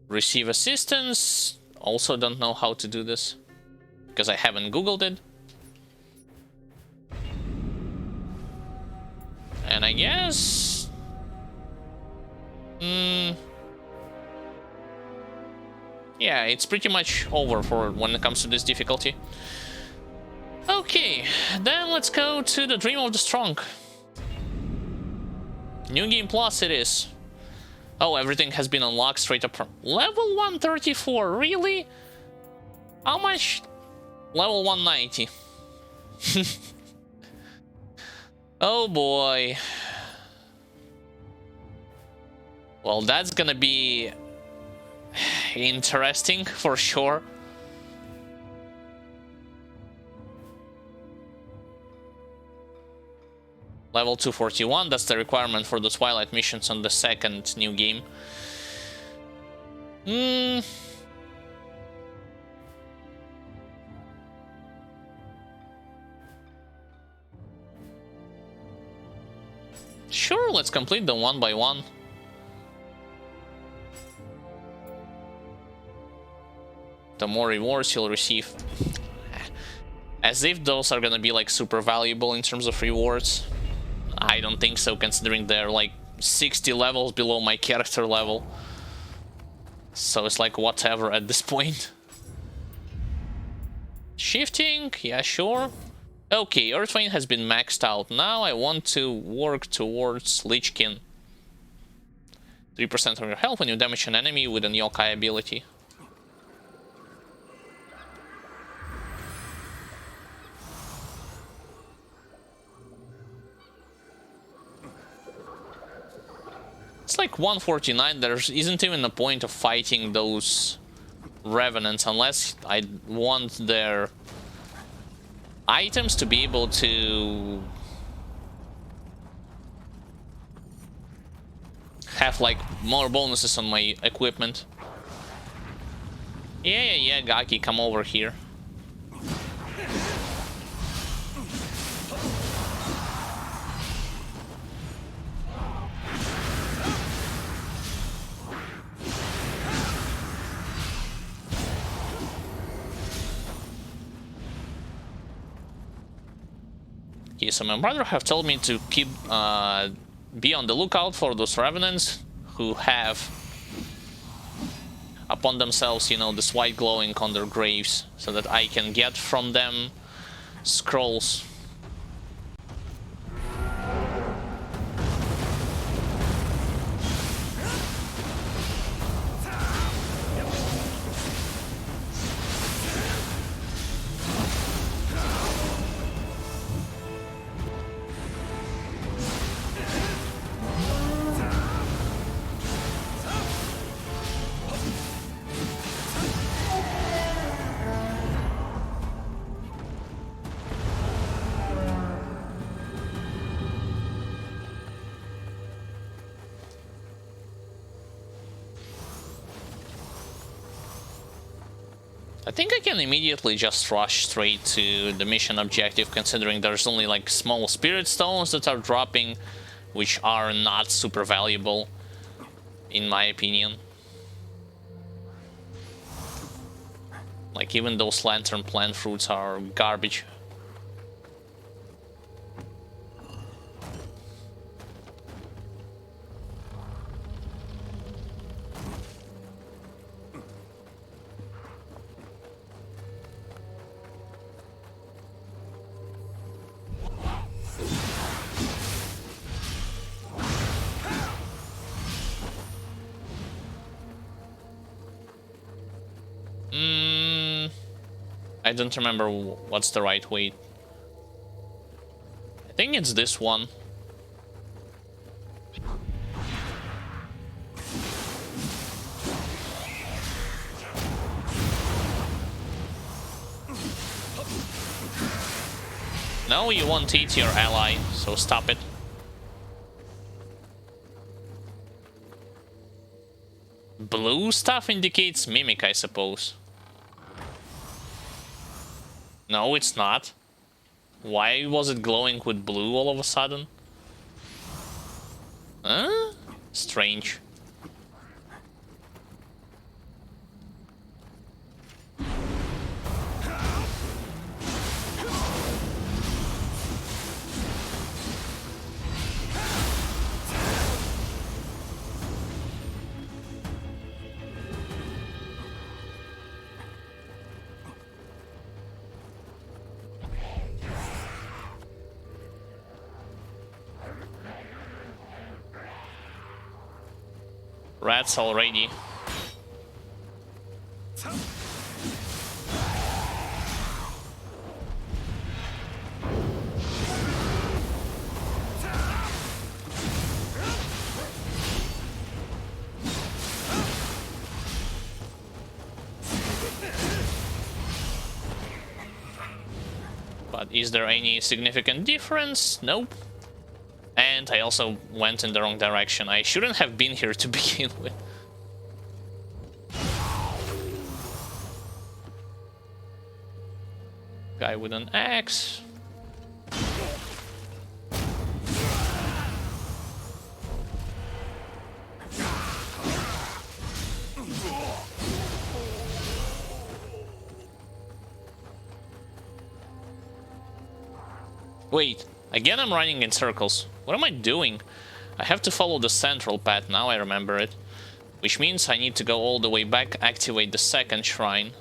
Speaker 1: Receive assistance. Also don't know how to do this because I haven't googled it. And I guess yeah, it's pretty much over for when it comes to this difficulty. Okay, then let's go to the Dream of the Strong. New Game Plus it is. Oh, everything has been unlocked straight up from level 134. Really? How much? Level 190. Oh boy. Well, that's gonna be interesting for sure. Level 241, that's the requirement for the Twilight missions on the second new game. Sure, let's complete them one by one. The more rewards you'll receive. As if those are gonna be like super valuable in terms of rewards. I don't think so, considering they're like 60 levels below my character level. So it's like whatever at this point. Shifting, yeah, sure. Okay, Earthvein has been maxed out. Now I want to work towards Lichkin. 3% of your health when you damage an enemy with an yokai ability. It's like 149, there isn't even a point of fighting those revenants unless I want their items to be able to have like more bonuses on my equipment. Yeah, Gaki, come over here. Okay, so my brother have told me to keep be on the lookout for those revenants who have upon themselves, you know, this white glowing on their graves, so that I can get from them scrolls. I think I can immediately just rush straight to the mission objective, considering there's only like small spirit stones that are dropping, which are not super valuable, in my opinion. Like, even those lantern plant fruits are garbage. I don't remember what's the right way. I think it's this one. No, you won't eat your ally, so stop it. Blue stuff indicates Mimic, I suppose. No, it's not. Why was it glowing with blue all of a sudden? Huh? Strange. Rats already. But is there any significant difference? Nope. And I also went in the wrong direction. I shouldn't have been here to begin with. Guy with an axe. Wait, again I'm running in circles. What am I doing? I have to follow the central path, now I remember it. Which means I need to go all the way back, activate the second shrine,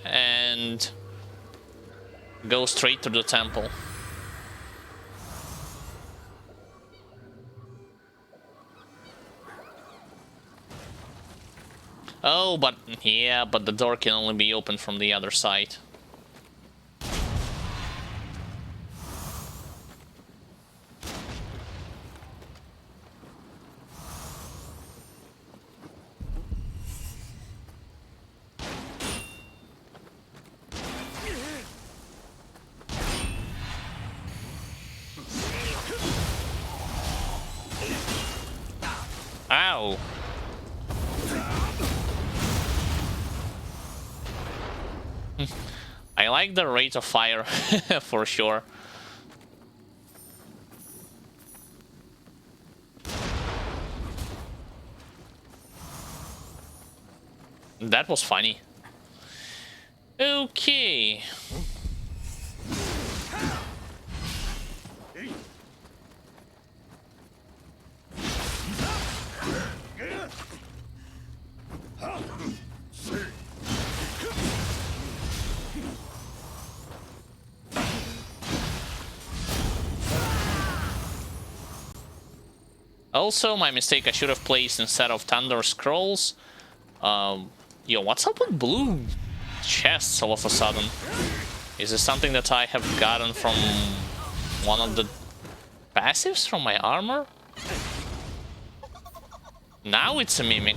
Speaker 1: and go straight to the temple. Oh, but yeah, but the door can only be opened from the other side. Ow! I like the rate of fire, for sure. That was funny. Okay. Also, my mistake, I should have placed instead of Thunder Scrolls. Yo, what's up with blue chests all of a sudden? Is this something that I have gotten from one of the passives from my armor? Now it's a mimic.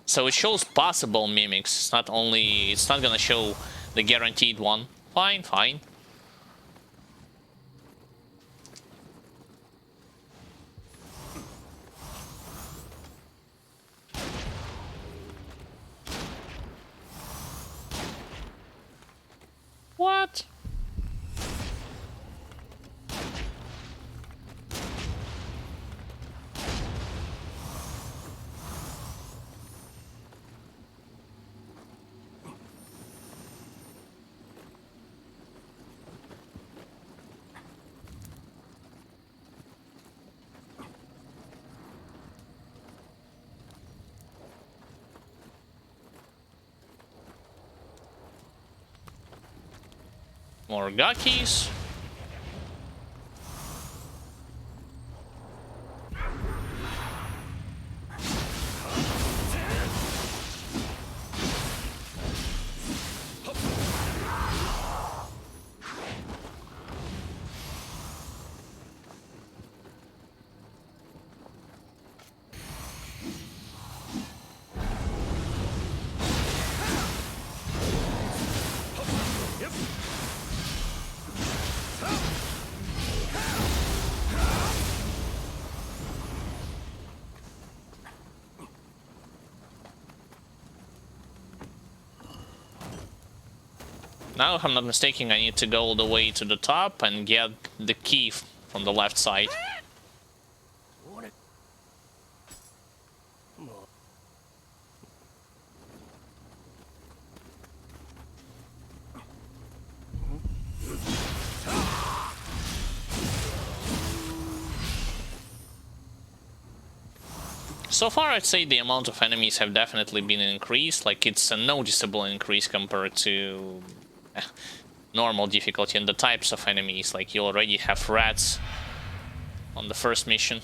Speaker 1: So it shows possible mimics, it's not only, it's not gonna show the guaranteed one. Fine, fine. What? More Gakis. Now, if I'm not mistaken, I need to go all the way to the top and get the key from the left side. So far, I'd say the amount of enemies have definitely been increased. Like, it's a noticeable increase compared to normal difficulty, and the types of enemies. Like, you already have rats on the first mission.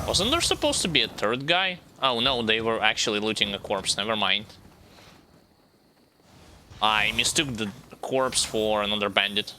Speaker 1: Wasn't there supposed to be a third guy? Oh no, they were actually looting a corpse, never mind. I mistook the corpse for another bandit.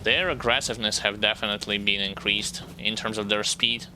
Speaker 1: Their aggressiveness have definitely been increased in terms of their speed.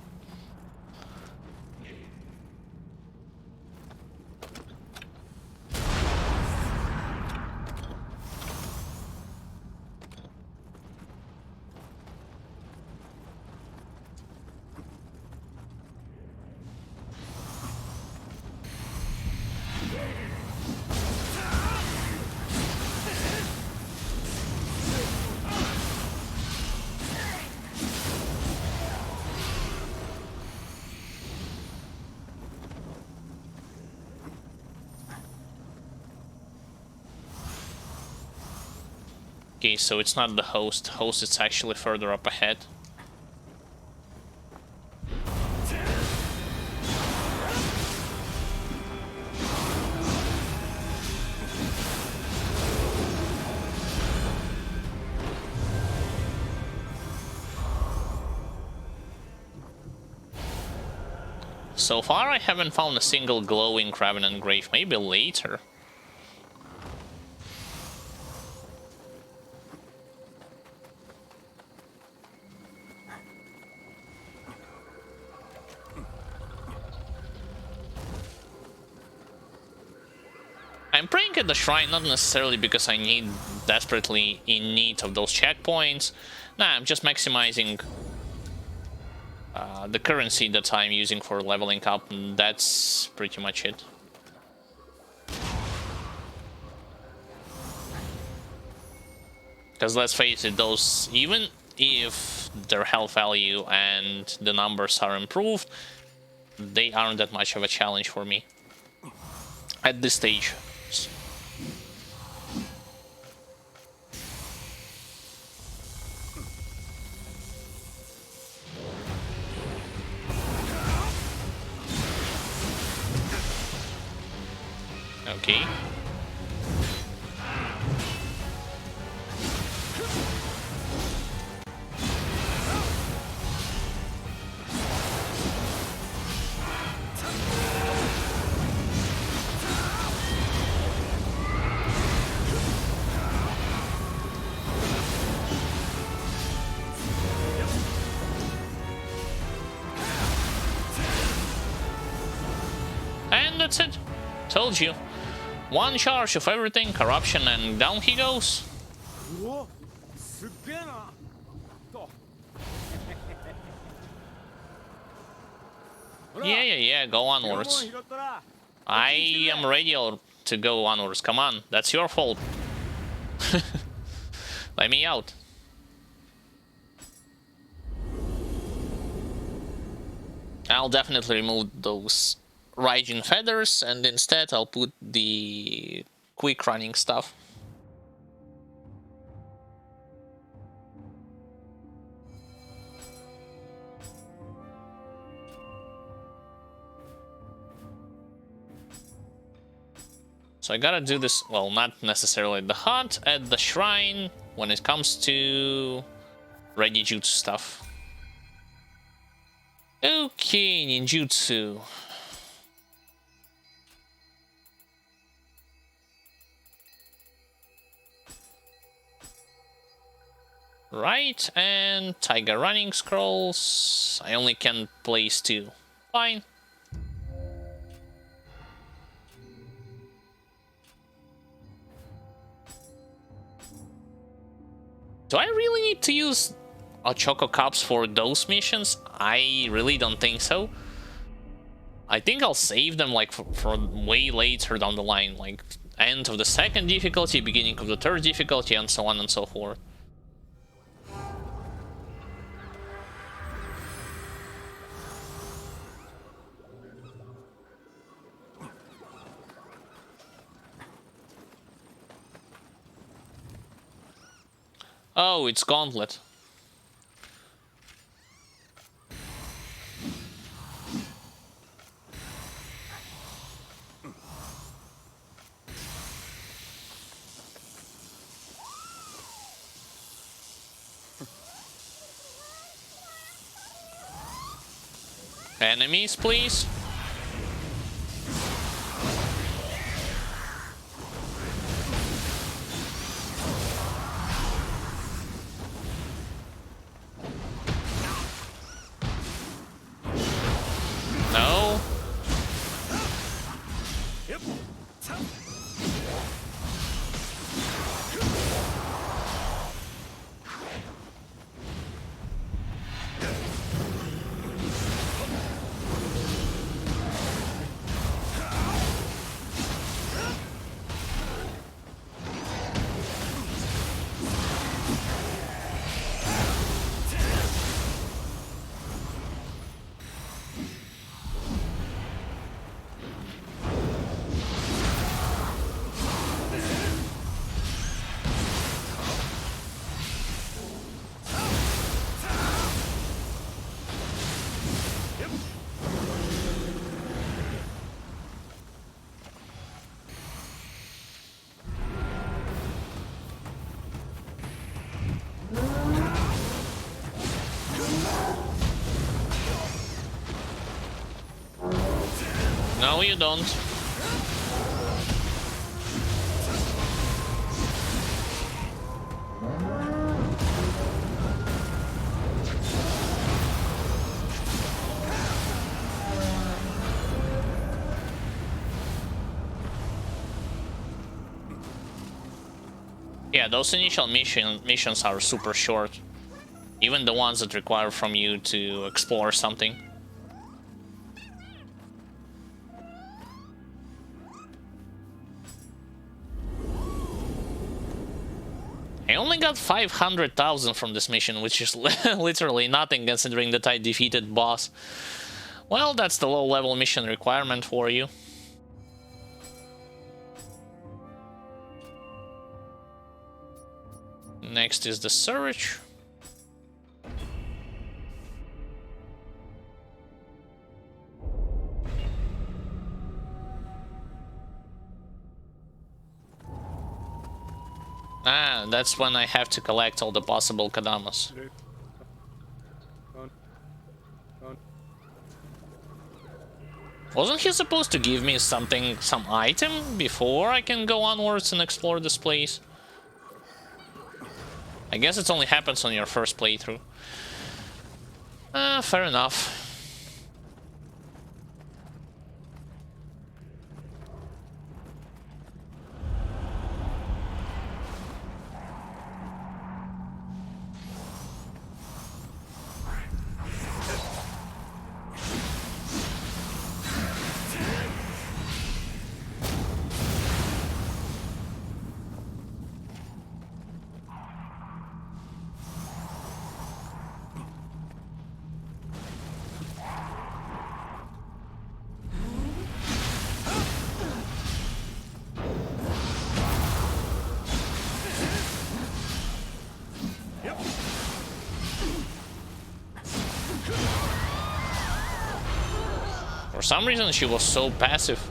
Speaker 1: Okay, so it's not the host. Host is actually further up ahead. So far I haven't found a single glowing Revenant Grave, maybe later. I'm praying at the shrine not necessarily because I need desperately in need of those checkpoints. Nah, I'm just maximizing the currency that I'm using for leveling up, and that's pretty much it. Because let's face it, those, even if their health value and the numbers are improved, they aren't that much of a challenge for me at this stage. Okay. And that's it. Told you. One charge of everything, corruption, and down he goes. Yeah, go onwards. I am ready to go onwards. Come on, that's your fault. Let me out. I'll definitely remove those Raijin feathers, and instead I'll put the quick running stuff. So I gotta do this, well, not necessarily the hut, at the shrine, when it comes to ready jutsu stuff. Okay, ninjutsu. Right, and Tiger Running Scrolls. I only can place 2. Fine. Do I really need to use Choco Cups for those missions? I really don't think so. I think I'll save them like for way later down the line, like end of the 2nd difficulty, beginning of the 3rd difficulty, and so on and so forth. Oh, it's Gauntlet. Enemies, please. No. No, you don't. Yeah, those initial missions are super short. Even the ones that require from you to explore something. I only got 500,000 from this mission, which is literally nothing considering that I defeated boss. Well, that's the low-level mission requirement for you. Next is the search. Ah, that's when I have to collect all the possible Kadamas. Wasn't he supposed to give me something, some item, before I can go onwards and explore this place? I guess it only happens on your first playthrough. Fair enough. For some reason, she was so passive.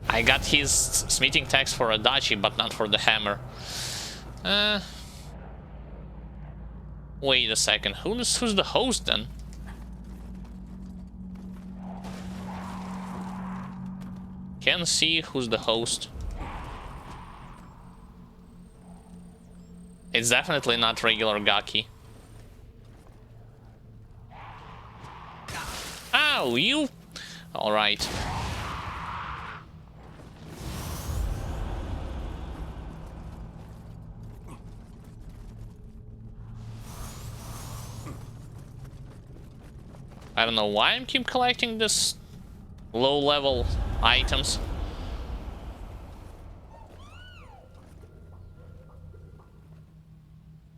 Speaker 1: I got his smithing tax for Adachi, but not for the hammer. Wait a second, who's the host then? Can't see who's the host. It's definitely not regular Gaki. Ow, you! Alright. I don't know why I keep collecting this low-level items.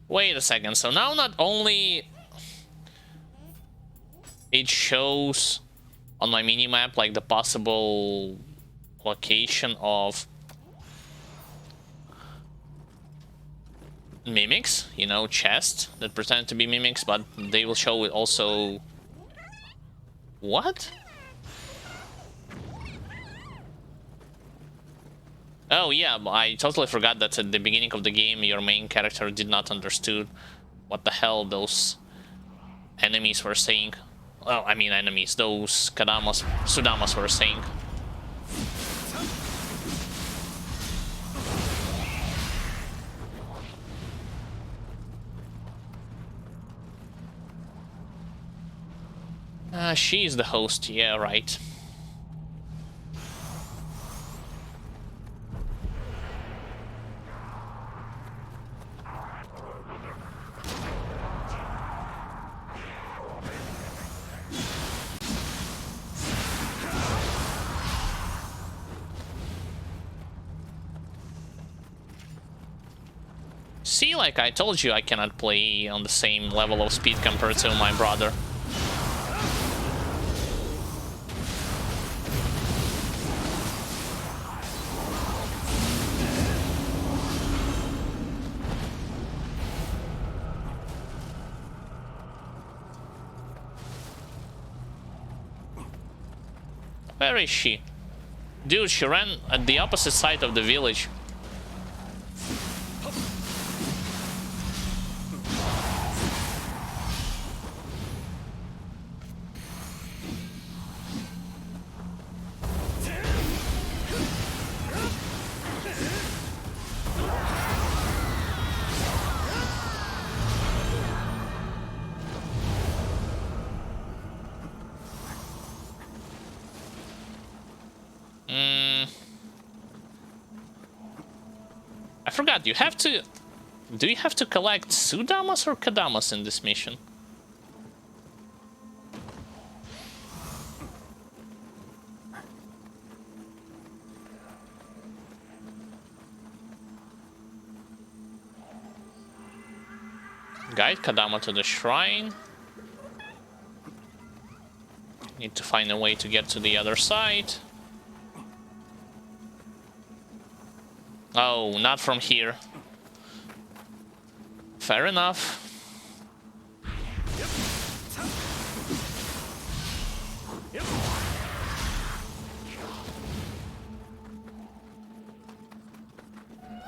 Speaker 1: Wait a second, so now not only it shows on my minimap like the possible location of mimics, you know, chests that pretend to be mimics, but they will show it also... What? Oh yeah, I totally forgot that at the beginning of the game your main character did not understood what the hell those enemies were saying. Well, I mean enemies, those Sudamas were saying. She's the host, yeah, right. See, like I told you, I cannot play on the same level of speed compared to my brother. Where is she? Dude, she ran at the opposite side of the village. I forgot, you have to... Do you have to collect Sudamas or Kadamas in this mission? Guide Kadama to the shrine. Need to find a way to get to the other side. Oh, not from here. Fair enough.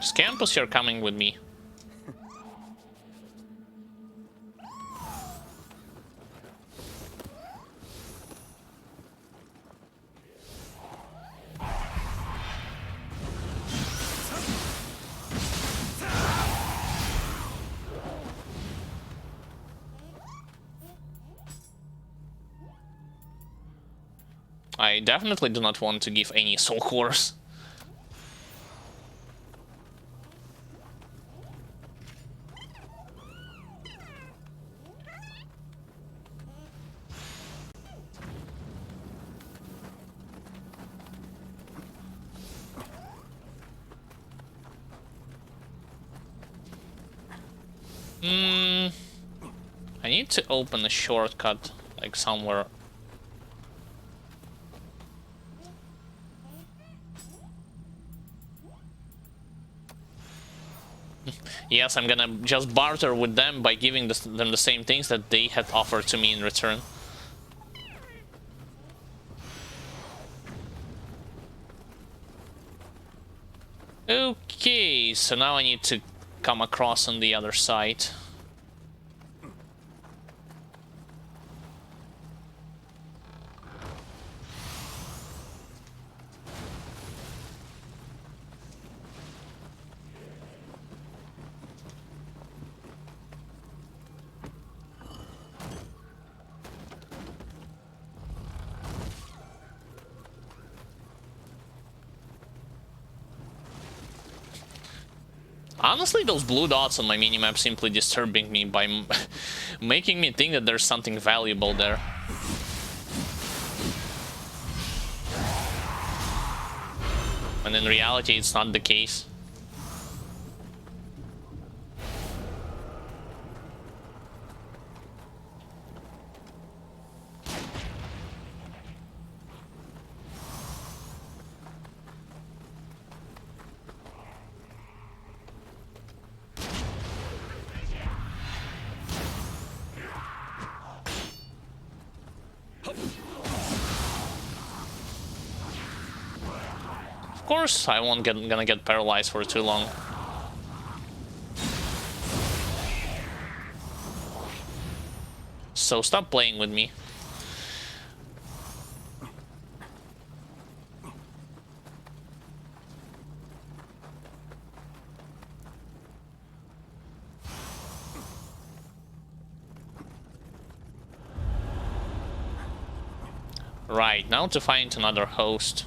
Speaker 1: Scampus, you're coming with me. I definitely do not want to give any soul cores. I need to open a shortcut, like somewhere. Yes, I'm gonna just barter with them by giving them the same things that they had offered to me in return. Okay, so now I need to come across on the other side. Honestly, those blue dots on my minimap simply disturbing me by making me think that there's something valuable there. When in reality, it's not the case. course, I won't gonna get paralyzed for too long. So stop playing with me. Right, now to find another host.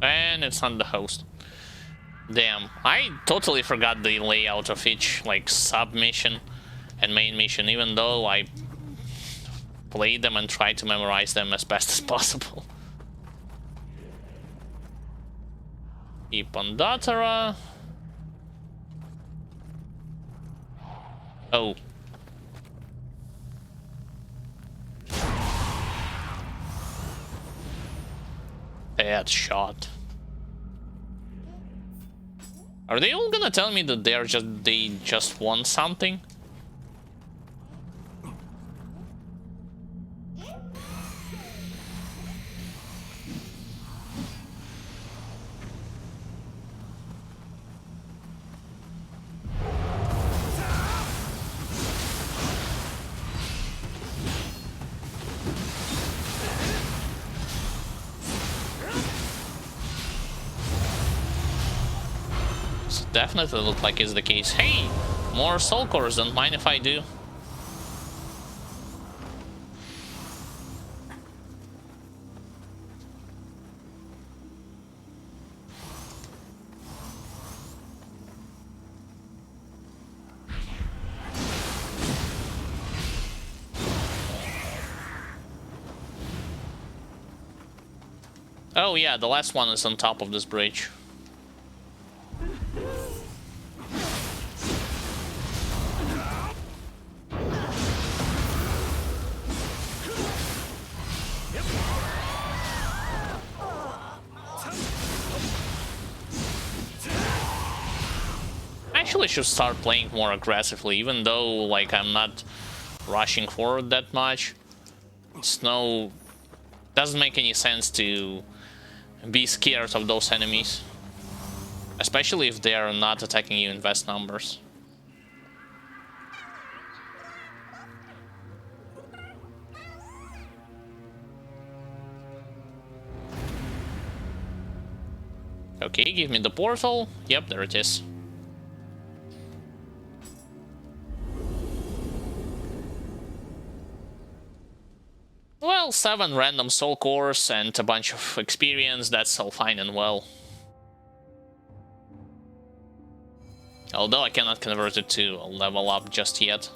Speaker 1: And it's not the host. Damn, I totally forgot the layout of each, like, sub-mission and main mission, even though I played them and tried to memorize them as best as possible. Keep on Datara. Oh. Bad shot. Are they all gonna tell me that they just want something? Definitely look like it's the case. Hey, more soul cores, don't mind if I do. Oh yeah, the last one is on top of this bridge. Actually should start playing more aggressively, even though like I'm not rushing forward that much. Doesn't make any sense to be scared of those enemies, especially if they are not attacking you in vast numbers. Okay, give me the portal. Yep, there it is. Well, 7 random soul cores and a bunch of experience, that's all fine and well. Although I cannot convert it to a level up just yet.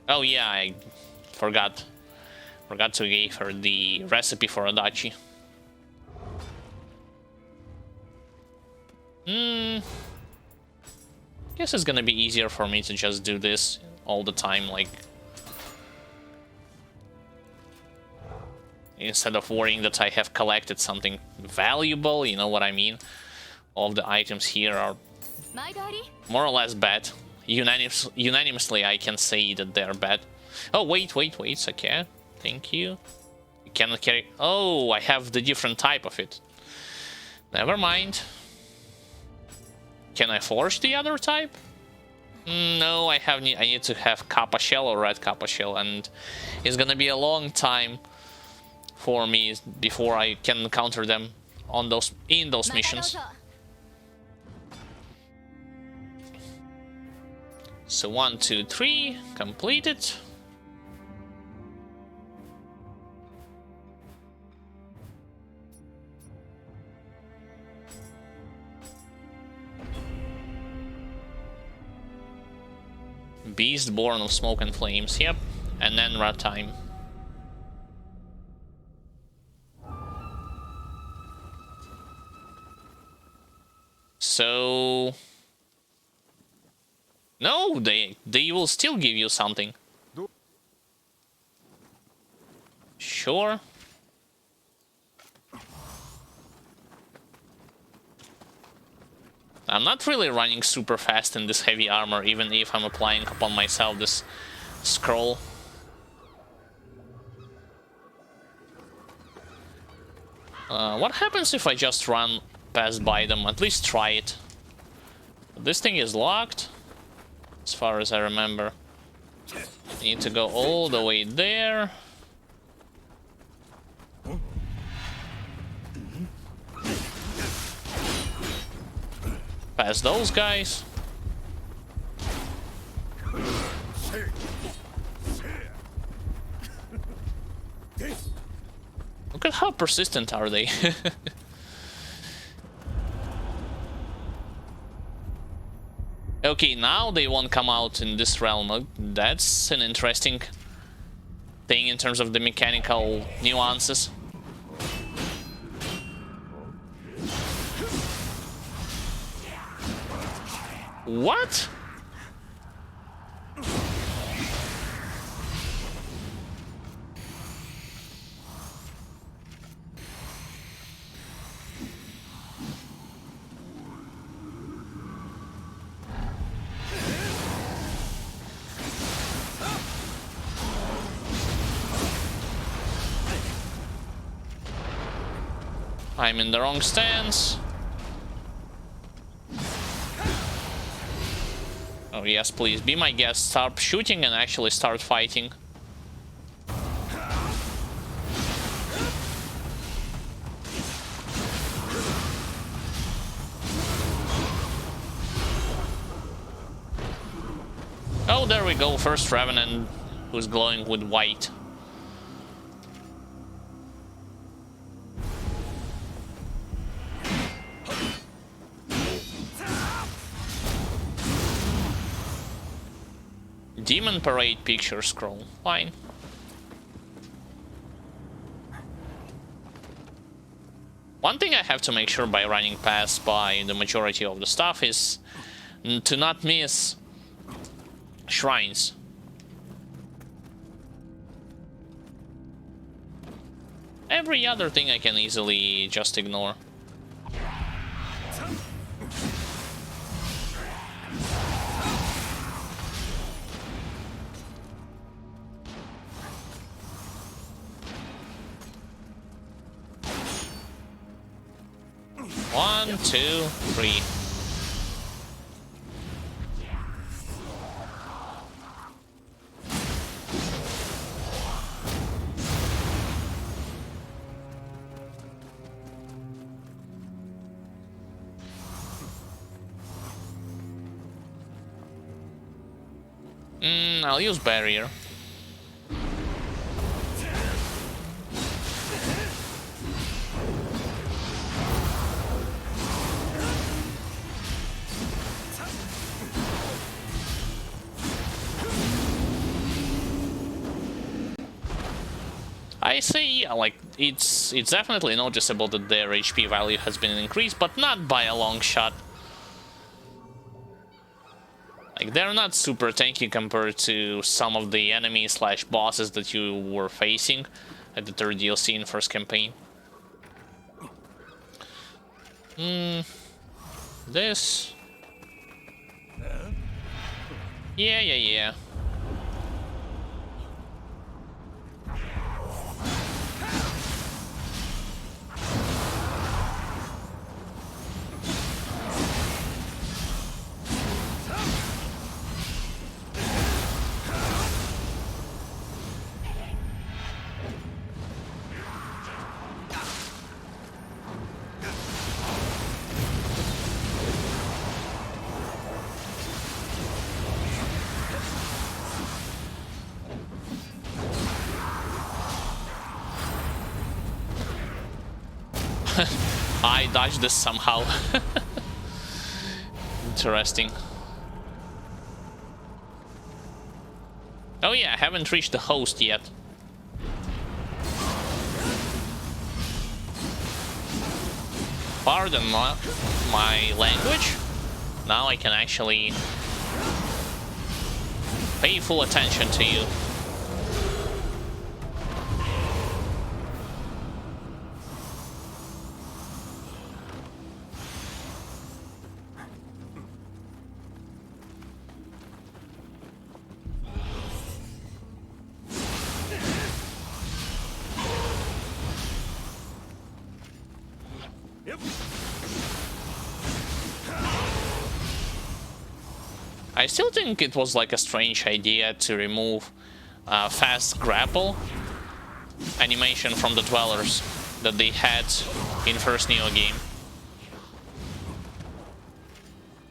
Speaker 1: Oh yeah, I forgot to give her the recipe for adachi. Guess it's gonna be easier for me to just do this all the time, like, instead of worrying that I have collected something valuable, you know what I mean? All of the items here are more or less bad. Unanimously, I can say that they're bad. Oh, wait, okay. Thank you. You cannot carry... Oh, I have the different type of it. Never mind. Can I forge the other type? No, I need to have Kappa Shell or Red Kappa Shell, and it's gonna be a long time for me before I can encounter them on in those missions. So 1, 2, 3, completed. Beast born of smoke and flames, yep. And then rat time. So... No, they will still give you something. Sure. I'm not really running super fast in this heavy armor, even if I'm applying upon myself this scroll. What happens if I just run past by them? At least try it. This thing is locked, as far as I remember. I need to go all the way there. Past those guys. Look at how persistent are they. Okay, now they won't come out in this realm. That's an interesting thing in terms of the mechanical nuances. What? I'm in the wrong stance. Oh yes, please, be my guest. Start shooting and actually start fighting. Oh, there we go. First Revenant who's glowing with white. Demon Parade picture scroll. Fine. One thing I have to make sure by running past by the majority of the stuff is to not miss shrines. Every other thing I can easily just ignore. One, two, three. I'll use barrier. I say, yeah, like, it's definitely noticeable that their HP value has been increased, but not by a long shot. Like, they're not super tanky compared to some of the enemies slash bosses that you were facing at the third DLC in first campaign. This. Yeah. I dodged this somehow. Interesting. Oh yeah, I haven't reached the host yet. Pardon my language. Now I can actually pay full attention to you. I still think it was like a strange idea to remove fast grapple animation from the dwellers that they had in first Nioh game.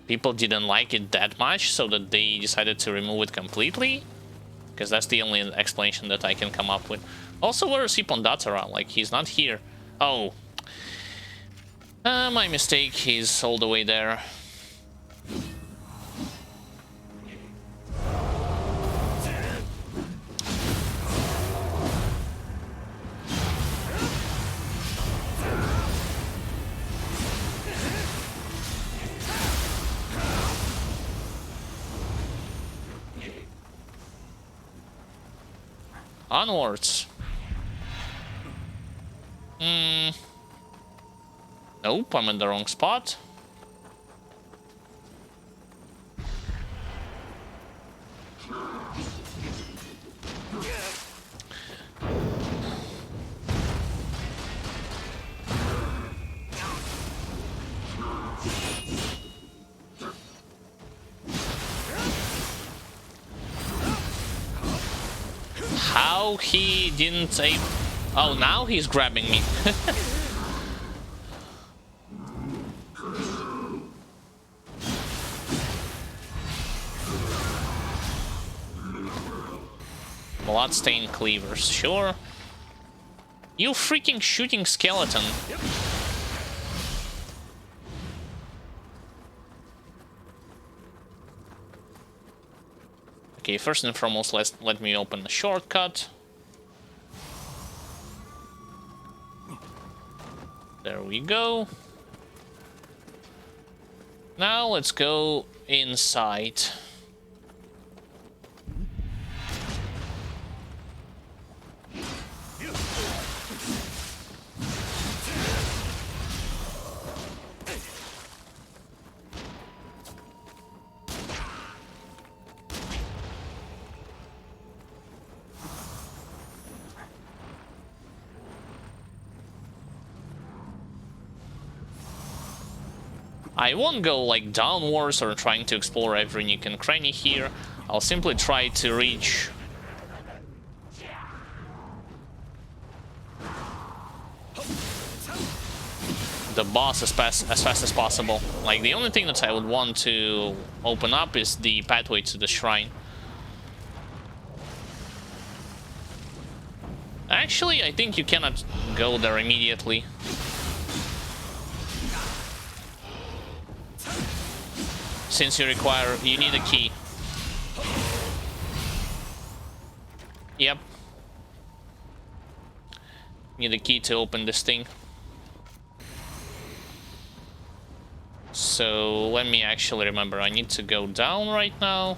Speaker 1: People didn't like it that much, so that they decided to remove it completely. Because that's the only explanation that I can come up with. Also, where is Hipondatara? Like, he's not here. Oh. My mistake, he's all the way there. Onwards. Nope, I'm in the wrong spot. How he didn't say... Oh, now he's grabbing me. Bloodstained cleavers, sure. You freaking shooting skeleton. Okay, first and foremost, let me open the shortcut. There we go. Now let's go inside. I won't go like downwards or trying to explore every nook and cranny here. I'll simply try to reach the boss as fast as possible. Like, the only thing that I would want to open up is the pathway to the shrine. Actually, I think you cannot go there immediately. Since you need a key. Yep. Need a key to open this thing. So let me actually remember, I need to go down right now.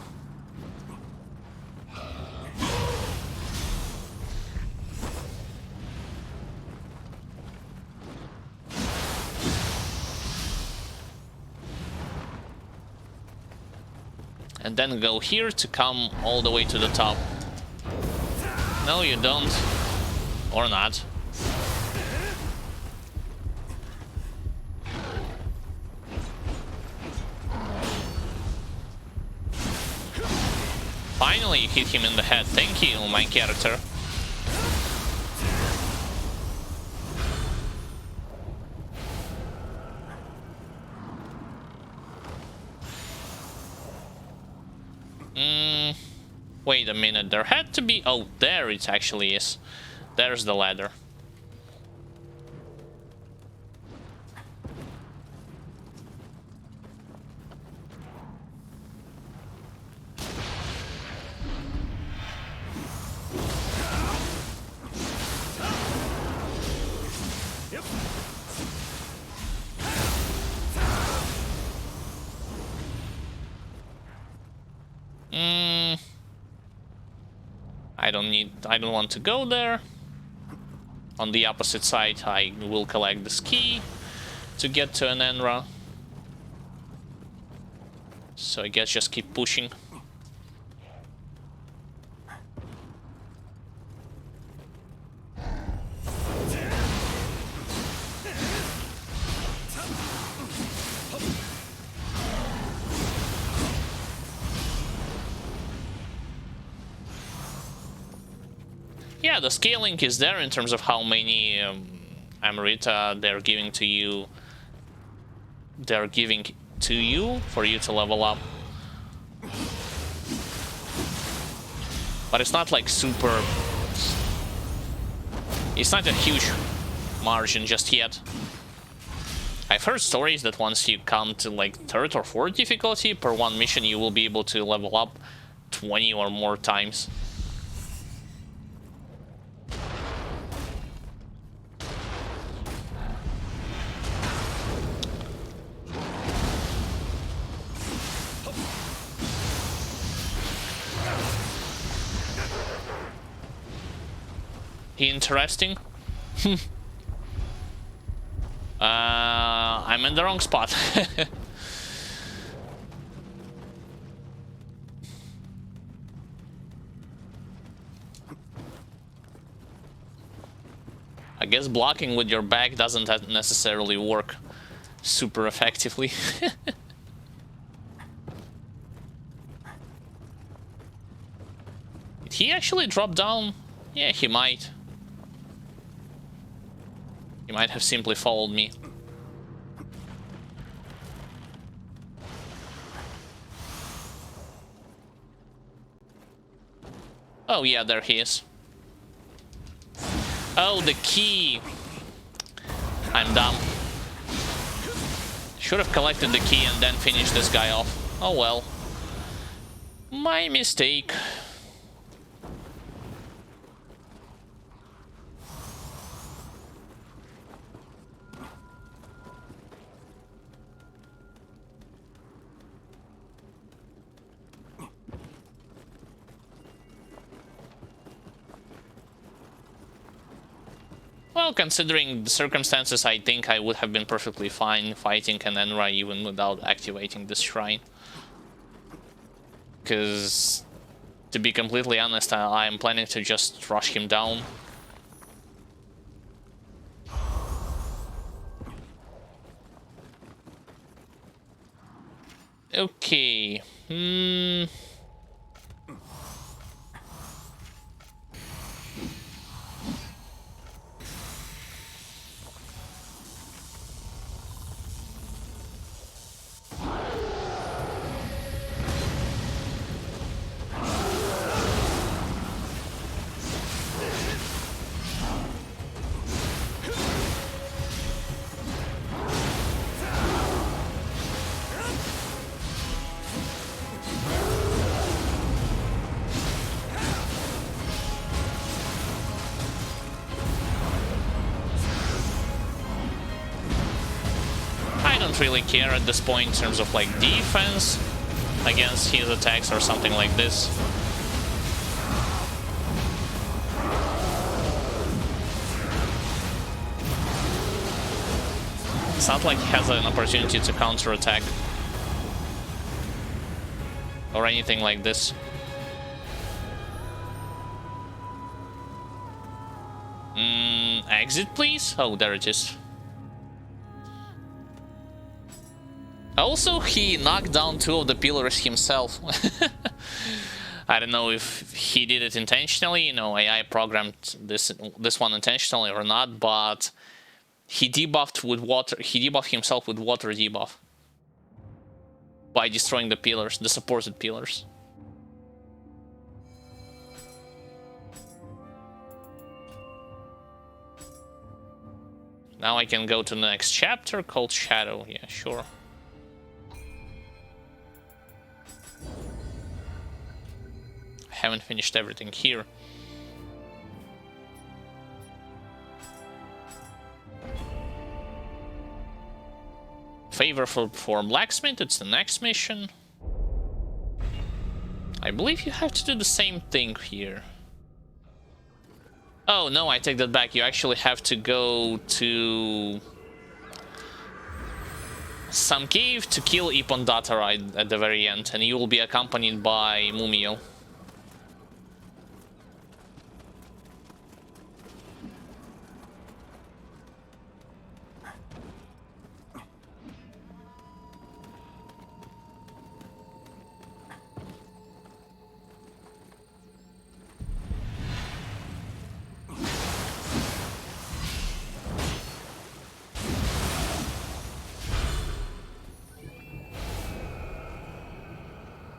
Speaker 1: And then go here to come all the way to the top. No, you don't. Or not. Finally, you hit him in the head. Thank you, my character. Wait a minute, there had to be... Oh, there it actually is. There's the ladder. I don't want to go there. On the opposite side, I will collect this key to get to an Enra. So I guess just keep pushing. Yeah, the scaling is there in terms of how many Amrita they're giving to you. They're giving to you for you to level up. But it's not like super... It's not a huge margin just yet. I've heard stories that once you come to like 3rd or 4th difficulty per one mission, you will be able to level up 20 or more times. Interesting. I'm in the wrong spot. I guess blocking with your back doesn't necessarily work super effectively. Did he actually drop down? Yeah, he might. He might have simply followed me. Oh yeah, there he is. Oh, the key. I'm dumb. Should have collected the key and then finished this guy off. Oh well. My mistake. Well, considering the circumstances, I think I would have been perfectly fine fighting an Enra even without activating this shrine. Because, to be completely honest, I am planning to just rush him down. Okay. Really care at this point in terms of like defense against his attacks or something like this. It's not like he has an opportunity to counterattack or anything like this. Exit, please? Oh, there it is. Also, he knocked down 2 of the pillars himself. I don't know if he did it intentionally, you know, AI programmed this one intentionally or not, but he debuffed with water. He debuffed himself with water debuff by destroying the pillars, the supported pillars. Now I can go to the next chapter called Shadow. Yeah, sure. Haven't finished everything here. Favor for blacksmith, it's the next mission. I believe you have to do the same thing here. Oh, no, I take that back. You actually have to go to some cave to kill Ipondata right at the very end, and you will be accompanied by Mumio.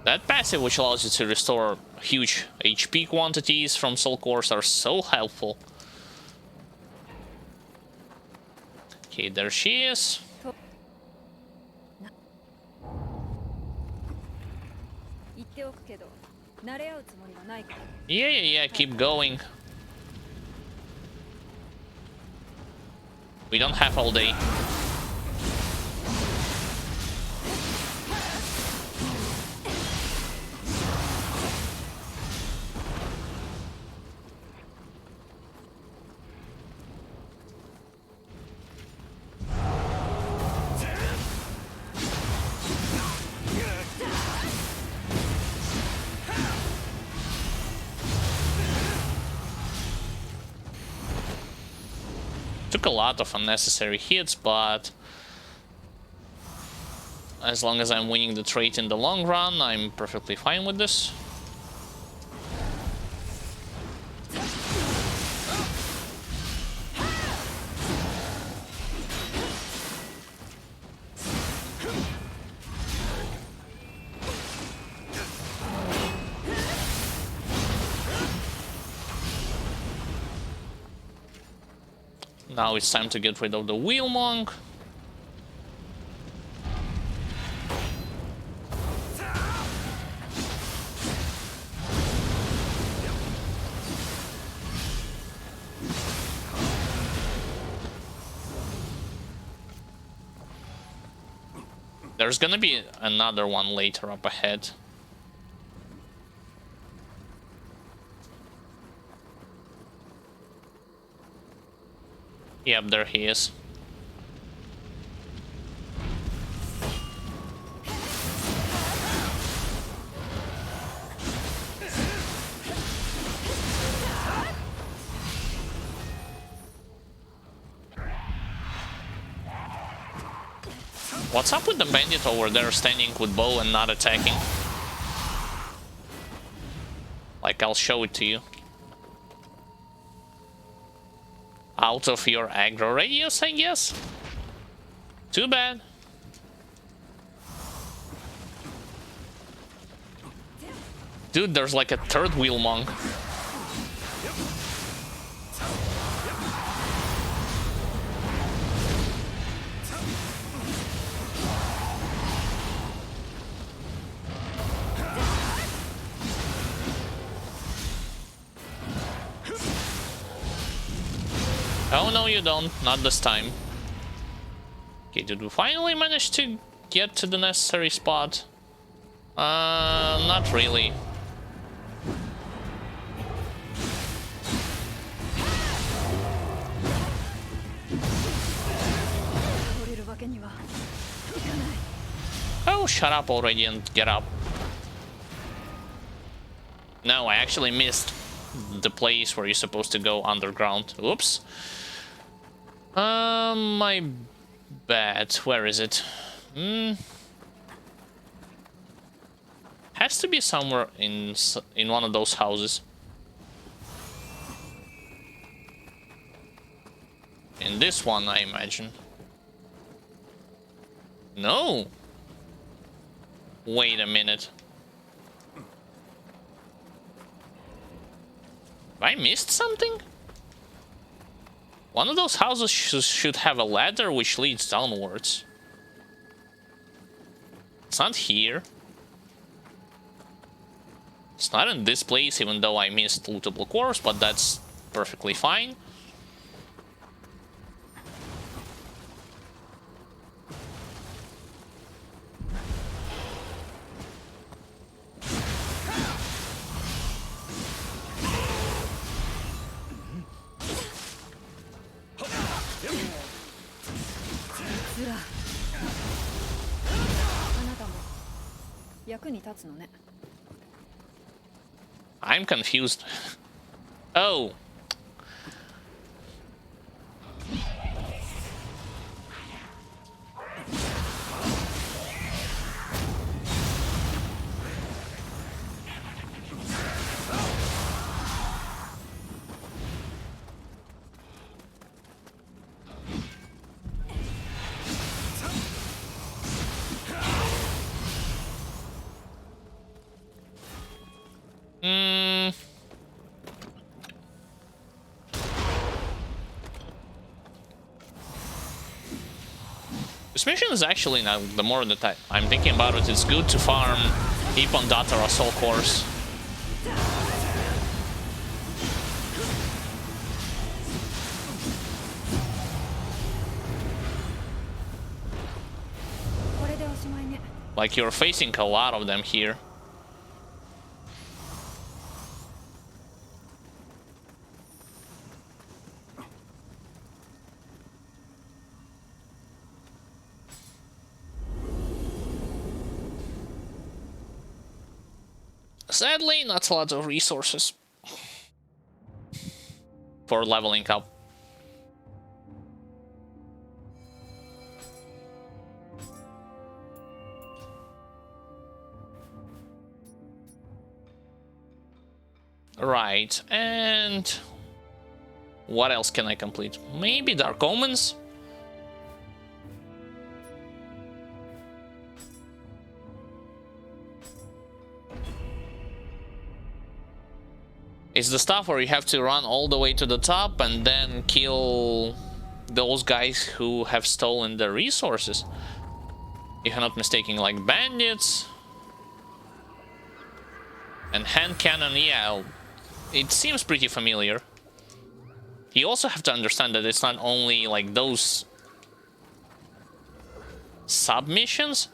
Speaker 1: That passive, which allows you to restore huge HP quantities from soul cores, are so helpful. Okay, there she is. Yeah, keep going. We don't have all day. Took a lot of unnecessary hits, but as long as I'm winning the trade in the long run, I'm perfectly fine with this. Now it's time to get rid of the Wheel Monk. There's gonna be another one later up ahead. Yep, there he is. What's up with the bandit over there standing with bow and not attacking? Like, I'll show it to you. Out of your aggro radius, I guess? Too bad. Dude, there's like a third Wheel Monk. Oh no, you don't. Not this time. Okay, did we finally manage to get to the necessary spot? Not really. Oh, shut up already and get up. No, I actually missed the place where you're supposed to go underground. Oops. My bad. Where is it? Has to be somewhere in one of those houses. In this one, I imagine. No. Wait a minute. Have I missed something? One of those houses should have a ladder which leads downwards. It's not here. It's not in this place, even though I missed lootable cores, but that's perfectly fine. I'm confused. Oh. This mission is actually, now the more that I'm thinking about it, it's good to farm Ippon Data Assault Course. Like, you're facing a lot of them here. Sadly, not a lot of resources for leveling up. Right, and what else can I complete? Maybe Dark Omens? It's the stuff where you have to run all the way to the top and then kill those guys who have stolen the resources. If I'm not mistaken, like bandits. And hand cannon, yeah, it seems pretty familiar. You also have to understand that it's not only like those submissions.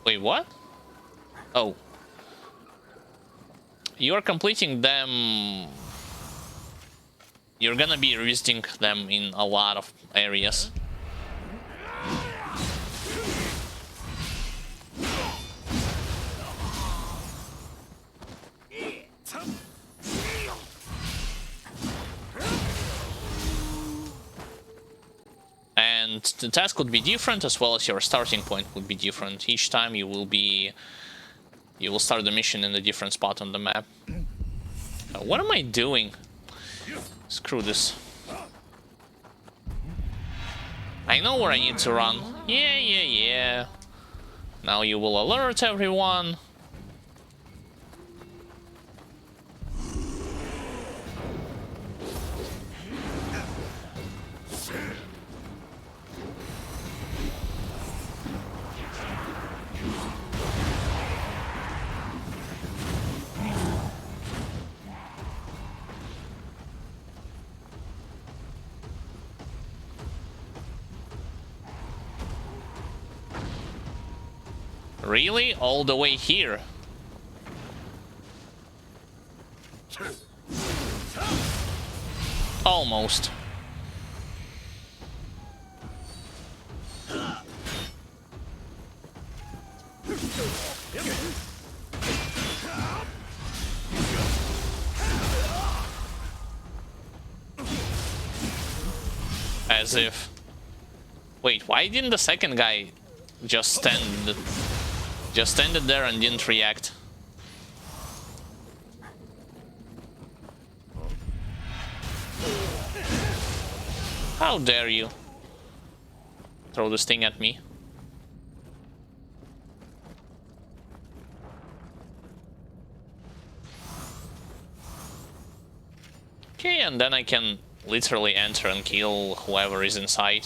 Speaker 1: Wait, what? Oh. You're completing them. You're gonna be revisiting them in a lot of areas. And the task would be different, as well as your starting point would be different. Each time you will start the mission in a different spot on the map. What am I doing? Screw this. I know where I need to run. Yeah. Now you will alert everyone. Really? All the way here? Almost. As if... Wait, why didn't the second guy just stand... Just standed there and didn't react? How dare you throw this thing at me? Okay, and then I can literally enter and kill whoever is inside.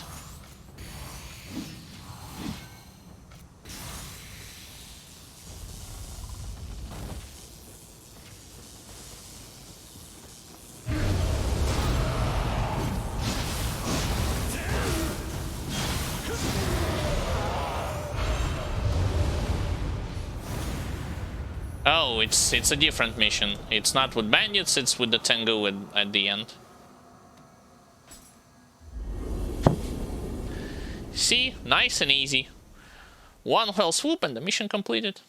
Speaker 1: Oh, it's a different mission. It's not with bandits, it's with the Tengu at the end. See? Nice and easy. One fell swoop and the mission completed.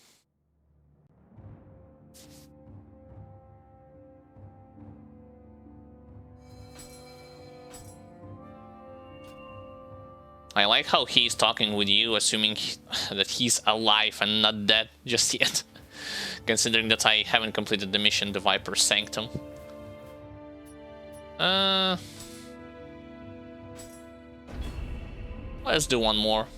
Speaker 1: I like how he's talking with you, assuming that he's alive and not dead just yet. Considering that I haven't completed the mission, the Viper's Sanctum. Let's do one more.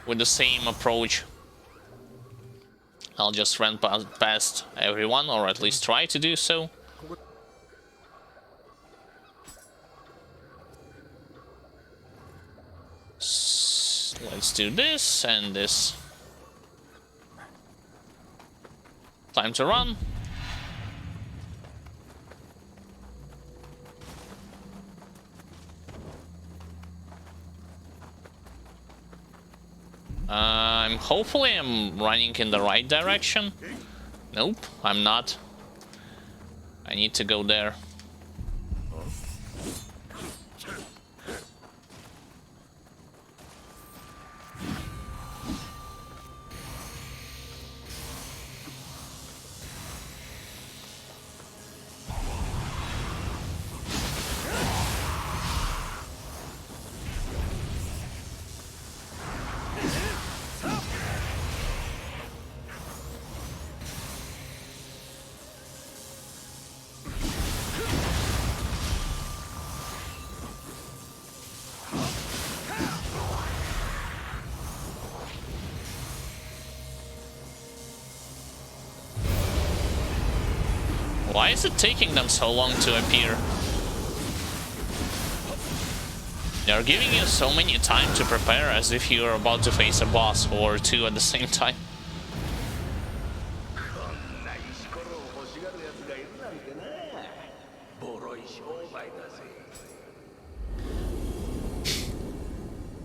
Speaker 1: With the same approach. I'll just run past everyone, or at least try to do so. Let's do this and this. Time to run. Hopefully I'm running in the right direction. Nope, I'm not. I need to go there. Why is it taking them so long to appear? They're giving you so many time to prepare, as if you're about to face a boss or two at the same time.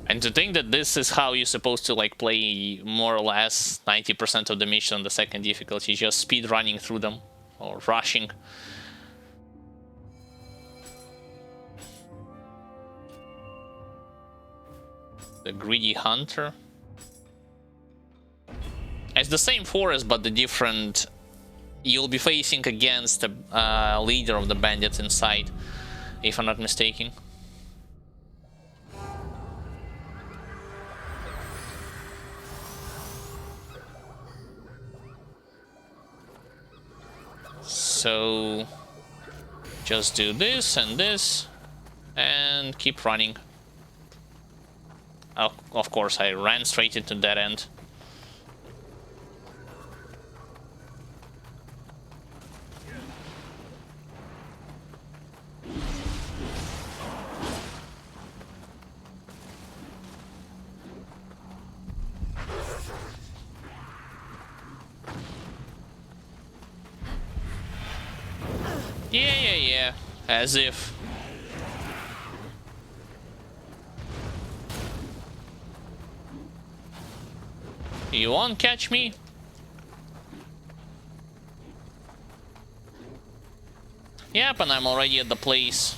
Speaker 1: And to think that this is how you're supposed to like play more or less 90% of the mission on the second difficulty, just speed running through them. Or rushing. The Greedy Hunter. It's the same forest, but the different... You'll be facing against the leader of the bandits inside, if I'm not mistaken. So just do this and keep running. Oh, of course, I ran straight into that end. Yeah. As if. You won't catch me? Yep, and I'm already at the place.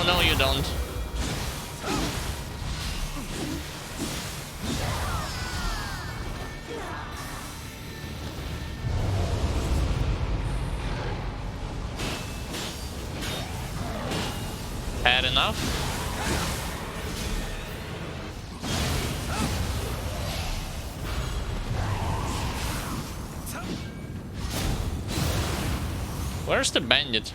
Speaker 1: No, you don't. Had enough? Where's the bandit?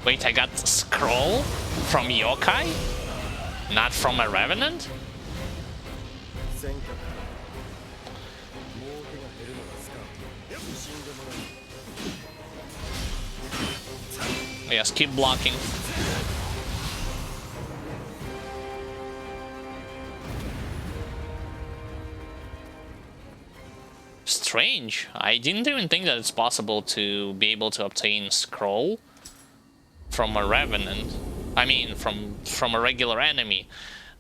Speaker 1: Wait, I got a scroll from yokai? Not from a revenant? Yes, keep blocking. Strange. I didn't even think that it's possible to be able to obtain scroll from a revenant. I mean, from a regular enemy,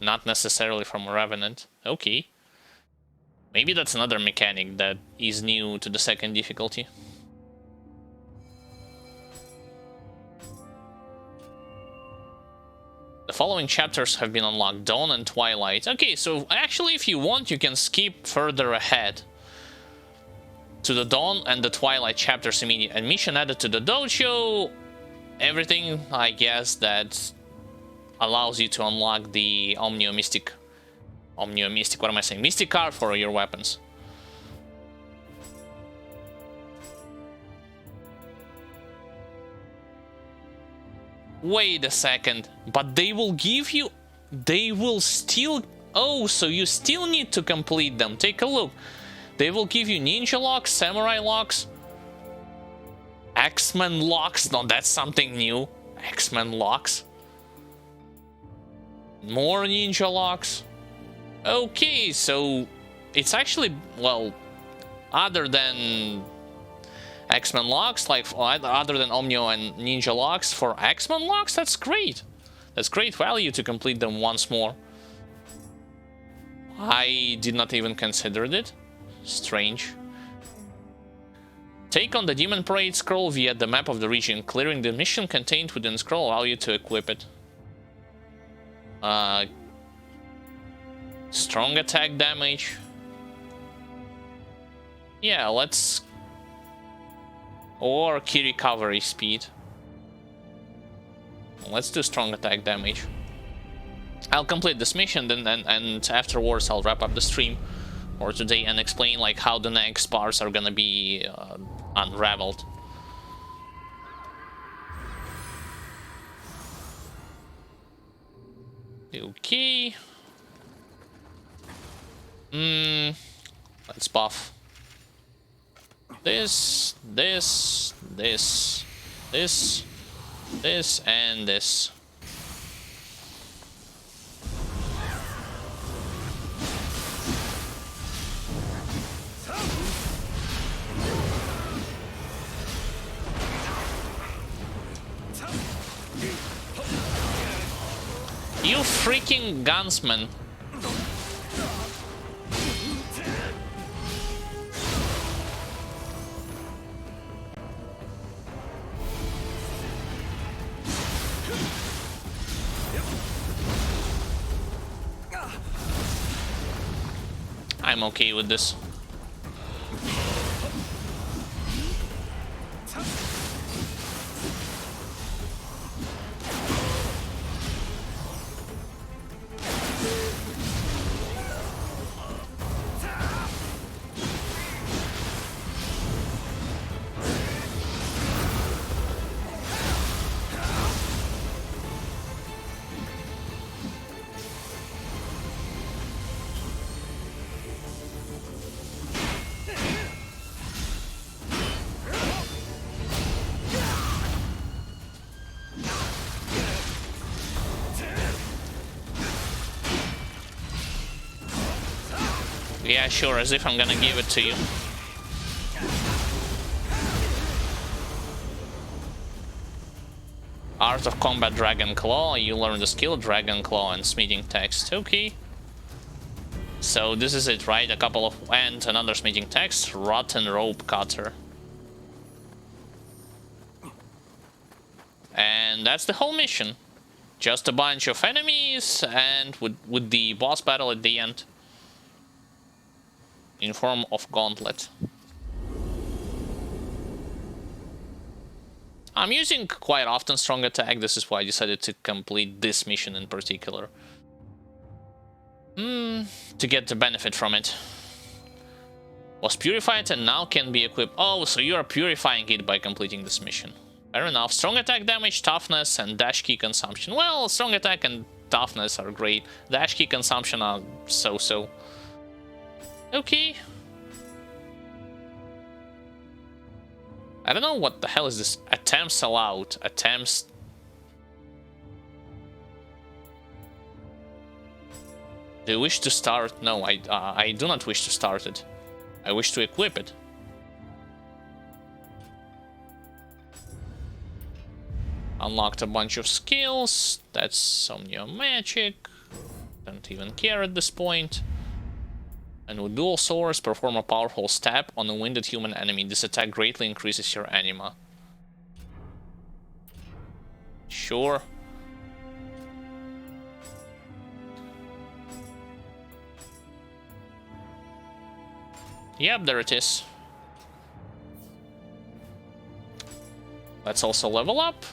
Speaker 1: not necessarily from a revenant. Okay. Maybe that's another mechanic that is new to the second difficulty. The following chapters have been unlocked: Dawn and Twilight. Okay, so actually if you want, you can skip further ahead to the Dawn and the Twilight chapters immediately. Admission added to the dojo. Everything, I guess, that allows you to unlock the Omnio Mystic, what am I saying? Mystic card for your weapons. Wait a second, but they will give you... They will still... Oh, so you still need to complete them. Take a look. They will give you ninja locks, samurai locks, X-Men locks. No, that's something new. X-Men locks. More ninja locks. Okay, so it's actually, well, other than X-Men locks, like other than Omnio and ninja locks, for X-Men locks, that's great. That's great value to complete them once more. I did not even consider it. Strange. Take on the Demon Parade scroll via the map of the region. Clearing the mission contained within the scroll allow you to equip it. Strong attack damage. Yeah, let's... Or key recovery speed. Let's do strong attack damage. I'll complete this mission then, and afterwards I'll wrap up the stream for today and explain like how the next parts are gonna be unraveled. Okay. Let's buff this, this, this, this, this, and this. You freaking gunsman. I'm okay with this. Yeah, sure, as if I'm gonna give it to you. Art of Combat Dragon Claw. You learn the skill Dragon Claw and Smithing Text. Okay. So this is it, right? A couple of... and another Smithing Text. Rotten Rope Cutter. And that's the whole mission. Just a bunch of enemies and with the boss battle at the end. In form of gauntlet. I'm using quite often strong attack. This is why I decided to complete this mission in particular. to get the benefit from it. Was purified and now can be equipped. Oh, so you are purifying it by completing this mission. Fair enough. Strong attack damage, toughness, and dash key consumption. Well, strong attack and toughness are great. Dash key consumption are so-so. Okay. I don't know what the hell is this. Attempts allowed. Attempts. Do you wish to start? No, I do not wish to start it. I wish to equip it. Unlocked a bunch of skills. That's some new magic. Don't even care at this point. And with dual swords, perform a powerful stab on a wounded human enemy. This attack greatly increases your anima. Sure. Yep, there it is. Let's also level up.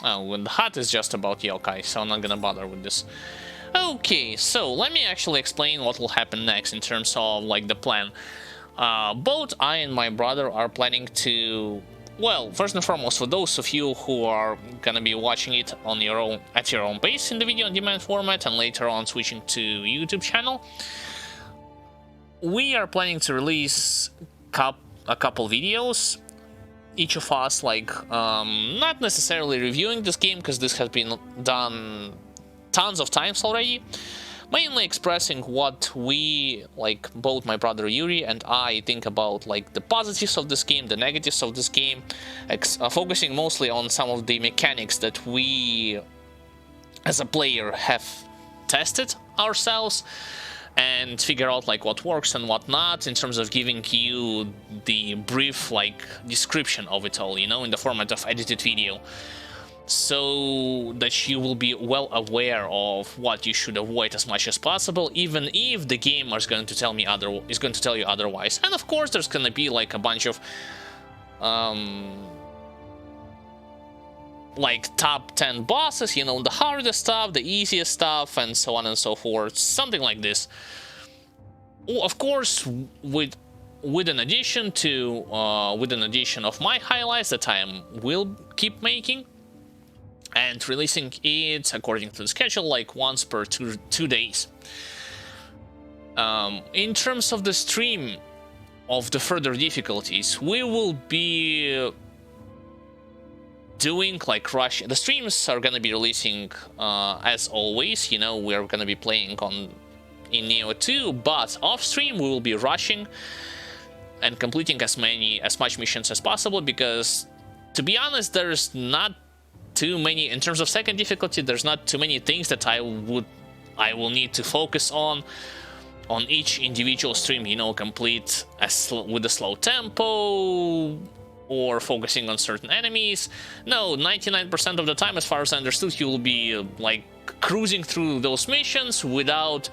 Speaker 1: Oh, and the hut is just about yokai, so I'm not gonna bother with this. Okay, so let me actually explain what will happen next in terms of, like, the plan. Both I and my brother are planning to... Well, first and foremost, for those of you who are gonna be watching it on your own, at your own pace in the video on demand format, and later on switching to YouTube channel, we are planning to release a couple videos, each of us, like, not necessarily reviewing this game, because this has been done tons of times already, mainly expressing what we, like, both my brother Yuri and I think about, like, the positives of this game, the negatives of this game, focusing mostly on some of the mechanics that we, as a player, have tested ourselves, and figure out, like, what works and what not, in terms of giving you the brief, like, description of it all, you know, in the format of edited video, so that you will be well aware of what you should avoid as much as possible, even if the game is going to tell you otherwise. And of course, there's gonna be, like, a bunch of like, top 10 bosses, you know, the hardest stuff, the easiest stuff, and so on and so forth, something like this. Of course, with an addition of my highlights that I will keep making and releasing it according to the schedule, like once per two days. In terms of the stream of the further difficulties, we will be doing, like, rush. The streams are gonna be releasing as always, you know, we're gonna be playing in Nioh 2, but off stream we will be rushing and completing as much missions as possible, because, to be honest, there's not too many, in terms of second difficulty, there's not too many things that I will need to focus on each individual stream, you know, complete with a slow tempo, or focusing on certain enemies. No, 99% of the time, as far as I understood, you will be, like, cruising through those missions without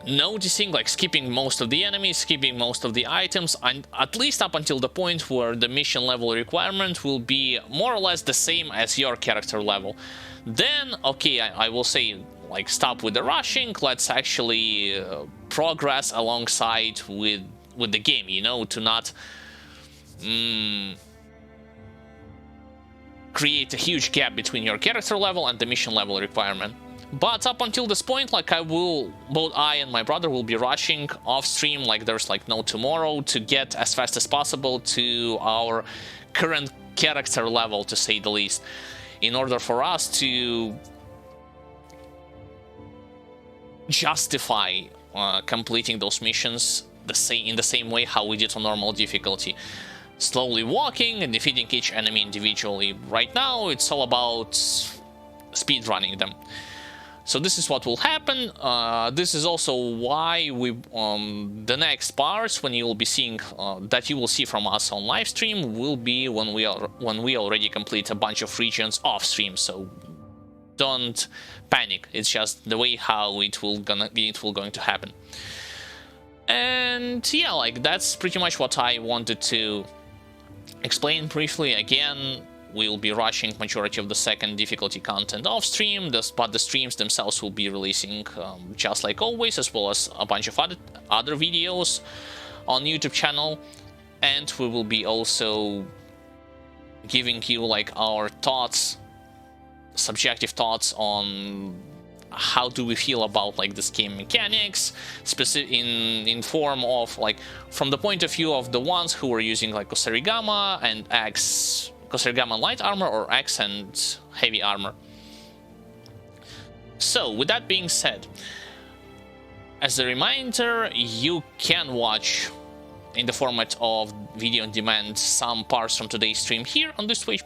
Speaker 1: noticing, like, skipping most of the enemies, skipping most of the items, and at least up until the point where the mission level requirement will be more or less the same as your character level. Then, okay, I will say, like, stop with the rushing, let's actually progress alongside with the game, you know, to not create a huge gap between your character level and the mission level requirement. But up until this point, like, both I and my brother will be rushing off stream, like there's, like, no tomorrow, to get as fast as possible to our current character level, to say the least, in order for us to justify completing those missions in the same way how we did on normal difficulty. Slowly walking and defeating each enemy individually. Right now, it's all about speedrunning them. So this is what will happen. This is also why the next parts, when you will be seeing that you will see from us on live stream, will be when we already complete a bunch of regions off stream. So don't panic. It's just the way how it will going to happen. And yeah, like, that's pretty much what I wanted to explain briefly. Again, we'll be rushing majority of the second difficulty content off stream, but the streams themselves will be releasing just like always, as well as a bunch of other videos on YouTube channel. And we will be also giving you like our thoughts, subjective thoughts on how do we feel about like this game mechanics, specific in form of like from the point of view of the ones who are using like Kusarigama and X, Kusarigama light armor, or X and heavy armor. So with that being said, as a reminder, you can watch in the format of video on demand some parts from today's stream here on this Twitch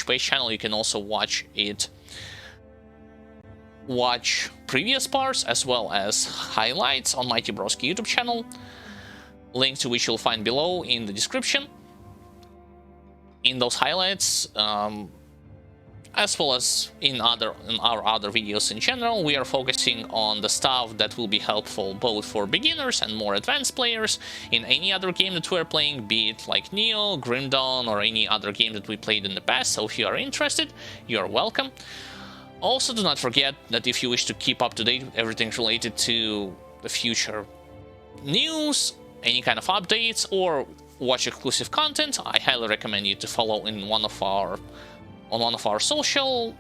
Speaker 1: page channel. You can also watch previous parts as well as highlights on MightyBrosky YouTube channel, link to which you'll find below in the description. In those highlights, as well as in our other videos in general, we are focusing on the stuff that will be helpful both for beginners and more advanced players in any other game that we're playing, be it like Nioh, Grim Dawn, or any other game that we played in the past. So if you are interested, you are welcome. Also, do not forget that if you wish to keep up to date with everything related to the future news, any kind of updates, or watch exclusive content, I highly recommend you to follow on one of our social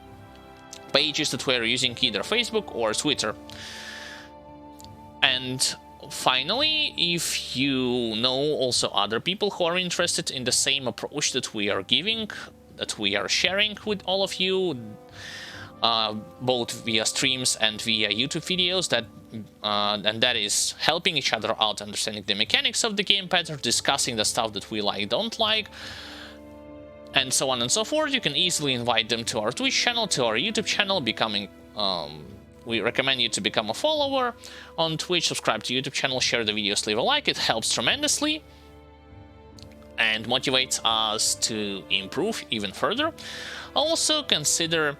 Speaker 1: pages that we're using, either Facebook or Twitter. And finally, if you know also other people who are interested in the same approach that we are giving, that we are sharing with all of you, both via streams and via YouTube videos, and that is helping each other out, understanding the mechanics of the game better, discussing the stuff that we like, don't like, and so on and so forth, you can easily invite them to our Twitch channel, to our YouTube channel, we recommend you to become a follower on Twitch, subscribe to YouTube channel, share the videos, leave a like. It helps tremendously and motivates us to improve even further. Also, consider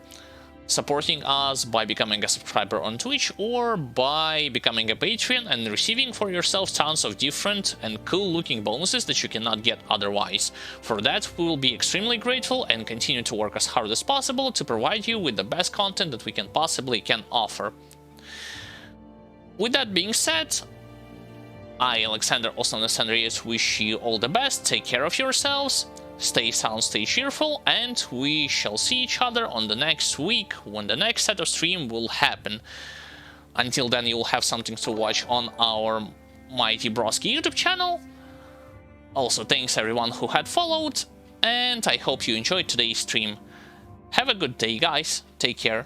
Speaker 1: supporting us by becoming a subscriber on Twitch or by becoming a Patreon and receiving for yourself tons of different and cool looking bonuses that you cannot get otherwise. For that, we will be extremely grateful and continue to work as hard as possible to provide you with the best content that we can possibly offer. With that being said, I, Alexander, also known as Xandrevets, wish you all the best, take care of yourselves, stay sound, stay cheerful, and we shall see each other on the next week when the next set of stream will happen. Until then, you'll have something to watch on our MightyBrosky YouTube channel. Also, thanks everyone who had followed, and I hope you enjoyed today's stream. Have a good day, guys. Take care.